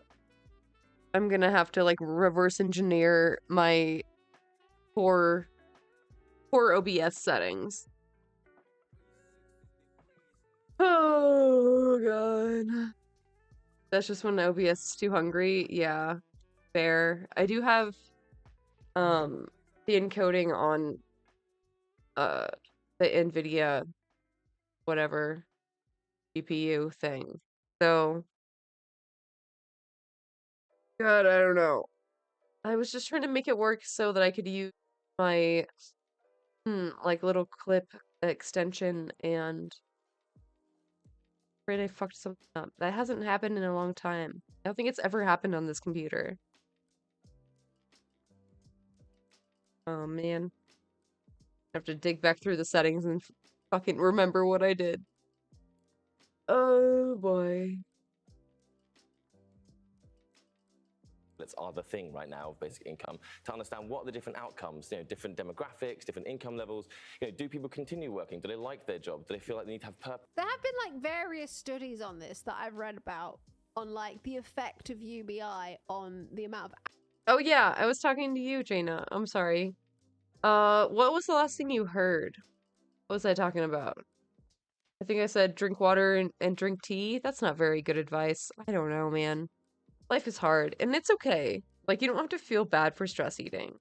gonna have to like reverse engineer my poor OBS settings. Oh god. That's just when OBS is too hungry. Yeah, fair. I do have the encoding on the NVIDIA whatever GPU thing. So God, I don't know. I was just trying to make it work so that I could use my like little clip extension, and afraid I fucked something up. That hasn't happened in a long time. I don't think it's ever happened on this computer. Oh man. I have to dig back through the settings and fucking remember what I did. Oh boy. Are the thing right now of basic income, to understand what are the different outcomes, different demographics, different income levels. Do people continue working? Do they like their job? Do they feel like they need to have purpose? There have been like various studies on this that I've read about on like the effect of UBI on the amount of. Oh yeah, I was talking to you, Jaina. I'm sorry. What was the last thing you heard? What was I talking about? I think I said drink water and drink tea. That's not very good advice. I don't know, man. Life is hard, and it's okay. Like, you don't have to feel bad for stress eating.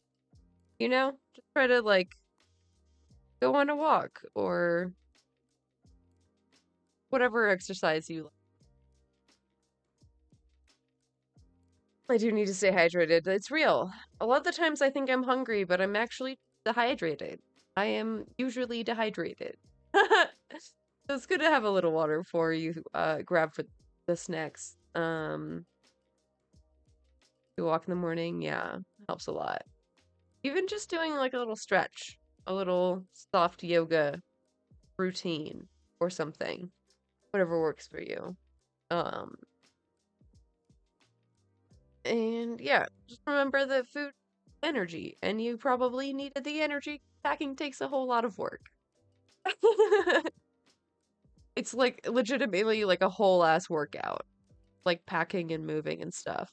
You know? Just try to, like, go on a walk, or whatever exercise you like. I do need to stay hydrated. It's real. A lot of the times I think I'm hungry, but I'm actually dehydrated. I am usually dehydrated. So it's good to have a little water before you grab for the snacks. You walk in the morning, yeah, helps a lot. Even just doing like a little stretch, a little soft yoga routine or something, whatever works for you. And yeah, just remember that food energy, and you probably needed the energy. Packing takes a whole lot of work. It's like legitimately like a whole ass workout, like packing and moving and stuff.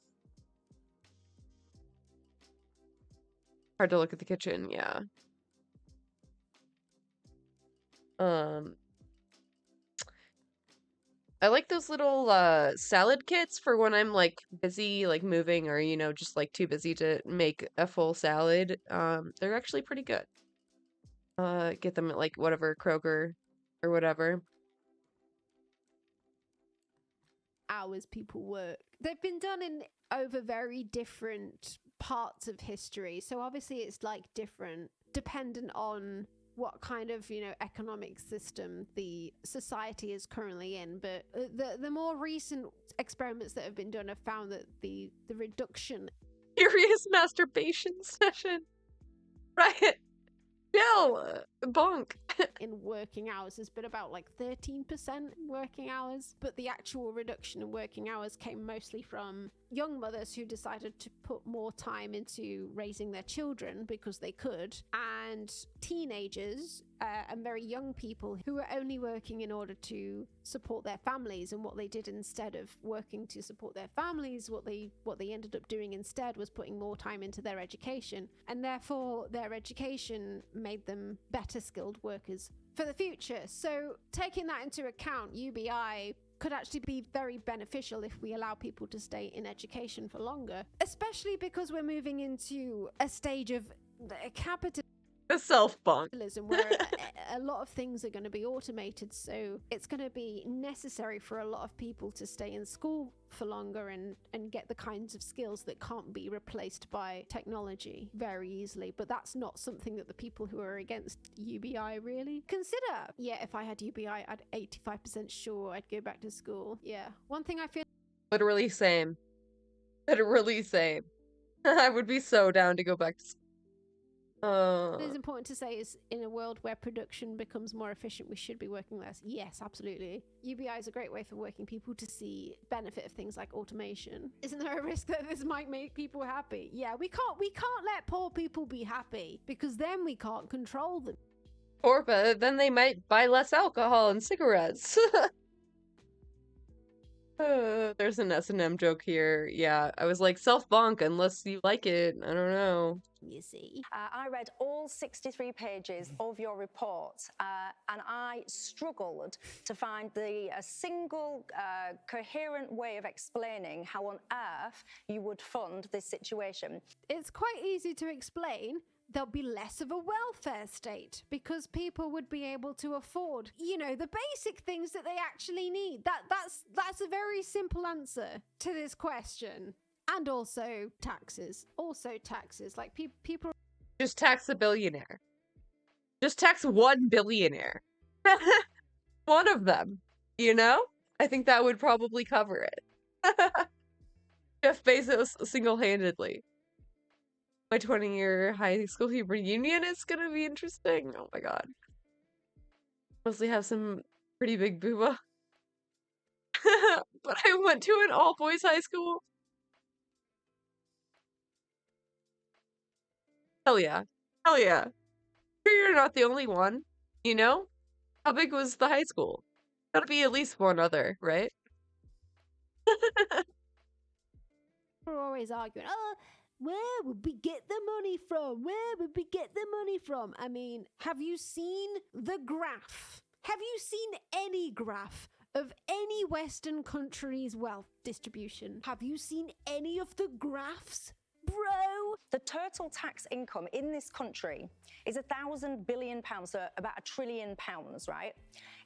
Hard to look at the kitchen, yeah. I like those little salad kits for when I'm like busy like moving, or just like too busy to make a full salad. They're actually pretty good. Get them at like whatever Kroger or whatever. Hours people work. They've been done in over very different parts of history. So obviously it's like different dependent on what kind of, economic system the society is currently in. But the more recent experiments that have been done have found that the reduction. Furious masturbation session. Right. Chill. Bonk. In working hours has been about like 13% working hours, but the actual reduction in working hours came mostly from young mothers who decided to put more time into raising their children because they could, and teenagers and very young people who were only working in order to support their families. And what they did instead of working to support their families, what they ended up doing instead was putting more time into their education, and therefore their education made them better skilled workers for the future. So taking that into account, UBI could actually be very beneficial if we allow people to stay in education for longer, especially because we're moving into a stage of capitalism. A self-bonk. Where a lot of things are going to be automated, so it's going to be necessary for a lot of people to stay in school for longer and get the kinds of skills that can't be replaced by technology very easily. But that's not something that the people who are against UBI really consider. Yeah, if I had UBI, I'd 85% sure I'd go back to school. Yeah. One thing I feel... Literally same. Literally same. I would be so down to go back to school. What is important to say is, in a world where production becomes more efficient, we should be working less. Yes, absolutely. UBI is a great way for working people to see benefit of things like automation. Isn't there a risk that this might make people happy? Yeah, we can't let poor people be happy, because then we can't control them. Or but then they might buy less alcohol and cigarettes. There's an S&M joke here. Yeah, I was like, self-bonk unless you like it. I don't know. You see. I read all 63 pages of your report, and I struggled to find a single coherent way of explaining how on earth you would fund this situation. It's quite easy to explain. There'll be less of a welfare state because people would be able to afford, you know, the basic things that they actually need. That's a very simple answer to this question. And also taxes. Like people Just tax the billionaire. Just tax one billionaire. One of them, you know? I think that would probably cover it. Jeff Bezos single-handedly. My 20-year high school reunion is gonna be interesting. Oh my god. Mostly have some pretty big booba. But I went to an all-boys high school. Hell yeah. Hell yeah. Sure you're not the only one, you know? How big was the high school? Gotta be at least one other, right? are always arguing, oh, where would we get the money from? Where would we get the money from? I mean, have you seen the graph? Have you seen any graph of any Western country's wealth distribution? Have you seen any of the graphs? Bro! The total tax income in this country is £1,000 billion, so about £1 trillion, right?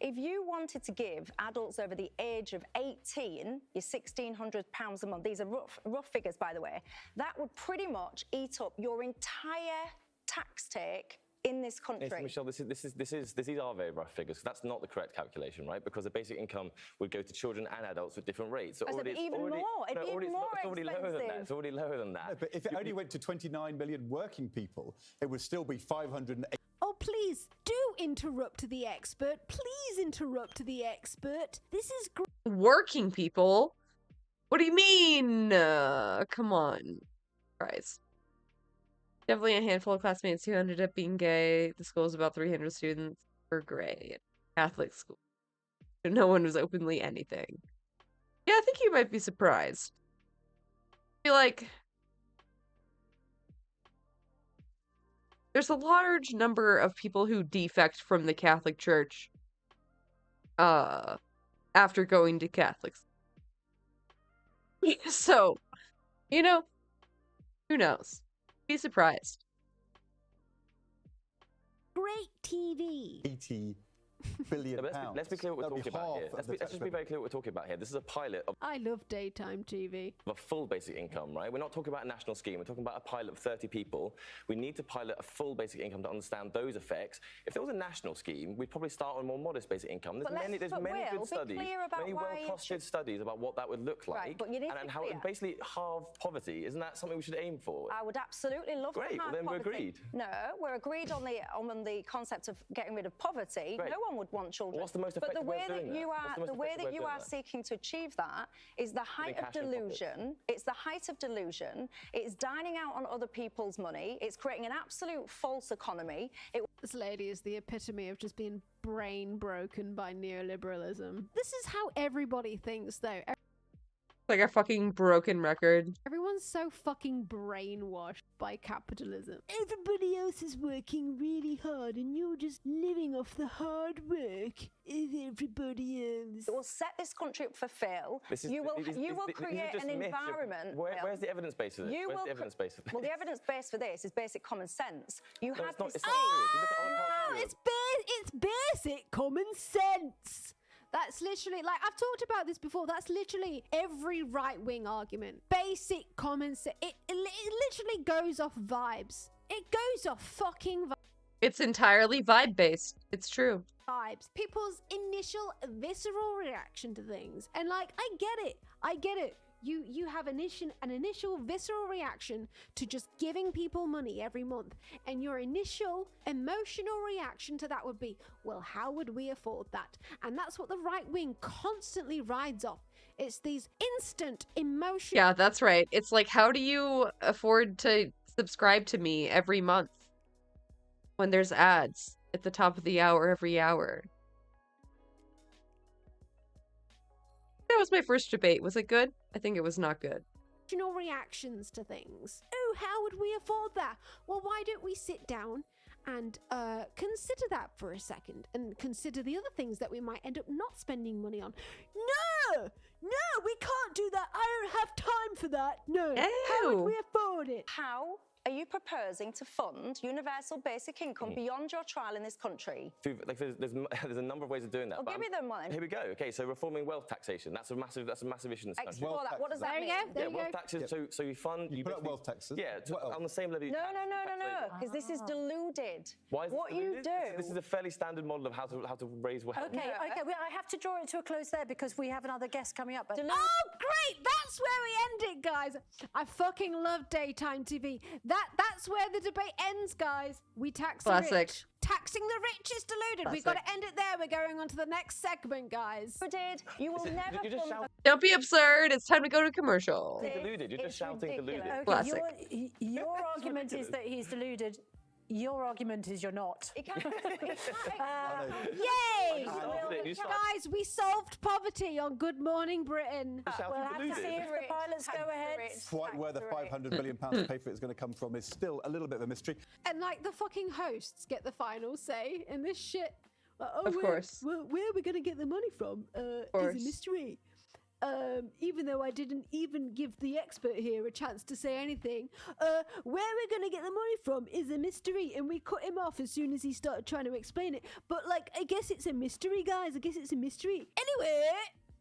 If you wanted to give adults over the age of 18 your £1,600 a month, these are rough figures, by the way, that would pretty much eat up your entire tax take in this country. Yes, Michelle, these are very rough figures. That's not the correct calculation, right? Because the basic income would go to children and adults with different rates. So It's already lower than that. It's already lower than that. No, but if it only went to 29 million working people, it would still be 508. Oh, please do interrupt the expert. Please interrupt the expert. This is working people? What do you mean? Come on. Christ. Definitely a handful of classmates who ended up being gay. The school is about 300 students per grade. Catholic school. So no one was openly anything. Yeah, I think you might be surprised. I feel like there's a large number of people who defect from the Catholic Church after going to Catholic school. So, you know, who knows? Be surprised. Great TV. 80 billion pounds. Let's be clear what we're talking about here. Let's just be very clear what we're talking about here. This is a pilot of I love daytime TV. a full basic income, right? We're not talking about a national scheme. We're talking about a pilot of 30 people. We need to pilot a full basic income to understand those effects. If there was a national scheme, we'd probably start on a more modest basic income. There's many good studies, many well-costed studies about what that would look like, Right, but you need to and be how it clear. would basically halve poverty. Isn't that something we should aim for? I would absolutely love Great, to well have then we're poverty. agreed. No, we're agreed on the concept of getting rid of poverty. Great. No one would want children. What's the most but the effective way way of that doing you that? are, What's the most the way effective that way you of are doing that? seeking to achieve that is the height of cash in pockets. delusion. It's the height of delusion. It's dining out on other people's money. It's creating an absolute false economy. This lady is the epitome of just being brain broken by neoliberalism. This is how everybody thinks, though. Like a fucking broken record. Everyone's so fucking brainwashed by capitalism. Everybody else is working really hard and you're just living off the hard work of everybody else. It will set this country up for fail. You will create an environment. Where's the evidence base for this? You Where's will the evidence base for this? Well, the evidence base for this is basic common sense. You No, have it's not- this. it's not serious. You look at other parts of Europe. It's basic common sense. That's literally, like, I've talked about this before. That's literally every right-wing argument. Basic common sense. It literally goes off vibes. It goes off fucking It's entirely vibe-based. It's true. vibes. People's initial visceral reaction to things. And, like, I get it. I get it. You have an initial visceral reaction to just giving people money every month. And your initial emotional reaction to that would be, well, how would we afford that? And that's what the right wing constantly rides off. It's these instant emotional... Yeah, that's right. It's like, how do you afford to subscribe to me every month when there's ads at the top of the hour every hour? was my first debate. Was it good? I think it was not good. Emotional reactions to things. Oh, how would we afford that? Well, why don't we sit down and consider that for a second and consider the other things that we might end up not spending money on? No, we can't do that. I don't have time for that. No. How would we afford it? How are you proposing to fund universal basic income beyond your trial in this country? Like there's a number of ways of doing that. Well, give me them one. Here we go. Okay, so reforming wealth taxation. That's a massive issue in this country. Explore that. What does that mean? There you go. Wealth taxes. So you fund. You put up wealth taxes. Yeah, on the same level. No, because this is deluded. Why is what it you deluded? do? This is a fairly standard model of how to raise wealth. Okay, well, I have to draw it to a close there because we have another guest coming up. But Oh, great! That's where we end it, guys. I fucking love daytime TV. That's where the debate ends, guys. We tax the Classic. rich. Taxing the rich is deluded. We've got to end it there. We're going on to the next segment, guys. You will never fund. Don't be absurd. It's time to go to commercial. Deluded. You're just shouting deluded. Okay, Classic. your argument is that he's deluded. Your argument is you're not. Yay! Guys, we solved poverty on Good Morning Britain. We'll have to see if the pilots go ahead. Quite where the £500 million to pay for it is going to come from is still a little bit of a mystery. And like the fucking hosts get the final say in this shit. Like, oh, Of course. Where are we going to get the money from? Is course. a mystery. Even though I didn't even give the expert here a chance to say anything, where we're going to get the money from is a mystery, and we cut him off as soon as he started trying to explain it. But, like, I guess it's a mystery, guys. I guess it's a mystery. Anyway,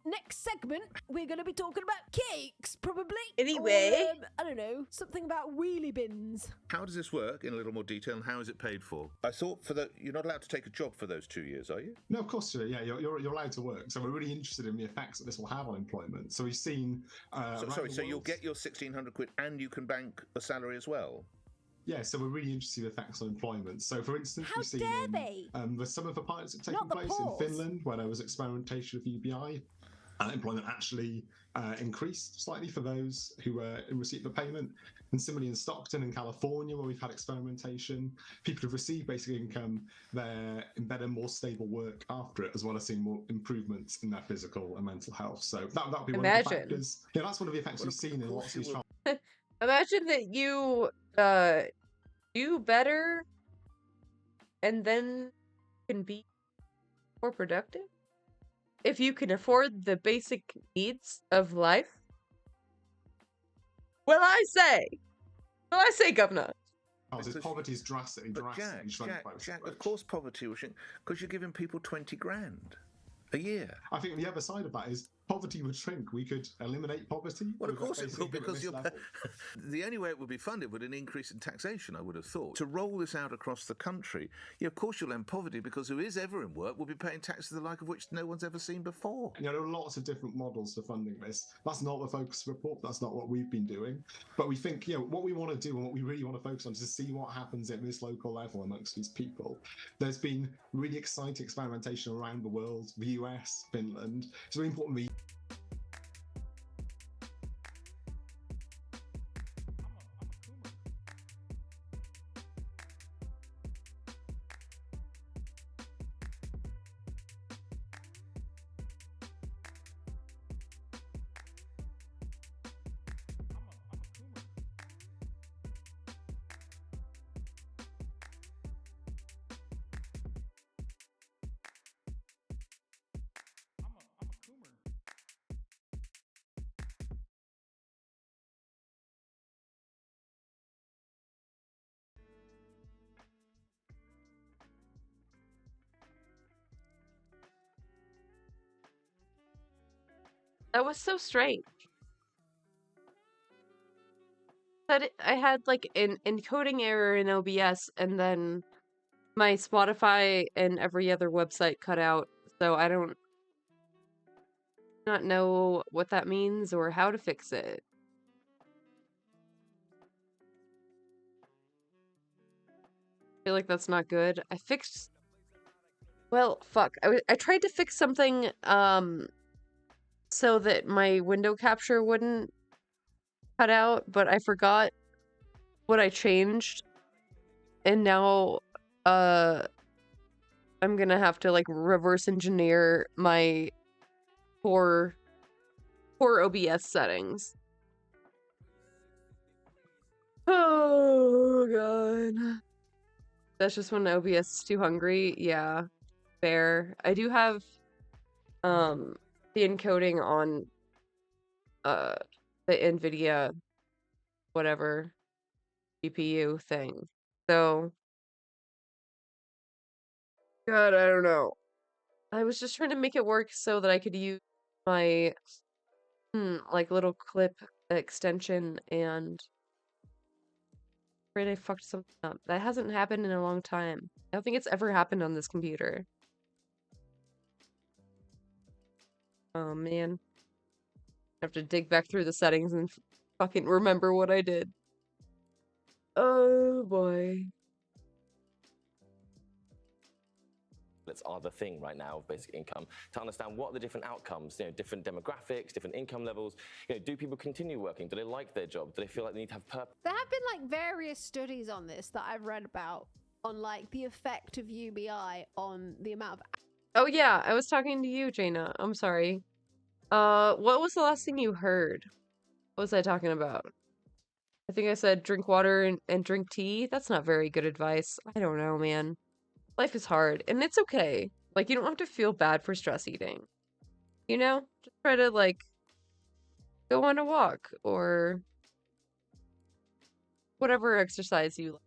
next segment, we're going to be talking about cakes, probably. Anyway. Or, I don't know, something about wheelie bins. How does this work in a little more detail, and how is it paid for? I thought you're not allowed to take a job for those 2 years, are you? No, of course, yeah, you're allowed to work. So we're really interested in the effects that this will have on employment. So we've seen. So you'll get your 1,600 quid, and you can bank a salary as well. Yeah, so we're really interested in the effects on employment. So, for instance, we've seen with some of the pilots that have taken place in Finland, where there was experimentation of UBI. Employment actually increased slightly for those who were in receipt of payment. And similarly in Stockton in California, where we've had experimentation, people who've received basic income, they're in better, more stable work after it, as well as seeing more improvements in their physical and mental health. So that would be one of the factors. Yeah, that's one of the effects we've seen in lots of these trials. Imagine that you do better and then can be more productive. If you can afford the basic needs of life. Well, I say, Governor. Poverty is drastically Jack, of course poverty will shrink, because you're giving people 20 grand a year. I think the other side of that is poverty would shrink. We could eliminate poverty. Well, of course it will, because the only way it would be funded would an increase in taxation, I would have thought. To roll this out across the country, of course you'll end poverty, because who is ever in work will be paying taxes the like of which no one's ever seen before. There are lots of different models for funding this. That's not the focus report. That's not what we've been doing. But we think, what we want to do and what we really want to focus on is to see what happens at this local level amongst these people. There's been really exciting experimentation around the world, the US, Finland. It's really important we That was so strange. But I had like an encoding error in OBS, and then my Spotify and every other website cut out, so I don't not know what that means or how to fix it. I feel like that's not good. Well, fuck. I tried to fix something, so that my window capture wouldn't cut out, but I forgot what I changed, and now I'm gonna have to like reverse engineer my poor poor OBS settings. Oh god. That's just when OBS is too hungry. Yeah, fair. I do have the encoding on the NVIDIA whatever GPU thing. So God, I don't know. I was just trying to make it work so that I could use my like little clip extension, and afraid I fucked something up. That hasn't happened in a long time. I don't think it's ever happened on this computer. Oh man. I have to dig back through the settings and fucking remember what I did. Oh boy. Are the thing right now of basic income, to understand what are the different outcomes, different demographics, different income levels. Do people continue working? Do they like their job? Do they feel like they need to have purpose? There have been like various studies on this that I've read about on like the effect of UBI on the amount of. Oh yeah, I was talking to you, Jaina. I'm sorry. What was the last thing you heard? What was I talking about? I think I said drink water and drink tea. That's not very good advice. I don't know, man. Life is hard, and it's okay. Like, you don't have to feel bad for stress eating. You know? Just try to, like, go on a walk, or whatever exercise you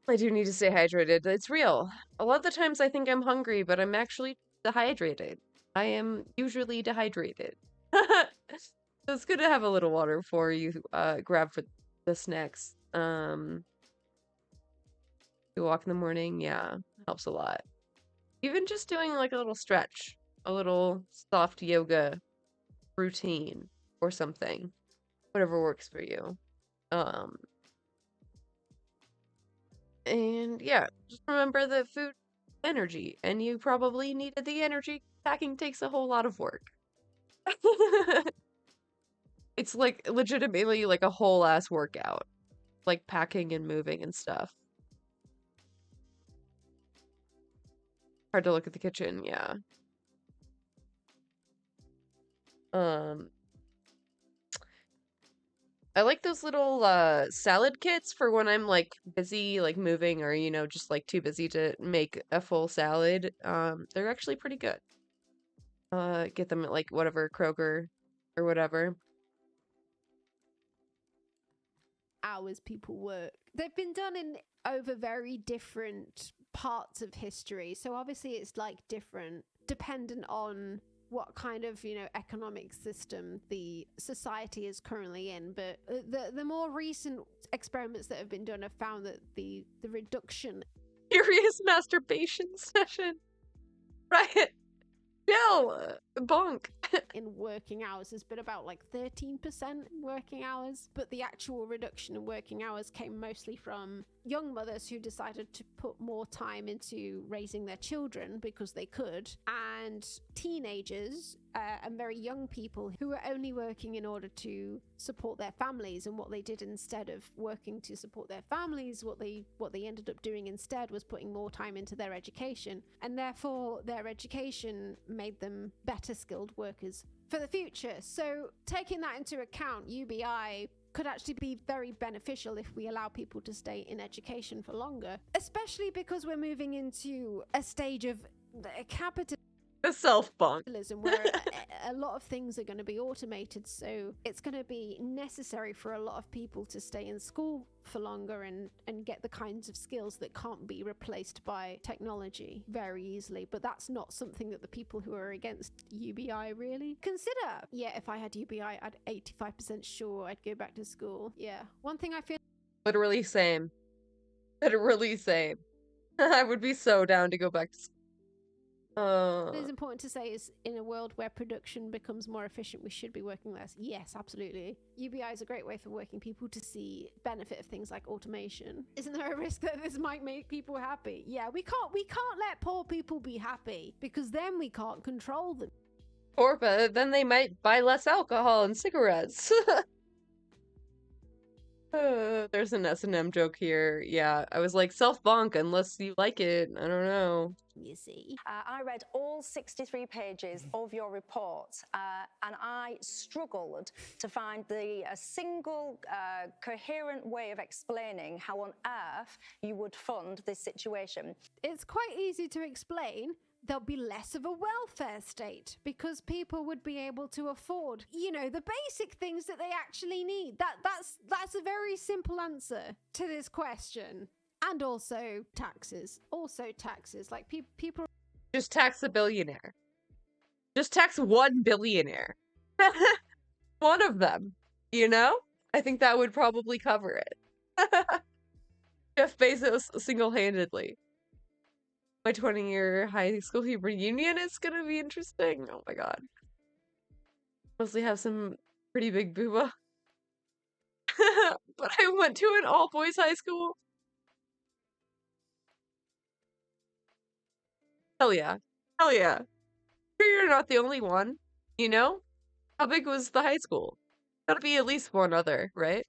like. I do need to stay hydrated. It's real. A lot of the times I think I'm hungry, but I'm actually dehydrated. I am usually dehydrated. So it's good to have a little water before you grab for the snacks. You walk in the morning, yeah, helps a lot. Even just doing like a little stretch, a little soft yoga routine or something, whatever works for you. And yeah, just remember that food energy, and you probably needed the energy. Packing takes a whole lot of work. It's like legitimately like a whole ass workout, like packing and moving and stuff. Hard to look at the kitchen, yeah. I like those little salad kits for when I'm like busy like moving, or just like too busy to make a full salad. They're actually pretty good. Get them at like whatever Kroger or whatever. Hours people work. They've been done in over very different parts of history, so obviously it's like different dependent on what kind of economic system the society is currently in. But the more recent experiments that have been done have found that the reduction Furious masturbation session, right? Chill, bonk. in working hours has been about like 13% in working hours, but the actual reduction in working hours came mostly from young mothers who decided to put more time into raising their children because they could, and teenagers and very young people who were only working in order to support their families. And what they did instead of working to support their families, what they ended up doing instead was putting more time into their education, and therefore their education made them better skilled workers for the future. So taking that into account, UBI could actually be very beneficial if we allow people to stay in education for longer, especially because we're moving into a stage of capitalism. A self-bonk. Where a lot of things are going to be automated, so it's going to be necessary for a lot of people to stay in school for longer and get the kinds of skills that can't be replaced by technology very easily. But that's not something that the people who are against UBI really consider. Yeah, if I had UBI, I'd 85% sure I'd go back to school. Yeah. One thing I feel... Literally same. Literally same. I would be so down to go back to school. What is important to say is, in a world where production becomes more efficient, we should be working less. Yes, absolutely. UBI is a great way for working people to see benefit of things like automation. Isn't there a risk that this might make people happy? Yeah, we can't let poor people be happy, because then we can't control them. Or then they might buy less alcohol and cigarettes. There's an S&M joke here. Yeah, I was like, self-bonk unless you like it. I don't know. You see. I read all 63 pages of your report, and I struggled to find a single coherent way of explaining how on earth you would fund this situation. It's quite easy to explain. There'll be less of a welfare state because people would be able to afford, you know, the basic things that they actually need. That's a very simple answer to this question. And also taxes. Like people Just tax a billionaire. Just tax one billionaire. One of them, you know? I think that would probably cover it. Jeff Bezos single-handedly. My 20-year high school reunion is gonna be interesting. Oh my god. Mostly have some pretty big booba. But I went to an all-boys high school. Hell yeah. Hell yeah. Sure you're not the only one, you know? How big was the high school? Gotta be at least one other, right?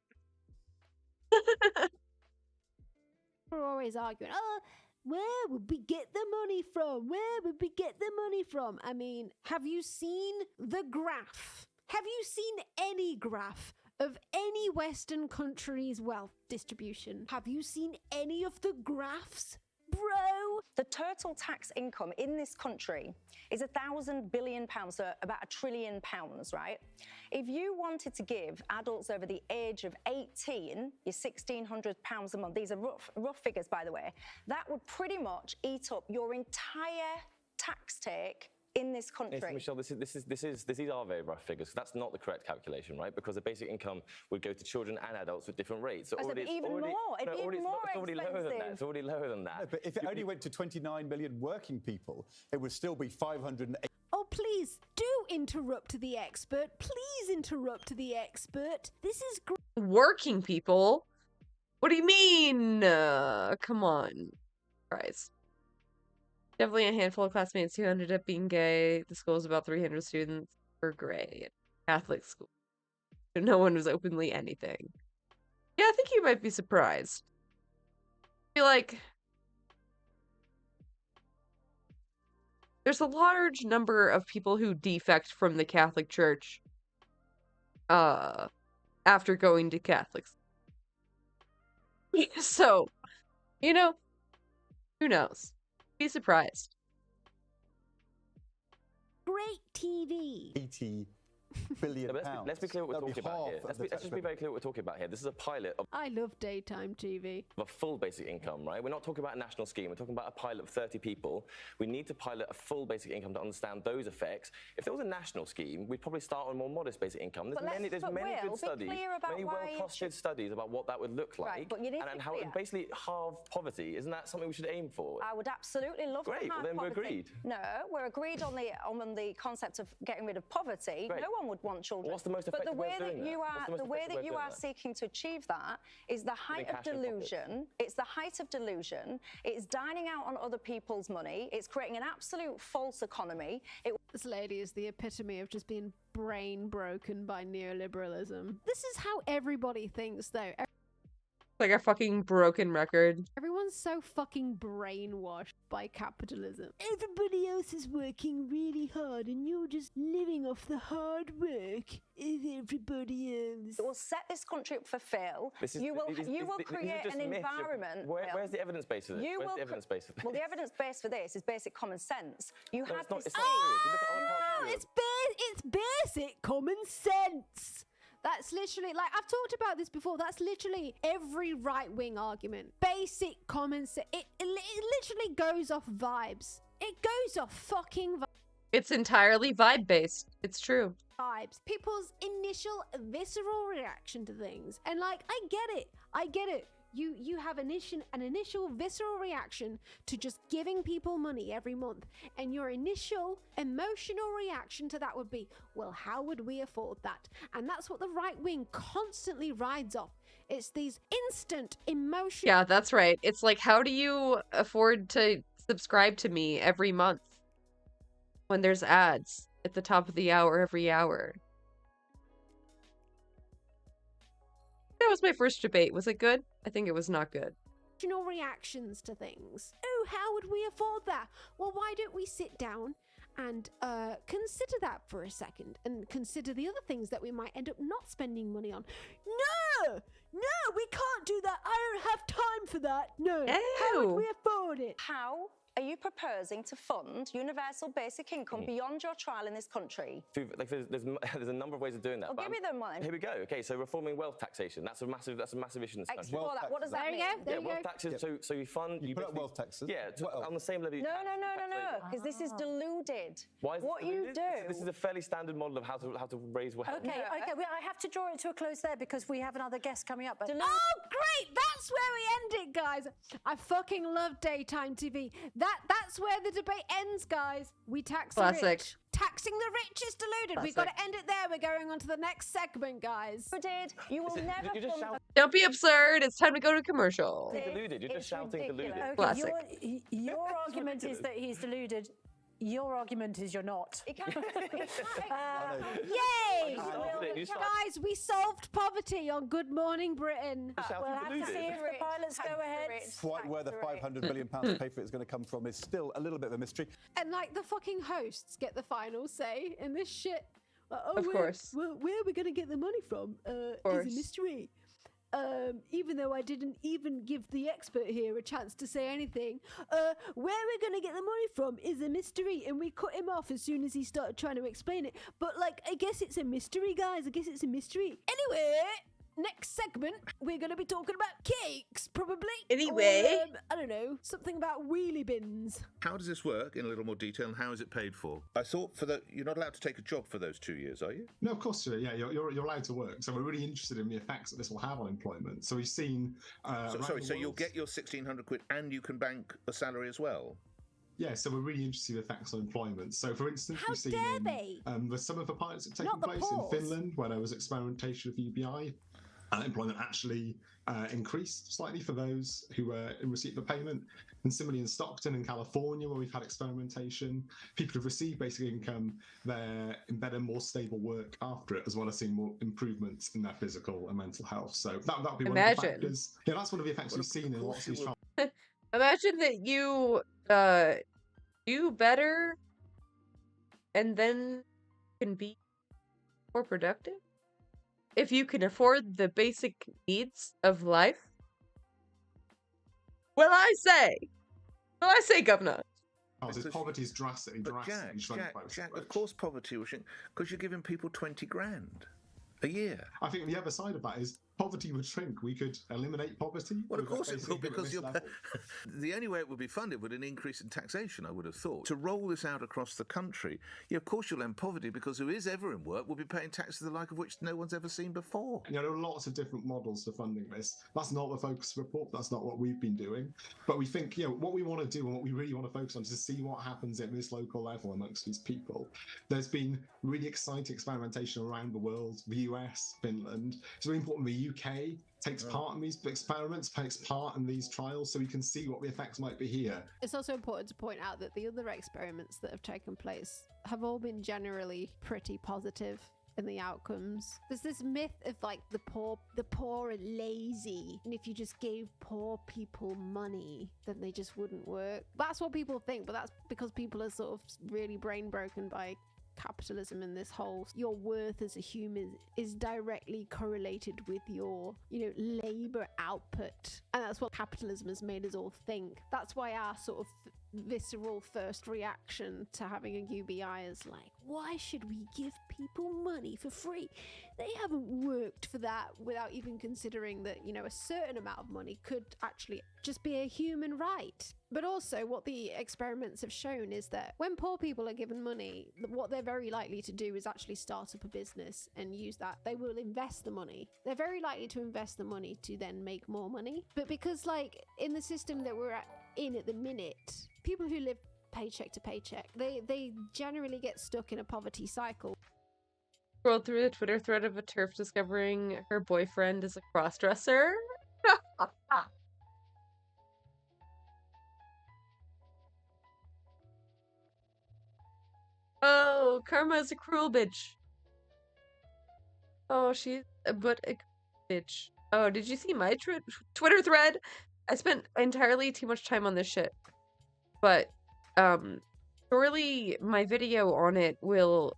are always arguing, oh, where would we get the money from? Where would we get the money from? I mean, have you seen the graph? Have you seen any graph of any Western country's wealth distribution? Have you seen any of the graphs? Bro! The total tax income in this country is £1,000 billion, so about £1 trillion, right? If you wanted to give adults over the age of 18 your £1,600 a month, these are rough figures, by the way, that would pretty much eat up your entire tax take in this country. Yes, Michelle, these are very rough figures. That's not the correct calculation, right? Because the basic income would go to children and adults with different rates. So It's even more lower than that. It's already lower than that. No, but if it only went to 29 million working people, it would still be 508. Oh, please do interrupt the expert. Please interrupt the expert. This is working people? What do you mean? Come on, guys. Definitely a handful of classmates who ended up being gay. The school is about 300 students per grade. Catholic school. So no one was openly anything. Yeah, I think you might be surprised. I feel like there's a large number of people who defect from the Catholic Church after going to Catholic school. So, you know, who knows? Be surprised. Great TV. 80 billion pounds. Let's be clear what we're talking about here. Let's just be very clear what we're talking about here. This is a pilot of I love daytime TV. a full basic income, right? We're not talking about a national scheme. We're talking about a pilot of 30 people. We need to pilot a full basic income to understand those effects. If there was a national scheme, we'd probably start on a more modest basic income. There's many good studies, many well-costed studies about what that would look like, Right, but you need to and be how it clear. basically halve poverty. Isn't that something we should aim for? I would absolutely love Great, to well have then we're poverty. agreed. No, we're agreed on the concept of getting rid of poverty. Great. No one would want children. What's the most but the effective way way of that doing you that? What's the are most the way effective that way you of are doing that? seeking to achieve that is the height of cash in pockets. delusion. It's the height of delusion. It's dining out on other people's money. It's creating an absolute false economy. This lady is the epitome of just being brain broken by neoliberalism. This is how everybody thinks, though. Like a fucking broken record. Everyone's so fucking brainwashed by capitalism. Everybody else is working really hard and you're just living off the hard work of everybody else. It will set this country up for fail. You will create an environment. Where's the evidence base for this? You Where's will the evidence base for this? Well, the evidence base for this is basic common sense. You had this. It's not serious. You look at other parts of Europe. It's basic common sense. That's literally, like, I've talked about this before. That's literally every right-wing argument. Basic common sense. It literally goes off vibes. It goes off fucking vibes. It's entirely vibe-based. It's true. People's initial visceral reaction to things. And, like, I get it. You have an initial visceral reaction to just giving people money every month. And your initial emotional reaction to that would be, well, how would we afford that? And that's what the right wing constantly rides off. It's these instant emotional... Yeah, that's right. It's like, how do you afford to subscribe to me every month when there's ads at the top of the hour every hour? That was my first debate. Was it good? I think it was not good. Emotional reactions to things. Oh, how would we afford that? Well, why don't we sit down and consider that for a second and consider the other things that we might end up not spending money on? No, we can't do that. I don't have time for that. No. How would we afford it? How are you proposing to fund universal basic income beyond your trial in this country? Like there's a number of ways of doing that. Well, but give me them one. Here we go. Okay, so reforming wealth taxation. That's a massive issue in this country. Explore that. What does that mean? There you go. Wealth taxes. So you fund. You put up wealth taxes. Yeah, on the same level. No, because this is deluded. Why is what it you deluded? do? This is a fairly standard model of how to raise wealth. Okay, well, I have to draw it to a close there because we have another guest coming up. But Oh, great! That's where we end it, guys. I fucking love daytime TV. That's where the debate ends, guys. We tax the rich. Taxing the rich is deluded. We've got to end it there. We're going on to the next segment, guys. You will never fund. Don't be absurd. It's time to go to commercial. Deluded. You're just shouting deluded. Okay, Classic. your argument is that he's deluded. Your argument is you're not. Yay! Guys, we solved poverty on Good Morning Britain. We'll have to see if the pilots go ahead. Quite where the £500 million to pay for it is going to come from is still a little bit of a mystery. And like the fucking hosts get the final say in this shit. Like, Of course. Where are we going to get the money from? Is a mystery. Even though I didn't even give the expert here a chance to say anything, where we're going to get the money from is a mystery, and we cut him off as soon as he started trying to explain it. But, like, I guess it's a mystery, guys. I guess it's a mystery. Anyway, next segment, we're going to be talking about cakes, probably. Anyway. Or, I don't know, something about wheelie bins. How does this work in a little more detail, and how is it paid for? I thought you're not allowed to take a job for those 2 years, are you? No, of course, yeah, you're allowed to work. So we're really interested in the effects that this will have on employment. So we've seen. So you'll get your £1,600 and you can bank a salary as well. Yeah, so we're really interested in the effects on employment. So, for instance, we've seen the summer for pilots have taken place in Finland, where there was experimentation of UBI. Employment actually increased slightly for those who were in receipt of a payment. And similarly in Stockton in California, where we've had experimentation, people have received basic income, they're in better, more stable work after it, as well as seeing more improvements in their physical and mental health. So that would be one of the factors. Yeah, that's one of the effects we've seen in lots of these trials. Imagine that you do better and then can be more productive. If you can afford the basic needs of life. Well, I say, governor. Poverty is drastically Jack, of course poverty will shrink, because you're giving people 20 grand a year. I think the other side of that is poverty would shrink. We could eliminate poverty. Well, of course it will, because the only way it would be funded would an increase in taxation, I would have thought. To roll this out across the country, of course you'll end poverty, because who is ever in work will be paying taxes the like of which no one's ever seen before. There are lots of different models for funding this. That's not the focus report. That's not what we've been doing. But we think, what we want to do and what we really want to focus on is to see what happens at this local level amongst these people. There's been really exciting experimentation around the world, the US, Finland. It's really important the UK takes part in these experiments, takes part in these trials, so we can see what the effects might be here. It's also important to point out that the other experiments that have taken place have all been generally pretty positive in the outcomes. There's this myth of like the poor are lazy, and if you just gave poor people money, then they just wouldn't work. That's what people think, but that's because people are sort of really brain broken by capitalism and this whole your worth as a human is directly correlated with your labor output, and that's what capitalism has made us all think. That's why our sort of visceral first reaction to having a UBI is like, why should we give people money for free? They haven't worked for that, without even considering that a certain amount of money could actually just be a human right. But also what the experiments have shown is that when poor people are given money, what they're very likely to do is actually start up a business and use that. They will invest the money. They're very likely to invest the money to then make more money. But because in the system that we're in at the minute, people who live paycheck to paycheck, they generally get stuck in a poverty cycle. Scrolled through the Twitter thread of a TERF discovering her boyfriend is a crossdresser. Oh, Karma is a cruel bitch. Oh, she's but a bitch. Oh, did you see my Twitter thread? I spent entirely too much time on this shit. But, surely my video on it will,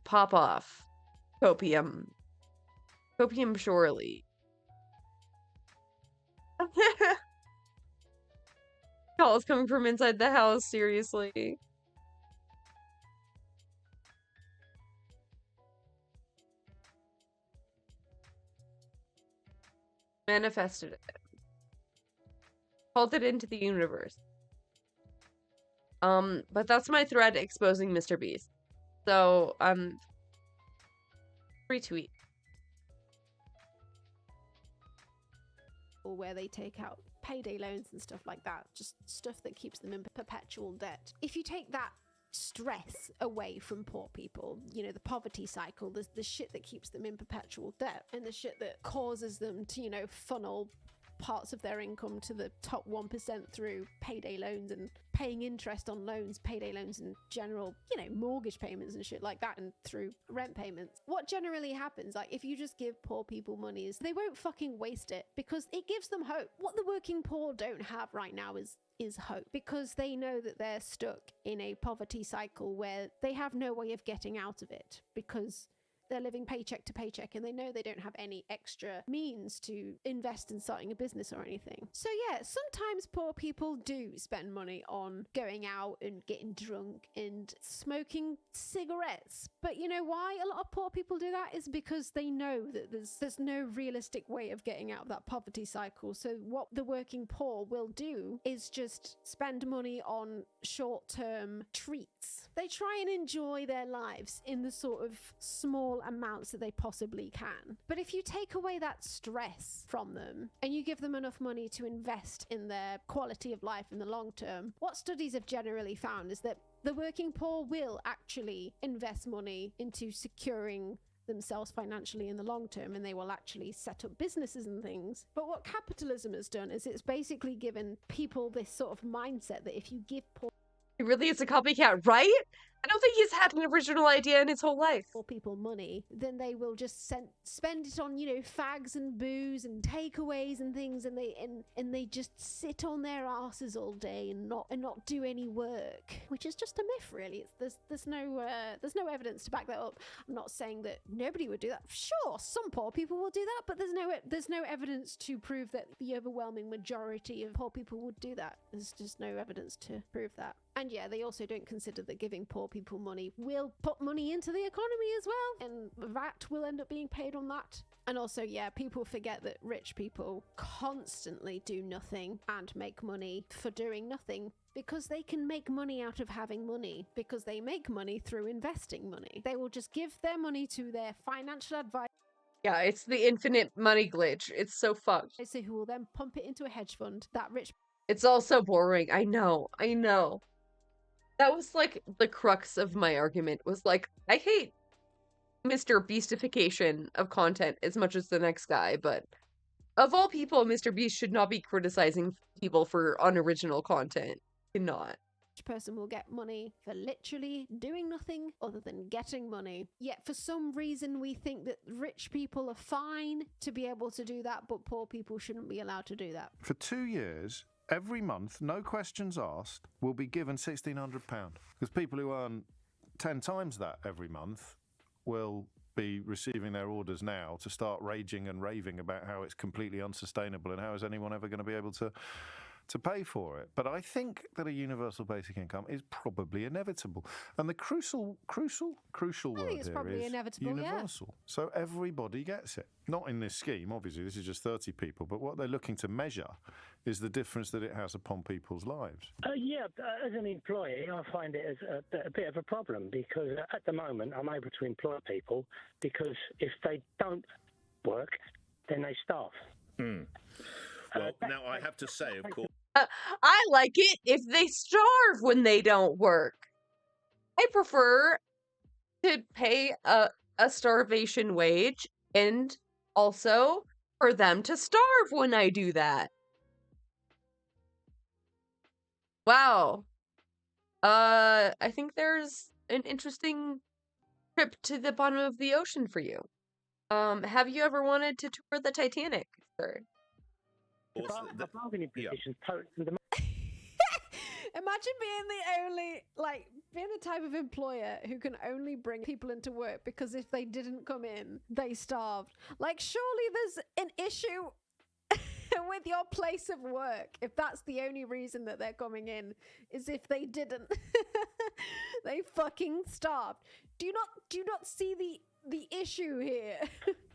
pop off. Copium. Copium surely. Calls coming from inside the house, seriously. Manifested it. Called it into the universe. But that's my thread exposing Mr. Beast. So, retweet. Or where they take out payday loans and stuff like that, just stuff that keeps them in perpetual debt. If you take that stress away from poor people, you know, the poverty cycle, there's the shit that keeps them in perpetual debt and the shit that causes them to, you know, funnel parts of their income to the top 1% through payday loans and paying interest on loans, payday loans and general, you know, mortgage payments and shit like that, and through rent payments. What generally happens, like, if you just give poor people money, is they won't fucking waste it because it gives them hope. What the working poor don't have right now is hope, because they know that they're stuck in a poverty cycle where they have no way of getting out of it because they're living paycheck to paycheck and they know they don't have any extra means to invest in starting a business or anything. So yeah, sometimes poor people do spend money on going out and getting drunk and smoking cigarettes. But you know why a lot of poor people do that? Is because they know that there's no realistic way of getting out of that poverty cycle. So what the working poor will do is just spend money on short-term treats. They try and enjoy their lives in the sort of small amounts that they possibly can. But if you take away that stress from them and you give them enough money to invest in their quality of life in the long term, what studies have generally found is that the working poor will actually invest money into securing themselves financially in the long term, and they will actually set up businesses and things. But what capitalism has done is it's basically given people this sort of mindset that if you give poor He really is a copycat, right? I don't think he's had an original idea in his whole life. Poor people money, then they will just spend it on, you know, fags and booze and takeaways and things, and they just sit on their asses all day and not do any work, which is just a myth, really. There's no evidence to back that up. I'm not saying that nobody would do that. Sure, some poor people will do that, but there's no evidence to prove that the overwhelming majority of poor people would do that. There's just no evidence to prove that. And yeah, they also don't consider that giving poor people money will put money into the economy as well, and VAT will end up being paid on that. And also, yeah, people forget that rich people constantly do nothing and make money for doing nothing, because they can make money out of having money, because they make money through investing money. They will just give their money to their financial advisor. Yeah, it's the infinite money glitch. It's so fucked. Who will then pump it into a hedge fund. That rich. It's all so boring. I know. That was like the crux of my argument, was like, I hate Mr. Beastification of content as much as the next guy, but of all people, Mr. Beast should not be criticizing people for unoriginal content. Cannot. Person will get money for literally doing nothing other than getting money. Yet for some reason we think that rich people are fine to be able to do that, but poor people shouldn't be allowed to do that. For 2 years, every month, no questions asked, will be given £1,600. Because people who earn 10 times that every month will be receiving their orders now to start raging and raving about how it's completely unsustainable and how is anyone ever going to be able to pay for it. But I think that a universal basic income is probably inevitable. And the crucial word it's here probably is inevitable, universal. Yeah. So everybody gets it. Not in this scheme, obviously, this is just 30 people, but what they're looking to measure is the difference that it has upon people's lives. As an employee, I find it as a bit of a problem, because at the moment I'm able to employ people, because if they don't work, then they starve. Well, now I have to say, of course, I like it if they starve when they don't work. I prefer to pay a starvation wage, and also for them to starve when I do that. Wow. I think there's an interesting trip to the bottom of the ocean for you. Have you ever wanted to tour the Titanic? The bargaining position's totally under. Imagine being the type of employer who can only bring people into work because if they didn't come in, they starved. Like, surely there's an issue with your place of work if that's the only reason that they're coming in is if they didn't. They fucking starved. Do you not see the issue here?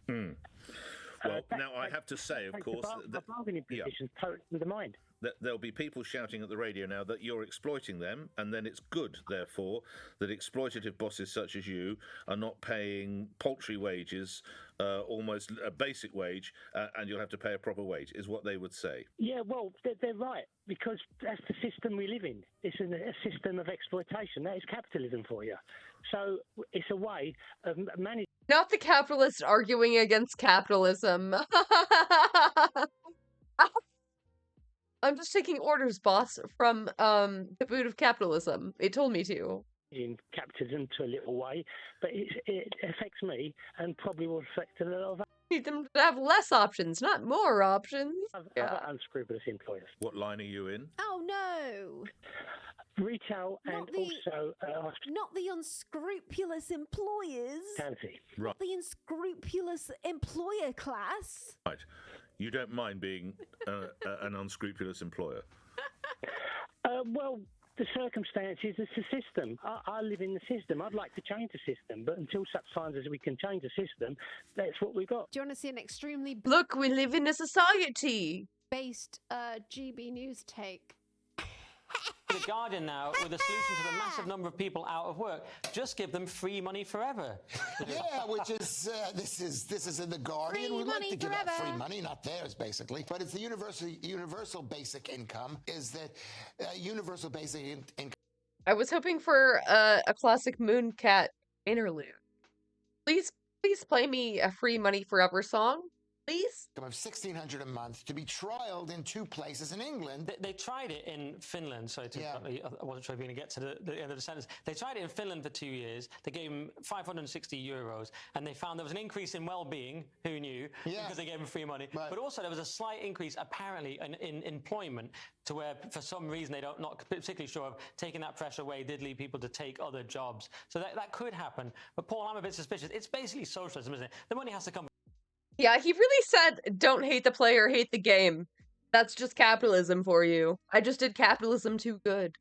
Well, now I have to say, of course, the bargaining position's totally undermined. There'll be people shouting at the radio now that you're exploiting them, and then it's good, therefore, that exploitative bosses such as you are not paying paltry wages, almost a basic wage, and you'll have to pay a proper wage, is what they would say. Yeah, well, they're right, because that's the system we live in. It's a system of exploitation. That is capitalism for you. So it's a way of managing. Not the capitalist arguing against capitalism. I'm just taking orders, boss, from the boot of capitalism. It told me to. In capitalism to a little way, but it affects me and probably will affect a lot of need them to have less options, not more options. other unscrupulous employers. What line are you in? Oh no! Retail and also not the unscrupulous employers. hospitality. Right. The unscrupulous employer class. Right. You don't mind being an unscrupulous employer? Well, the circumstances, it's the system. I live in the system. I'd like to change the system, but until such times as we can change the system, that's what we've got. Do you want to see an extremely Look, we live in a society based GB News take? The Guardian now with a solution to the massive number of people out of work. Just give them free money forever. Yeah, which is this is in the Guardian. Free We'd like money to give out forever. free money, not theirs basically, but it's the universal basic income. Is that universal basic income? I was hoping for a classic Mooncat interlude. Please play me a Free Money Forever song, please. Of $1,600 a month to be trialed in 2 places in England. They tried it in Finland. Sorry, I wasn't sure if you were going to get to the end of the sentence. They tried it in Finland for 2 years. They gave them €560, and they found there was an increase in well-being. Who knew? Yeah. Because they gave them free money. Right. But also there was a slight increase, apparently, in employment, to where for some reason they don't not particularly sure of taking that pressure away did lead people to take other jobs. So that could happen. But Paul, I'm a bit suspicious. It's basically socialism, isn't it? The money has to come. Yeah, he really said, don't hate the player, hate the game. That's just capitalism for you. I just did capitalism too good.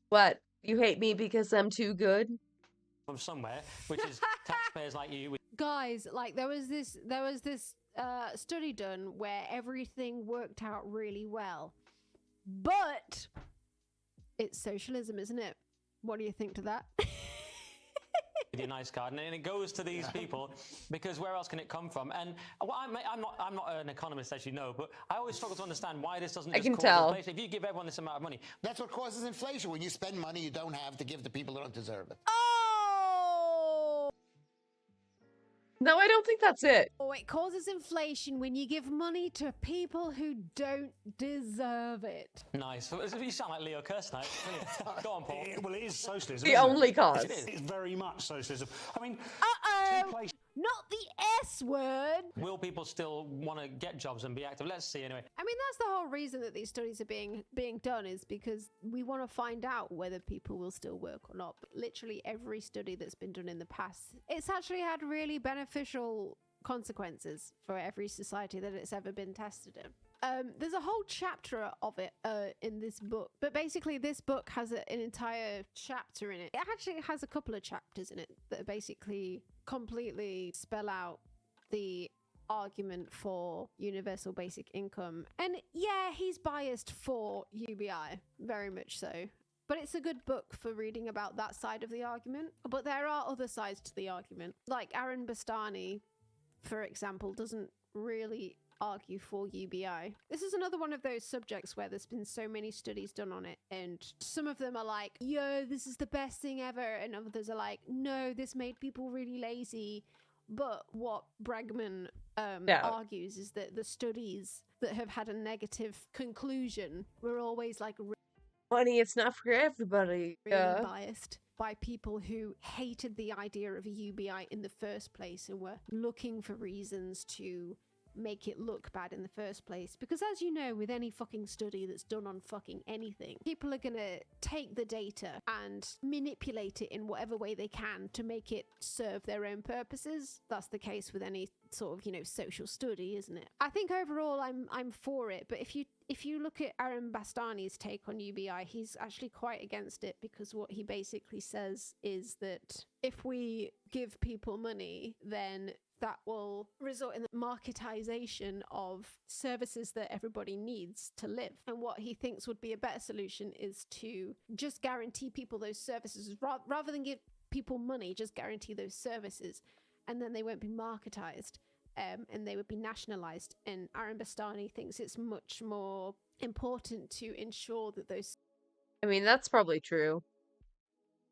What? You hate me because I'm too good? From somewhere, which is taxpayers like you. Guys, like there was this study done where everything worked out really well, but it's socialism, isn't it? What do you think to that? Your nice garden, and it goes to these people because where else can it come from? And well, I'm not an economist, as you know, but I always struggle to understand why this doesn't just cause inflation. If you give everyone this amount of money, that's what causes inflation. When you spend money you don't have to give to people who don't deserve it. Oh! No, I don't think that's it. Oh, it causes inflation when you give money to people who don't deserve it. Nice. You sound like Leo Kirsten. Go on, Paul. Well, it is socialism. The only cause. It's very much socialism. I mean, not the S word. Will people still want to get jobs and be active? Let's see anyway. I mean, that's the whole reason that these studies are being done, is because we want to find out whether people will still work or not. But literally every study that's been done in the past, it's actually had really beneficial consequences for every society that it's ever been tested in. There's a whole chapter of it in this book, but basically this book has an entire chapter in it. It actually has a couple of chapters in it that basically completely spell out the argument for universal basic income. And yeah, he's biased for UBI, very much so. But it's a good book for reading about that side of the argument. But there are other sides to the argument. Like Aaron Bastani, for example, doesn't really argue for UBI. This is another one of those subjects where there's been so many studies done on it, and some of them are like, yo, this is the best thing ever, and others are like, no, this made people really lazy. But what Bregman argues is that the studies that have had a negative conclusion were always like money, it's not for everybody. Really biased by people who hated the idea of a UBI in the first place and were looking for reasons to make it look bad in the first place. Because as you know, with any fucking study that's done on fucking anything, people are gonna take the data and manipulate it in whatever way they can to make it serve their own purposes. That's the case with any sort of, you know, social study, isn't it? I think overall I'm for it, but if you look at Aaron Bastani's take on UBI, he's actually quite against it, because what he basically says is that if we give people money, then that will result in the marketization of services that everybody needs to live. And what he thinks would be a better solution is to just guarantee people those services, rather than give people money, just guarantee those services, and then they won't be marketized. And they would be nationalized. And Aaron Bastani thinks it's much more important to ensure that those... I mean, that's probably true.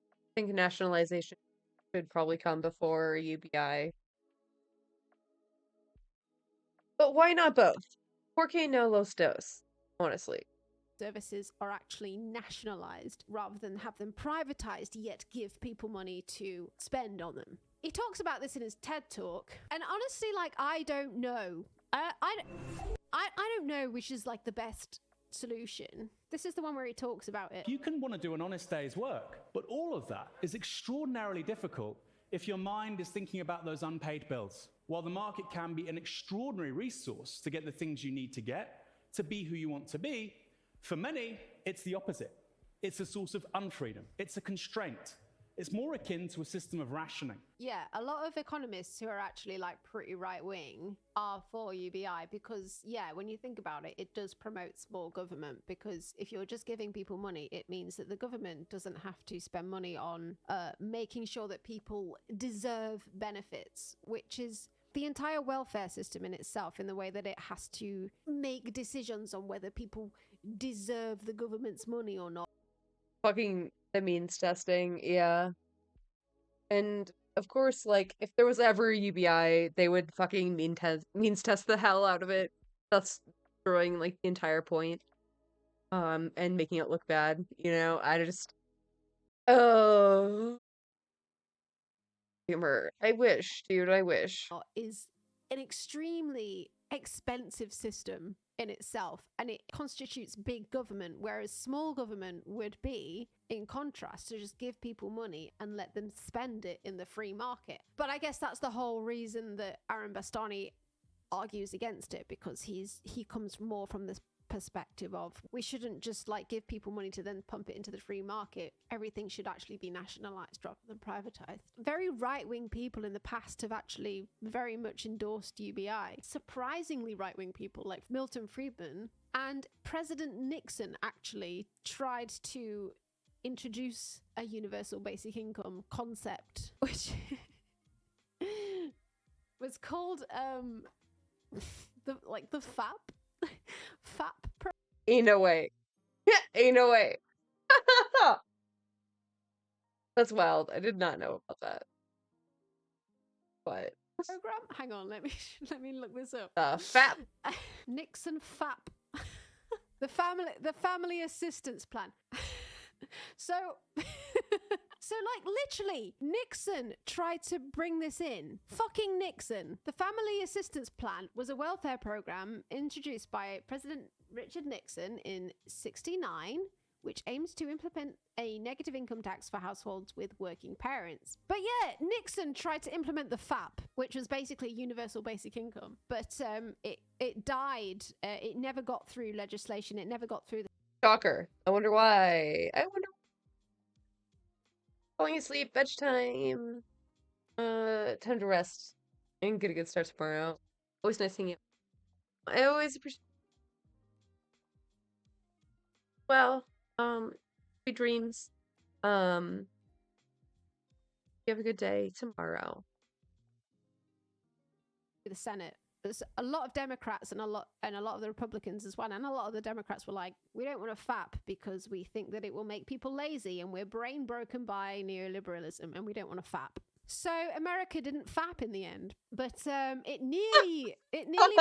I think nationalization should probably come before UBI. But why not both? ¿Por qué no los dos? Honestly. services are actually nationalized rather than have them privatized, yet give people money to spend on them. He talks about this in his TED Talk, and honestly, like, I don't know. I don't know which is like the best solution. This is the one where he talks about it. You can want to do an honest day's work, but all of that is extraordinarily difficult if your mind is thinking about those unpaid bills. While the market can be an extraordinary resource to get the things you need to get, to be who you want to be, for many, it's the opposite. It's a source of unfreedom. It's a constraint. It's more akin to a system of rationing. Yeah, a lot of economists who are actually like pretty right-wing are for UBI because, yeah, when you think about it, it does promote small government, because if you're just giving people money, it means that the government doesn't have to spend money on making sure that people deserve benefits, which is the entire welfare system in itself, in the way that it has to make decisions on whether people deserve the government's money or not. Fucking the means testing, yeah. And of course, like, if there was ever a UBI, they would fucking means test the hell out of it. That's destroying like the entire point. And making it look bad, you know. I just humor. I wish, dude, I wish. Is an extremely expensive system in itself, and it constitutes big government, whereas small government would be, in contrast, to just give people money and let them spend it in the free market. But I guess that's the whole reason that Aaron Bastani argues against it, because he comes more from this perspective of, we shouldn't just like give people money to then pump it into the free market. Everything should actually be nationalized rather than privatized. Very right-wing people in the past have actually very much endorsed UBI. Surprisingly right-wing people like Milton Friedman and President Nixon actually tried to introduce a universal basic income concept, which was called the FAP. FAP. Ain't no way. Ain't no way. That's wild. I did not know about that. But program? Hang on, let me look this up. FAP. Nixon FAP. the family assistance plan. So like literally Nixon tried to bring this in. Fucking Nixon. The family assistance plan was a welfare program introduced by President Richard Nixon in '69, which aims to implement a negative income tax for households with working parents. But yeah, Nixon tried to implement the FAP, which was basically universal basic income. But it died. It never got through legislation. It never got through the... Shocker. I wonder why. Falling asleep, veg time. Time to rest. And get a good start tomorrow. Always nice seeing you. I always appreciate. Well, sweet dreams. You have a good day tomorrow. The Senate. There's a lot of Democrats and a lot of the Republicans as well, and a lot of the Democrats were like, we don't want a FAP because we think that it will make people lazy and we're brain broken by neoliberalism and we don't want a FAP. So America didn't FAP in the end, but it nearly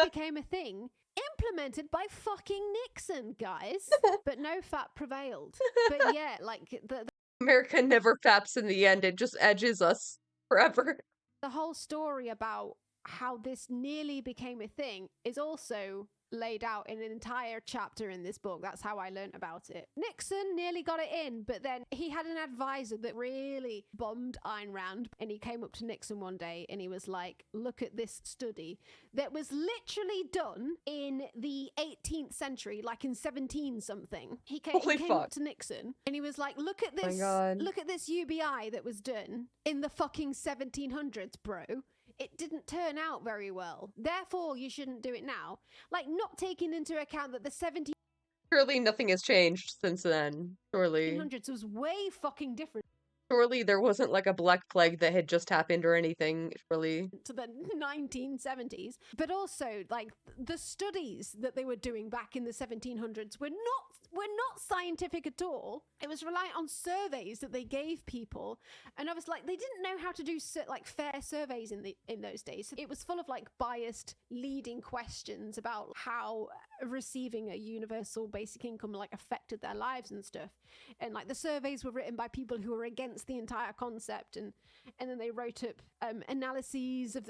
became a thing implemented by fucking Nixon, guys. But no FAP prevailed. But yeah, like the America never FAPs in the end. It just edges us forever. The whole story about how this nearly became a thing is also laid out in an entire chapter in this book. That's how I learned about it. Nixon nearly got it in, but then he had an advisor that really bummed Ayn Rand, and he came up to Nixon one day and he was like, look at this study that was literally done in the 18th century, like in 17 something. He came up to Nixon and he was like, look at this UBI that was done in the fucking 1700s, bro. It didn't turn out very well. Therefore, you shouldn't do it now. Like, not taking into account that the 1700s Surely nothing has changed since then. Surely. was way fucking different. Surely there wasn't like a black plague that had just happened or anything, surely. To the 1970s. But also, like, the studies that they were doing back in the 1700s were not scientific at all. It was reliant on surveys that they gave people, and I was like, they didn't know how to do like fair surveys in those days. It was full of like biased leading questions about how receiving a universal basic income like affected their lives and stuff. And like the surveys were written by people who were against the entire concept, and then they wrote up analyses of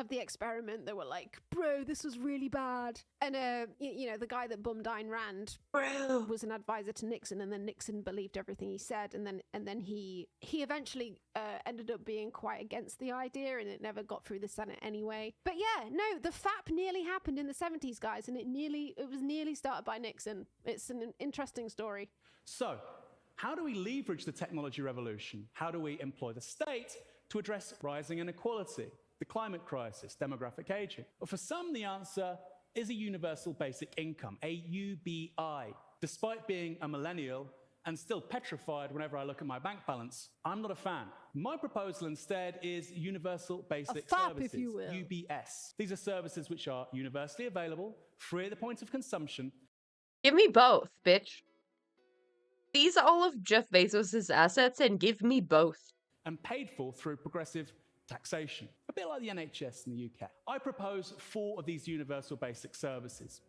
the experiment that were like, bro, this was really bad. And you know, the guy that bummed Ayn Rand was an advisor to Nixon, and then Nixon believed everything he said, and then he eventually ended up being quite against the idea, and it never got through the Senate anyway. But yeah, no, the FAP nearly happened in the 70s, guys, and it was nearly started by Nixon. It's an interesting story. So, how do we leverage the technology revolution? How do we employ the state to address rising inequality, the climate crisis, demographic aging? Well, for some, the answer is a universal basic income, a UBI. Despite being a millennial and still petrified whenever I look at my bank balance, I'm not a fan. My proposal instead is universal basic services, if you will. UBS. These are services which are universally available, free at the point of consumption. Give me both, bitch. Seize all of Jeff Bezos' assets and give me both. And paid for through progressive taxation, a bit like the NHS in the UK. I propose 4 of these universal basic services: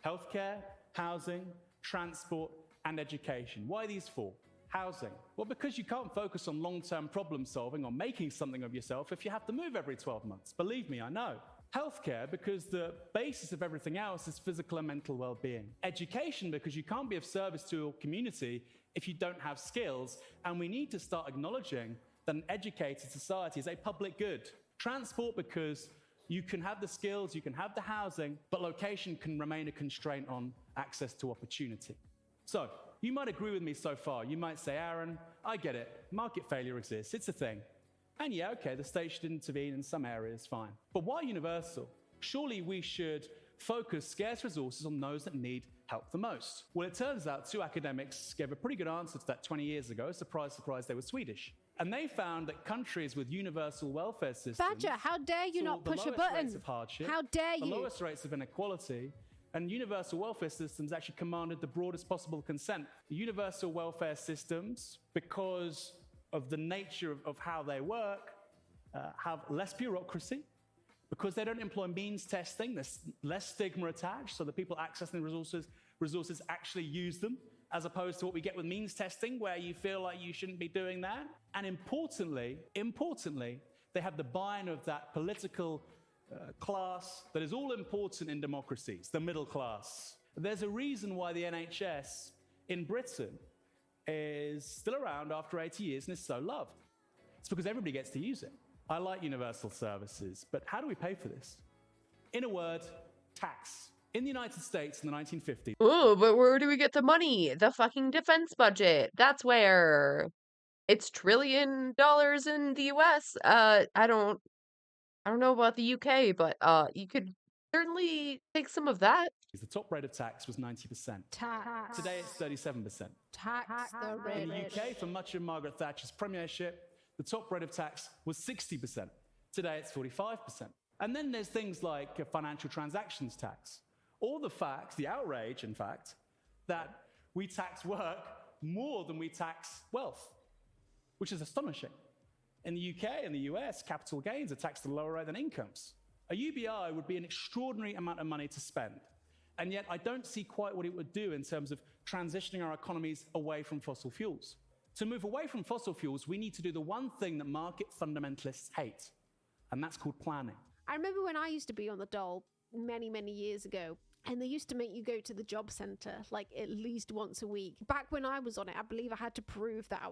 healthcare, housing, transport, and education. Why these 4? Housing. Well, because you can't focus on long-term problem solving or making something of yourself if you have to move every 12 months. Believe me, I know. Healthcare, because the basis of everything else is physical and mental well-being. Education, because you can't be of service to your community if you don't have skills, and we need to start acknowledging that an educated society is a public good. Transport, because you can have the skills, you can have the housing, but location can remain a constraint on access to opportunity. So, you might agree with me so far. You might say, Aaron, I get it. Market failure exists. It's a thing. And yeah, okay, the state should intervene in some areas, fine. But why universal? Surely we should focus scarce resources on those that need help the most. Well, it turns out 2 academics gave a pretty good answer to that 20 years ago. Surprise, surprise, they were Swedish. And they found that countries with universal welfare systems... Badger, how dare you not push a button? Rates of hardship, how dare you? The lowest rates of inequality, and universal welfare systems actually commanded the broadest possible consent. The universal welfare systems, because of the nature of how they work, have less bureaucracy. Because they don't employ means testing, there's less stigma attached, so the people accessing the resources actually use them, as opposed to what we get with means testing, where you feel like you shouldn't be doing that. And importantly, they have the buy-in of that political class that is all important in democracies, the middle class. There's a reason why the NHS in Britain is still around after 80 years and is so loved. It's because everybody gets to use it. I like universal services, but how do we pay for this? In a word, tax. In the United States in the 1950s. Ooh, but where do we get the money? The fucking defense budget. That's where. It's $1 trillion in the US. I don't know about the UK, but you could certainly take some of that. The top rate of tax was 90%. Tax. Today it's 37%. Tax the rich. In the UK, for much of Margaret Thatcher's premiership, the top rate of tax was 60%. Today it's 45%. And then there's things like financial transactions tax. Or the fact, the outrage, in fact, that we tax work more than we tax wealth, which is astonishing. In the UK and the US, capital gains are taxed at a lower rate than incomes. A UBI would be an extraordinary amount of money to spend. And yet I don't see quite what it would do in terms of transitioning our economies away from fossil fuels. To move away from fossil fuels, we need to do the one thing that market fundamentalists hate. And that's called planning. I remember when I used to be on the dole many, many years ago, and they used to make you go to the job center like at least once a week. Back when I was on it, I believe I had to prove that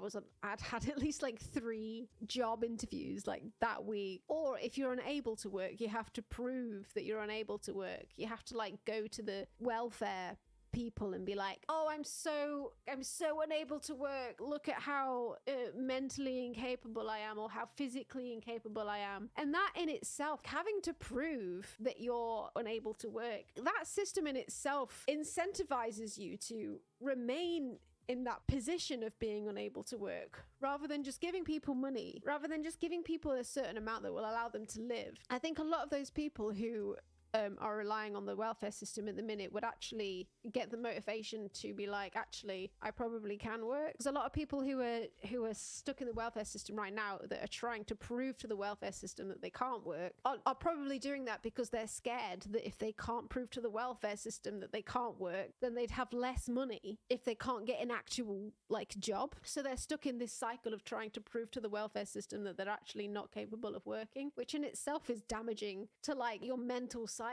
I'd had at least like 3 job interviews like that week. Or if you're unable to work, you have to prove that you're unable to work. You have to like go to the welfare people and be like, oh, I'm so unable to work. Look at how mentally incapable I am, or how physically incapable I am. And that in itself, having to prove that you're unable to work, that system in itself incentivizes you to remain in that position of being unable to work, rather than just giving people money, rather than just giving people a certain amount that will allow them to live. I think a lot of those people who are relying on the welfare system at the minute would actually get the motivation to be like, actually, I probably can work. There's a lot of people who are stuck in the welfare system right now that are trying to prove to the welfare system that they can't work, are probably doing that because they're scared that if they can't prove to the welfare system that they can't work, then they'd have less money if they can't get an actual like job. So they're stuck in this cycle of trying to prove to the welfare system that they're actually not capable of working, which in itself is damaging to like your mental psyche.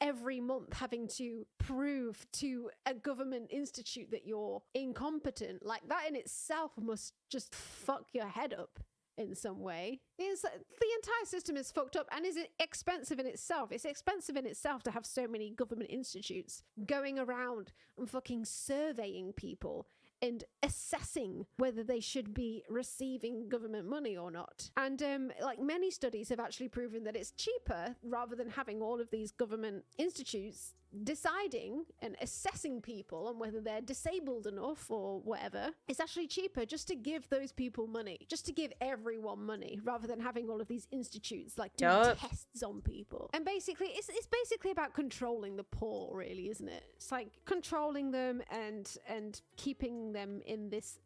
Every month having to prove to a government institute that you're incompetent, like that in itself must just fuck your head up in some way. The entire system is fucked up and is expensive in itself. It's expensive in itself to have so many government institutes going around and fucking surveying people and assessing whether they should be receiving government money or not. And like many studies have actually proven that it's cheaper, rather than having all of these government institutes deciding and assessing people on whether they're disabled enough or whatever. It's actually cheaper just to give those people money, just to give everyone money, rather than having all of these institutes like doing tests on people. And basically it's basically about controlling the poor, really, isn't it? It's like controlling them and keeping them in this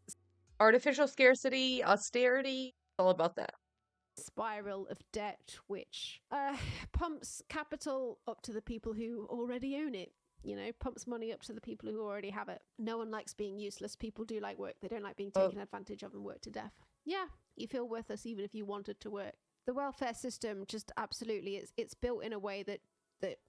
artificial scarcity, austerity, all about that spiral of debt, which pumps capital up to the people who already own it. You know, pumps money up to the people who already have it. No one likes being useless. People do like work. They don't like being taken advantage of and worked to death. Yeah, you feel worthless even if you wanted to work. The welfare system just absolutely, it's built in a way that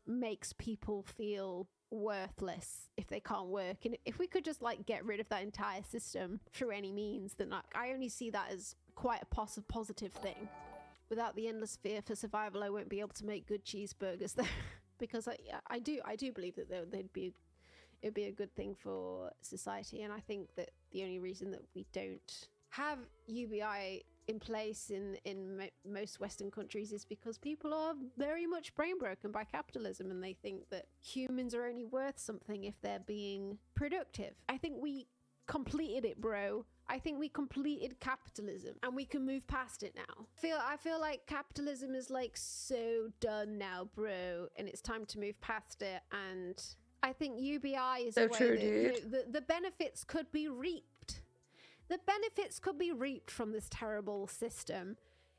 makes people feel worthless if they can't work. And if we could just like get rid of that entire system through any means, then I only see that as quite a positive thing. Without the endless fear for survival, I won't be able to make good cheeseburgers there. Because I do believe that it'd be a good thing for society. And I think that the only reason that we don't have UBI in place in most Western countries is because people are very much brain broken by capitalism, and they think that humans are only worth something if they're being productive. I think we completed it, bro. I think we completed capitalism and we can move past it now. I feel like capitalism is like so done now, bro, and it's time to move past it. And I think UBI is so a way true, that dude. The benefits could be reaped. The benefits could be reaped from this terrible system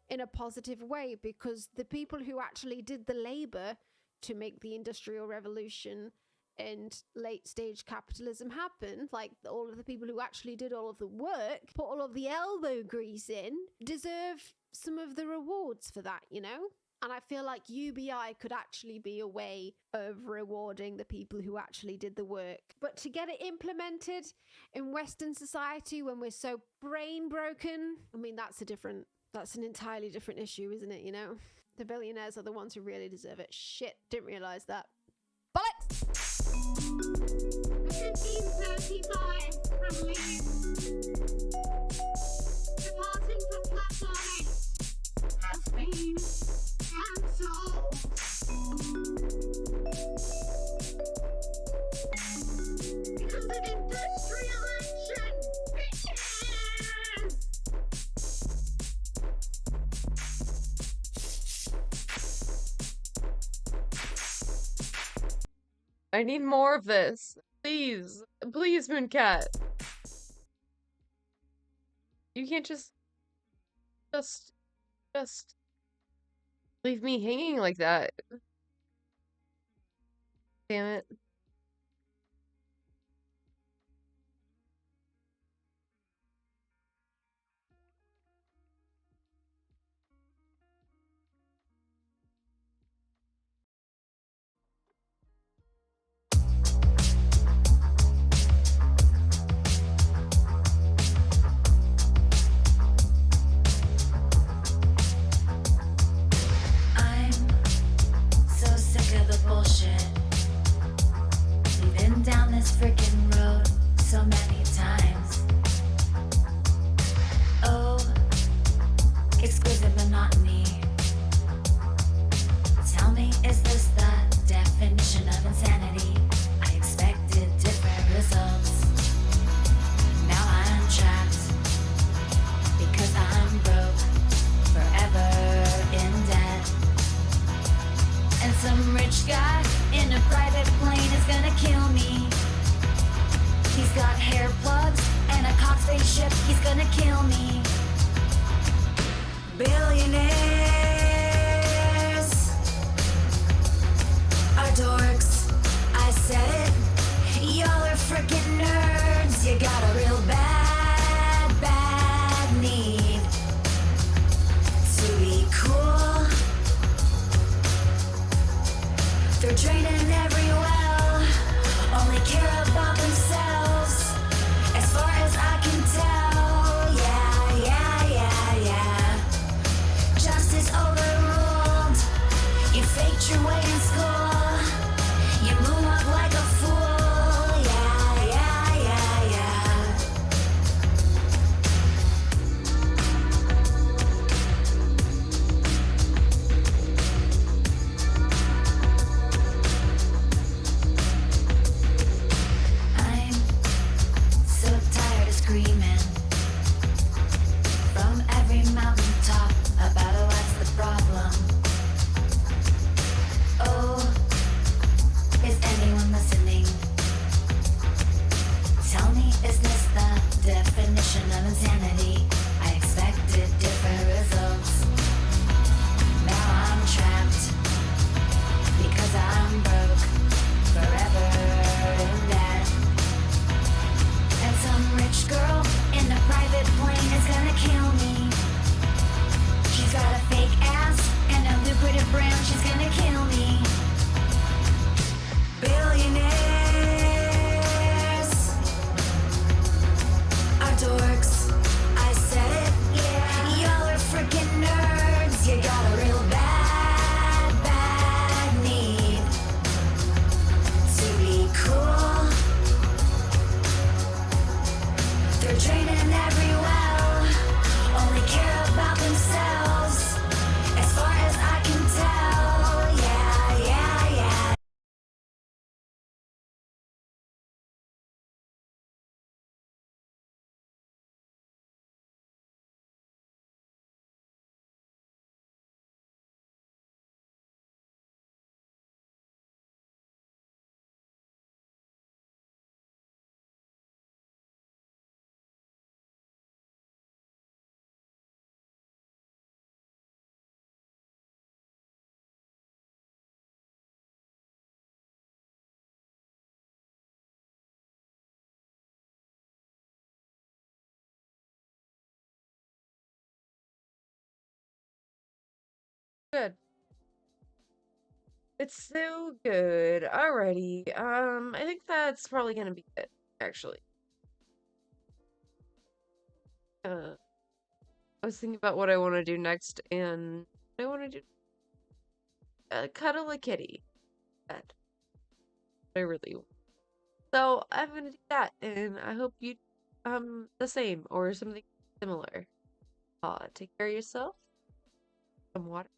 in a positive way, because the people who actually did the labor to make the Industrial Revolution and late stage capitalism happen, like all of the people who actually did all of the work, put all of the elbow grease in, deserve some of the rewards for that, you know? And I feel like UBI could actually be a way of rewarding the people who actually did the work. But to get it implemented in Western society when we're so brain broken, I mean, that's an entirely different issue, isn't it, you know? The billionaires are the ones who really deserve it. Shit, didn't realize that. Bollocks! 1535 from Leeds. Departing from Platonic has been cancelled. Because of industrial action, bitches! I need more of this. Please. Please, Mooncat. You can't just leave me hanging like that. Damn it. same road so many times. Oh, exquisite monotony. Tell me, is this the definition of insanity? I expected different results. Now I'm trapped because I'm broke, forever in debt. And some rich guy in a private plane is gonna kill me. He's got hair plugs and a cock spaceship, he's gonna kill me. Billionaires are dorks, I said it. Y'all are freaking nerds. You got a real bad need to be cool. They're draining every well, only care about themselves. As far as I can tell, yeah. Justice overruled. You faked your way in school. You moonwalk like a fool. Yeah. I'm so tired of screaming from every mountaintop about what's the problem. Oh, is anyone listening? Tell me, is this the definition of insanity? I expected different results. Now I'm trapped because I'm broke, forever in debt. And some rich girl in a private plane is gonna kill me. She's got a fake ass and a lucrative brand, she's gonna kill me. Billionaires are dorks, I said it. Y'all are freaking nerds. You got a real bad need to be cool. They're draining every well, only care about themselves. As far as I can tell, yeah. Good. It's so good. Alrighty. I think that's probably gonna be it, actually. I was thinking about what I want to do next, and I want to do cuddle a kitty. That I really want. So I'm gonna do that, and I hope you the same or something similar. Take care of yourself. Some water.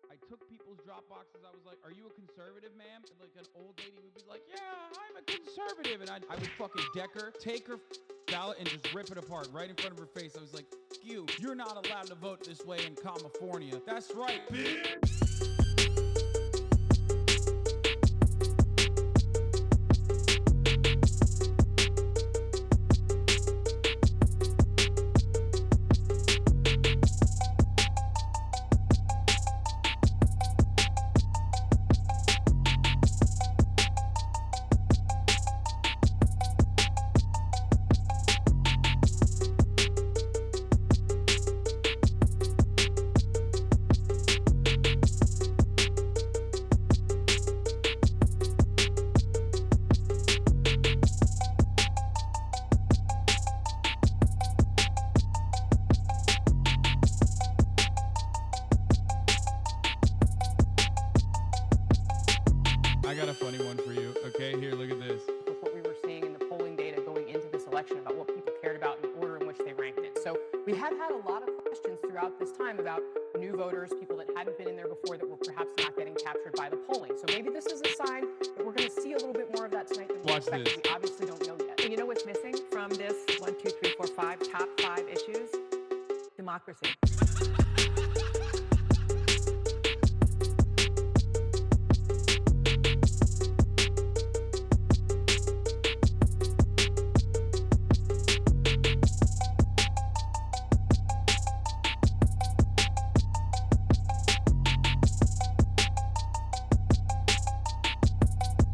I took people's drop boxes. I was like, "Are you a conservative, ma'am?" And like an old lady would be like, "Yeah, I'm a conservative," and I would fucking deck her, take her ballot, and just rip it apart right in front of her face. I was like, "You're not allowed to vote this way in California." That's right, bitch. I got a funny one for you. Okay, here, look at this. With what we were seeing in the polling data going into this election about what people cared about and the order in which they ranked it. So we have had a lot of questions throughout this time about new voters, people that hadn't been in there before that were perhaps not getting captured by the polling. So maybe this is a sign that we're going to see a little bit more of that tonight than we expected. This. We obviously don't know yet. You know what's missing from this 1, 2, 3, 4, 5 top 5 issues? Democracy.